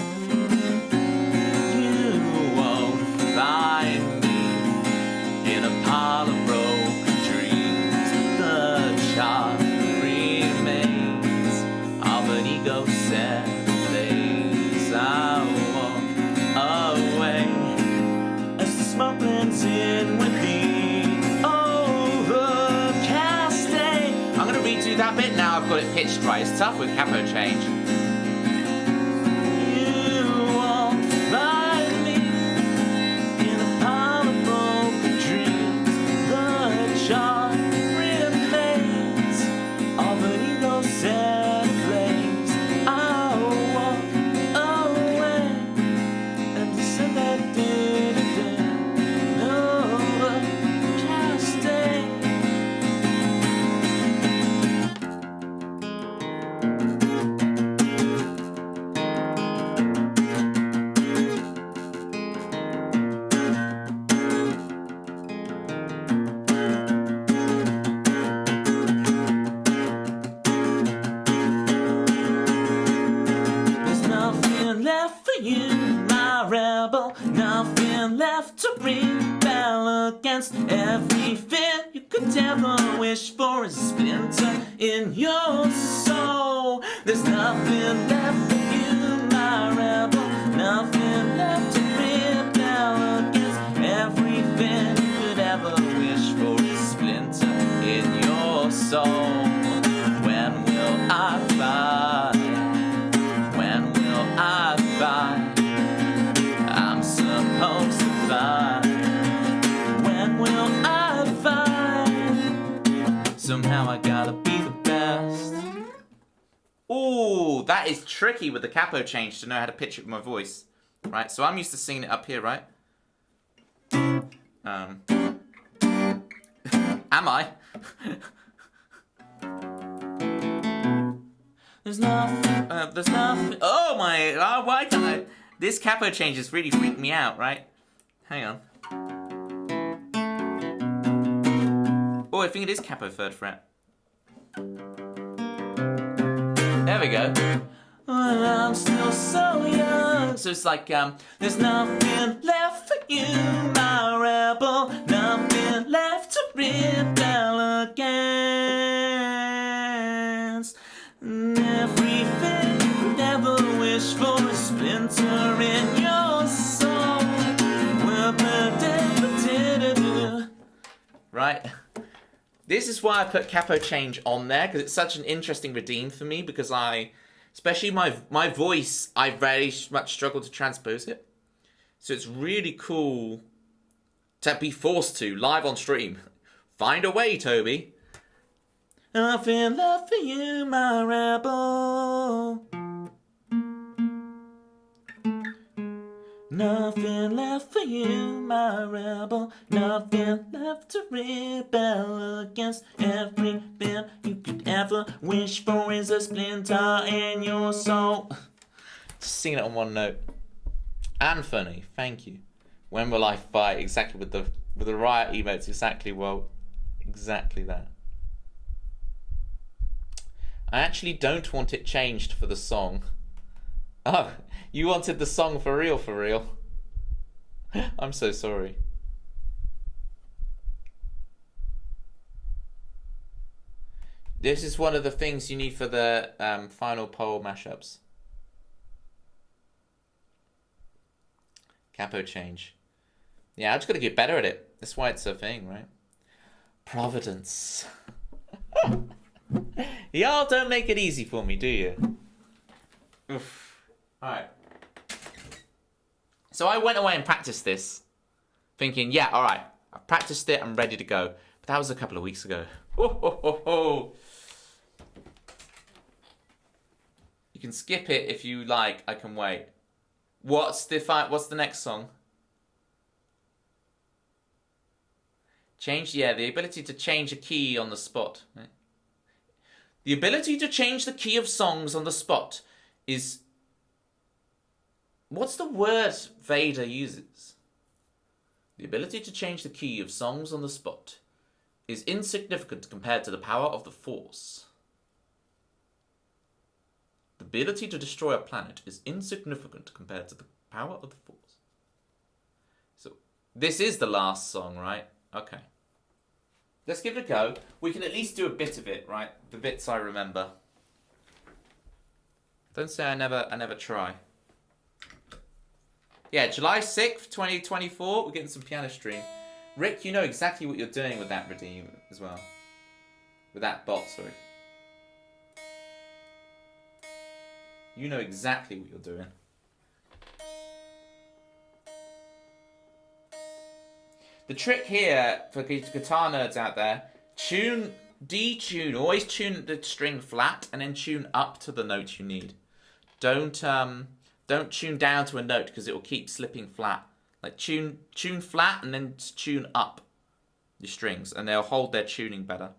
You won't find me in a pile of broken dreams. The child remains of an ego-centered place. I walk away as the smoke blends in with the overcast day. I'm gonna redo that bit now. I've got it pitched right. It's tough with capo change. You won't find me in a pile of broken dreams. The charm remains of an ego-centered place. I'll walk away and descend that overcast day. There's nothing left for you, my rebel. Nothing left to rebel against. Everything you could ever wish for is a splinter in your soul. There's nothing left for you, my rebel. Nothing left to rebel against. Everything you could ever wish for is a splinter in your soul. When will I find? When will I find? I'm supposed to find. When will I find? Somehow I gotta be the best. Ooh, that is tricky with the capo change to know how to pitch it with my voice. Right, so I'm used to singing it up here, right? Am I? There's nothing. Oh my! Oh, why can't I? This capo change has really freaked me out, right? Hang on. Oh, I think it is capo third fret. There we go. Well, I'm still so young. So it's like, there's nothing left for you, my rebel. Nothing left to rebel against. And everything you could ever wish for is a splinter in your soul. Right? This is why I put capo change on there, because it's such an interesting redeem for me, because especially my voice, I very much struggle to transpose it. So it's really cool to be forced to, live on stream. Find a way, Toby. I feel love for you, my rebel. Nothing left for you, my rebel. Nothing left to rebel against. Everything you could ever wish for is a splinter in your soul. Just singing it on one note. And funny, thank you. When will I fight? Exactly with the riot emotes. Exactly that. I actually don't want it changed for the song. Oh, you wanted the song for real, for real. I'm so sorry. This is one of the things you need for the final poll mashups. Capo change. Yeah, I just got to get better at it. That's why it's a thing, right? Providence. Y'all don't make it easy for me, do you? Oof. Alright. So I went away and practiced this, thinking, yeah, alright, I practiced it, I'm ready to go. But that was a couple of weeks ago. You can skip it if you like, I can wait. What's the next song? The ability to change a key on the spot. Right? The ability to change the key of songs on the spot is What's the word Vader uses? The ability to change the key of songs on the spot is insignificant compared to the power of the Force. The ability to destroy a planet is insignificant compared to the power of the Force. So, this is the last song, right? Okay. Let's give it a go. We can at least do a bit of it, right? The bits I remember. Don't say I never try. Yeah, July 6th, 2024, we're getting some piano stream. Rick, you know exactly what you're doing with that Redeem as well. With that bot, sorry. You know exactly what you're doing. The trick here for guitar nerds out there, detune, always tune the string flat and then tune up to the note you need. Don't tune down to a note because it will keep slipping flat. Like tune flat and then tune up your strings and they'll hold their tuning better.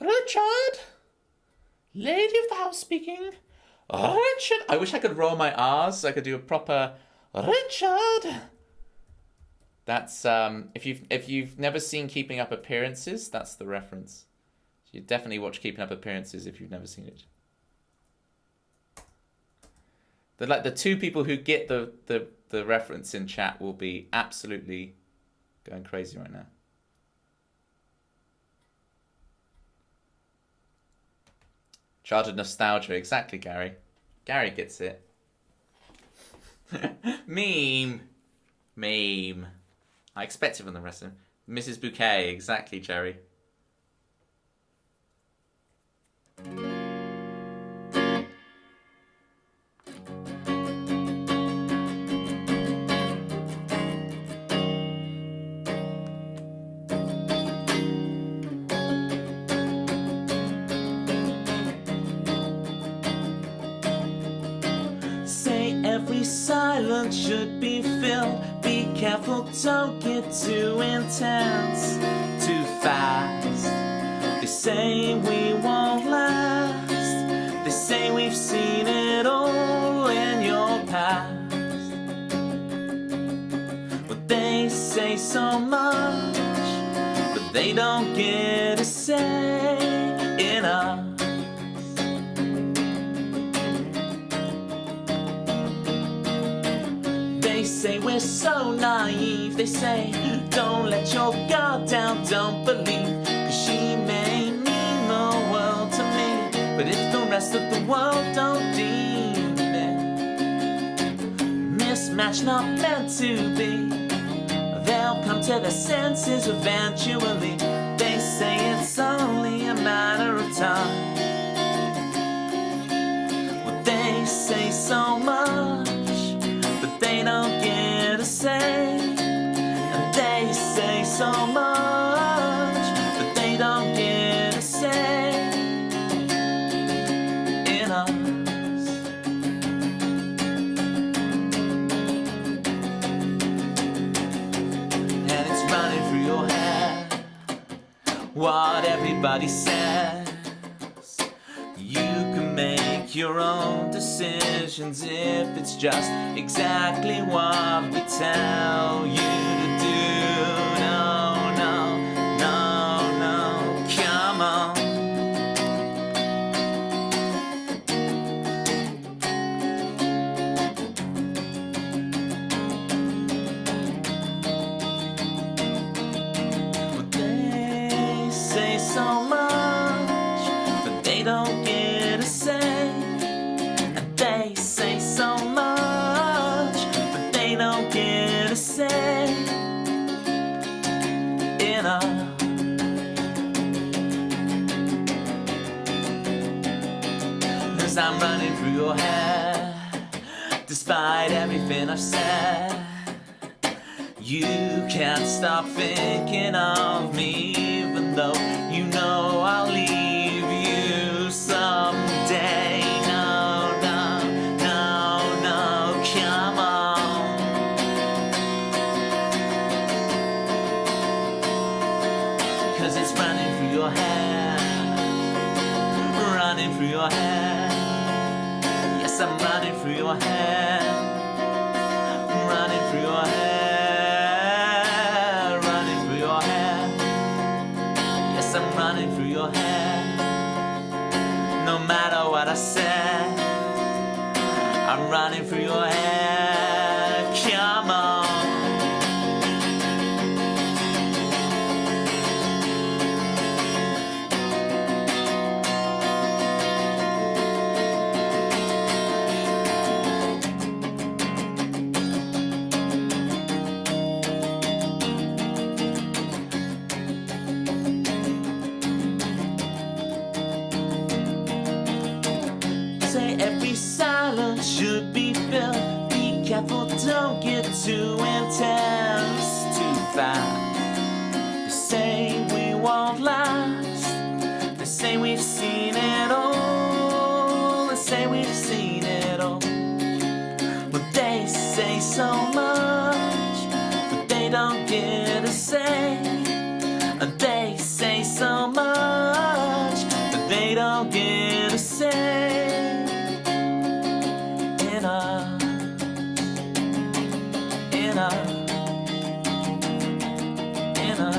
Richard? Lady of the house speaking. Richard. I wish I could roll my R's so I could do a proper Richard. That's if you've never seen Keeping Up Appearances, that's the reference. You definitely watch Keeping Up Appearances if you've never seen it. The two people who get the reference in chat will be absolutely going crazy right now. Childhood nostalgia, exactly, Gary. Gary gets it. Meme. I expect it from the rest of them. Mrs. Bouquet, exactly, Jerry. Every silence should be filled. Be careful, don't get too intense, too fast. They say we won't last. They say we've seen it all in your past. But they say so much, but they don't get a say in us. They say we're so naive. They say don't let your guard down, don't believe, 'cause she may mean the world to me. But if the rest of the world don't deem it mismatch, not meant to be, they'll come to their senses eventually. They say it's only a matter of time. Well, they say so much, they don't get a say. And they say so much, but they don't get a say in us. And it's running through your head what everybody says. You can make your own decisions if it's just exactly what we tell you to do. No, no, no, no, come on. But they say so much, but they don't get a say. And they say so much, but they don't get a say in us. As I'm running through your head, despite everything I've said, you can't stop thinking of me, even though you know I'll leave you through your hair. Yes, I'm running through your hair. Running through your hair. Running through your hair. Yes, I'm running through your hair. No matter what I said, I'm running through your hair. Come on. Say every silence should be filled. Be careful, don't get too intense, too fast. They say we won't last. They say we've seen it all. They say we've seen it all. But they say so much, but they don't get a say. And they say so much, but they don't get a say. In us, in us, in us.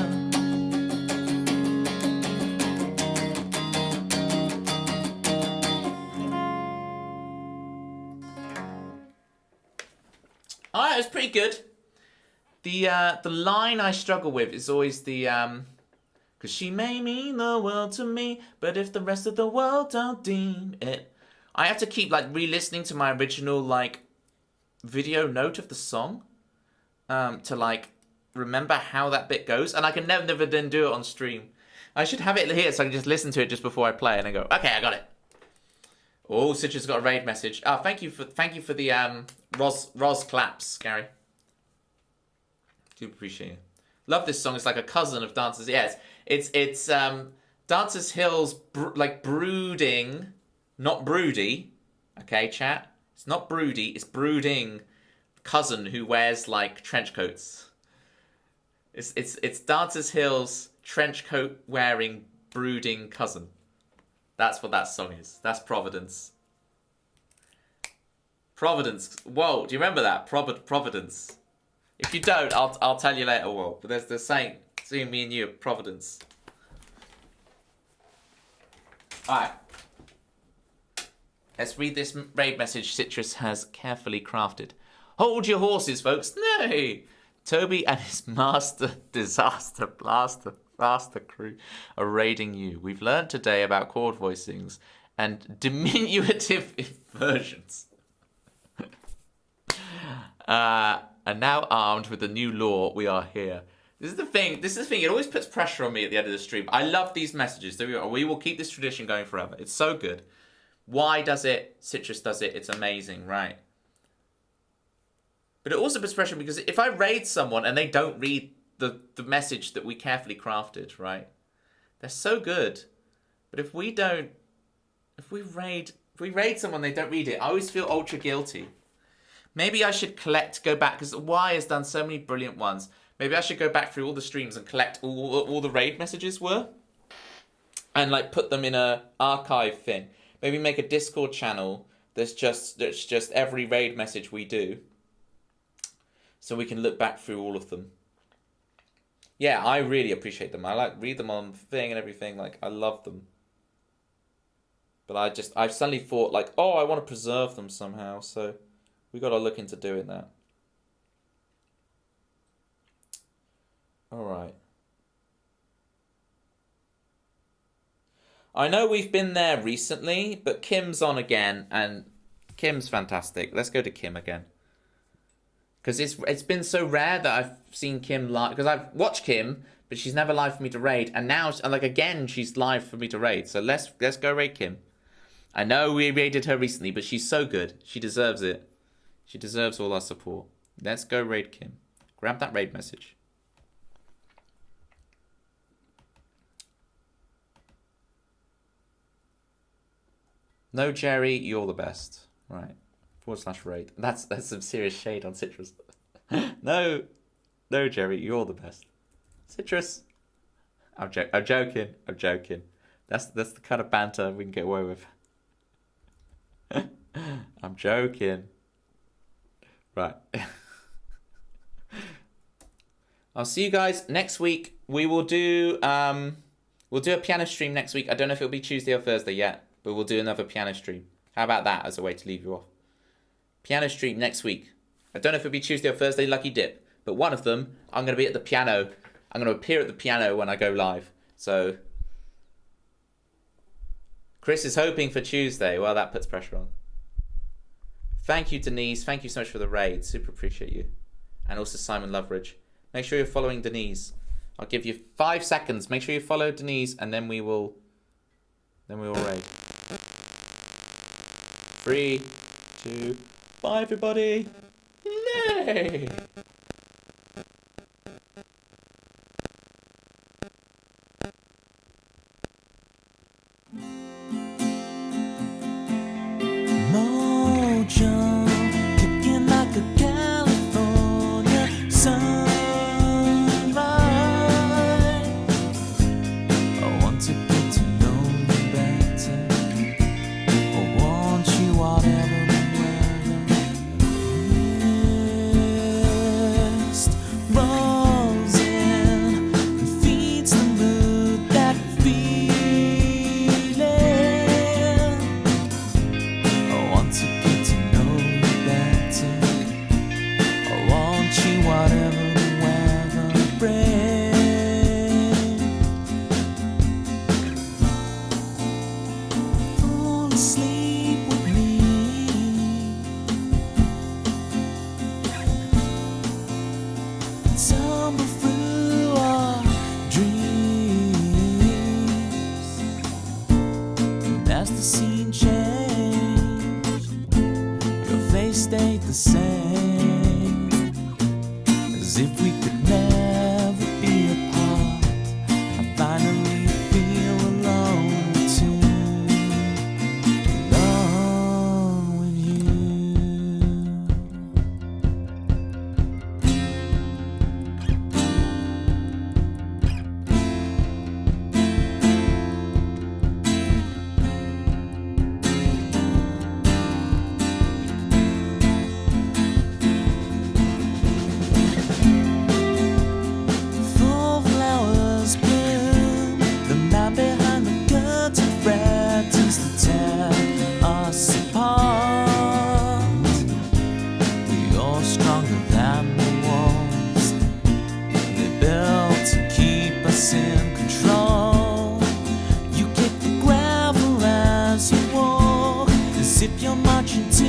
All right, it was pretty good. The line I struggle with is always the 'cause she may mean the world to me, but if the rest of the world don't deem it, I have to keep like re-listening to my original like video note of the song to like remember how that bit goes, and I can never then do it on stream. I should have it here so I can just listen to it just before I play and I go, okay, I got it. Oh, Citra's got a raid message. Oh, thank you for the Ros claps, Gary. Do appreciate it. Love this song. It's like a cousin of Dancers. Yes, it's Dancers Hill's like brooding, not broody. Okay, chat. It's not broody. It's brooding cousin who wears like trench coats. It's Dancers Hill's trench coat wearing brooding cousin. That's what that song is. That's Providence. Providence. Whoa, do you remember that? Providence. If you don't, I'll tell you later what. But there's saying seeing me and you, Providence. Alright. Let's read this raid message Citrus has carefully crafted. Hold your horses, folks. Nay! Toby and his master disaster blaster crew are raiding you. We've learned today about chord voicings and diminutive inversions. And now armed with the new law, we are here. This is the thing. It always puts pressure on me at the end of the stream. I love these messages. We will keep this tradition going forever. It's so good. Why does it? Citrus does it. It's amazing, right? But it also puts pressure because if I raid someone and they don't read the message that we carefully crafted, right? They're so good. But if we raid someone, they don't read it, I always feel ultra guilty. Maybe I should go back, because Y has done so many brilliant ones. Maybe I should go back through all the streams and collect all the raid messages were. And like put them in a archive thing. Maybe make a Discord channel that's just every raid message we do. So we can look back through all of them. Yeah, I really appreciate them. I like read them on thing and everything. Like, I love them. But I've suddenly thought like, oh, I want to preserve them somehow. So we got to look into doing that. All right. I know we've been there recently, but Kim's on again, and Kim's fantastic. Let's go to Kim again. Because it's been so rare that I've seen Kim live. Because I've watched Kim, but she's never live for me to raid. And now, like again, she's live for me to raid. So let's go raid Kim. I know we raided her recently, but she's so good. She deserves it. She deserves all our support. Let's go raid Kim. Grab that raid message. No, Jerry, you're the best. Right. /raid. That's some serious shade on Citrus. No, Jerry, you're the best. Citrus. I'm joking. That's the kind of banter we can get away with. I'm joking. Right. I'll see you guys next week. We will do we'll do a piano stream next week. I don't know if it'll be Tuesday or Thursday yet, but we'll do another piano stream. How about that as a way to leave you off? Piano stream next week. I don't know if it'll be Tuesday or Thursday, lucky dip, but one of them I'm going to be at the piano. I'm going to appear at the piano when I go live. So Chris is hoping for Tuesday. Well, that puts pressure on. Thank you, Denise. Thank you so much for the raid. Super appreciate you. And also Simon Loveridge. Make sure you're following Denise. I'll give you 5 seconds. Make sure you follow Denise, and then we will raid. 3, 2, bye everybody. Yay! Mojo, kicking like a California sunrise. I want to get to know you better. I want you whatever the weather. Mist rolls in and feeds the mood that feeling. I want to get to know you better. I want you whatever the weather brings. Fall asleep with me. Tumble through our dreams. And as the scene changed, your face stayed the same, as if we could never be apart. I finally feel alone too, alone with you. Full flowers bloom. The man behind the curtain threatens to tear us apart. You're stronger than the walls they built to keep us in control. You kick the gravel as you walk, as if you're marching to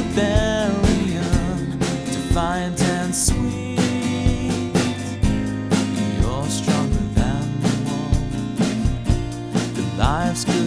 rebellion, defiant and sweet. You're stronger than the wall that life's good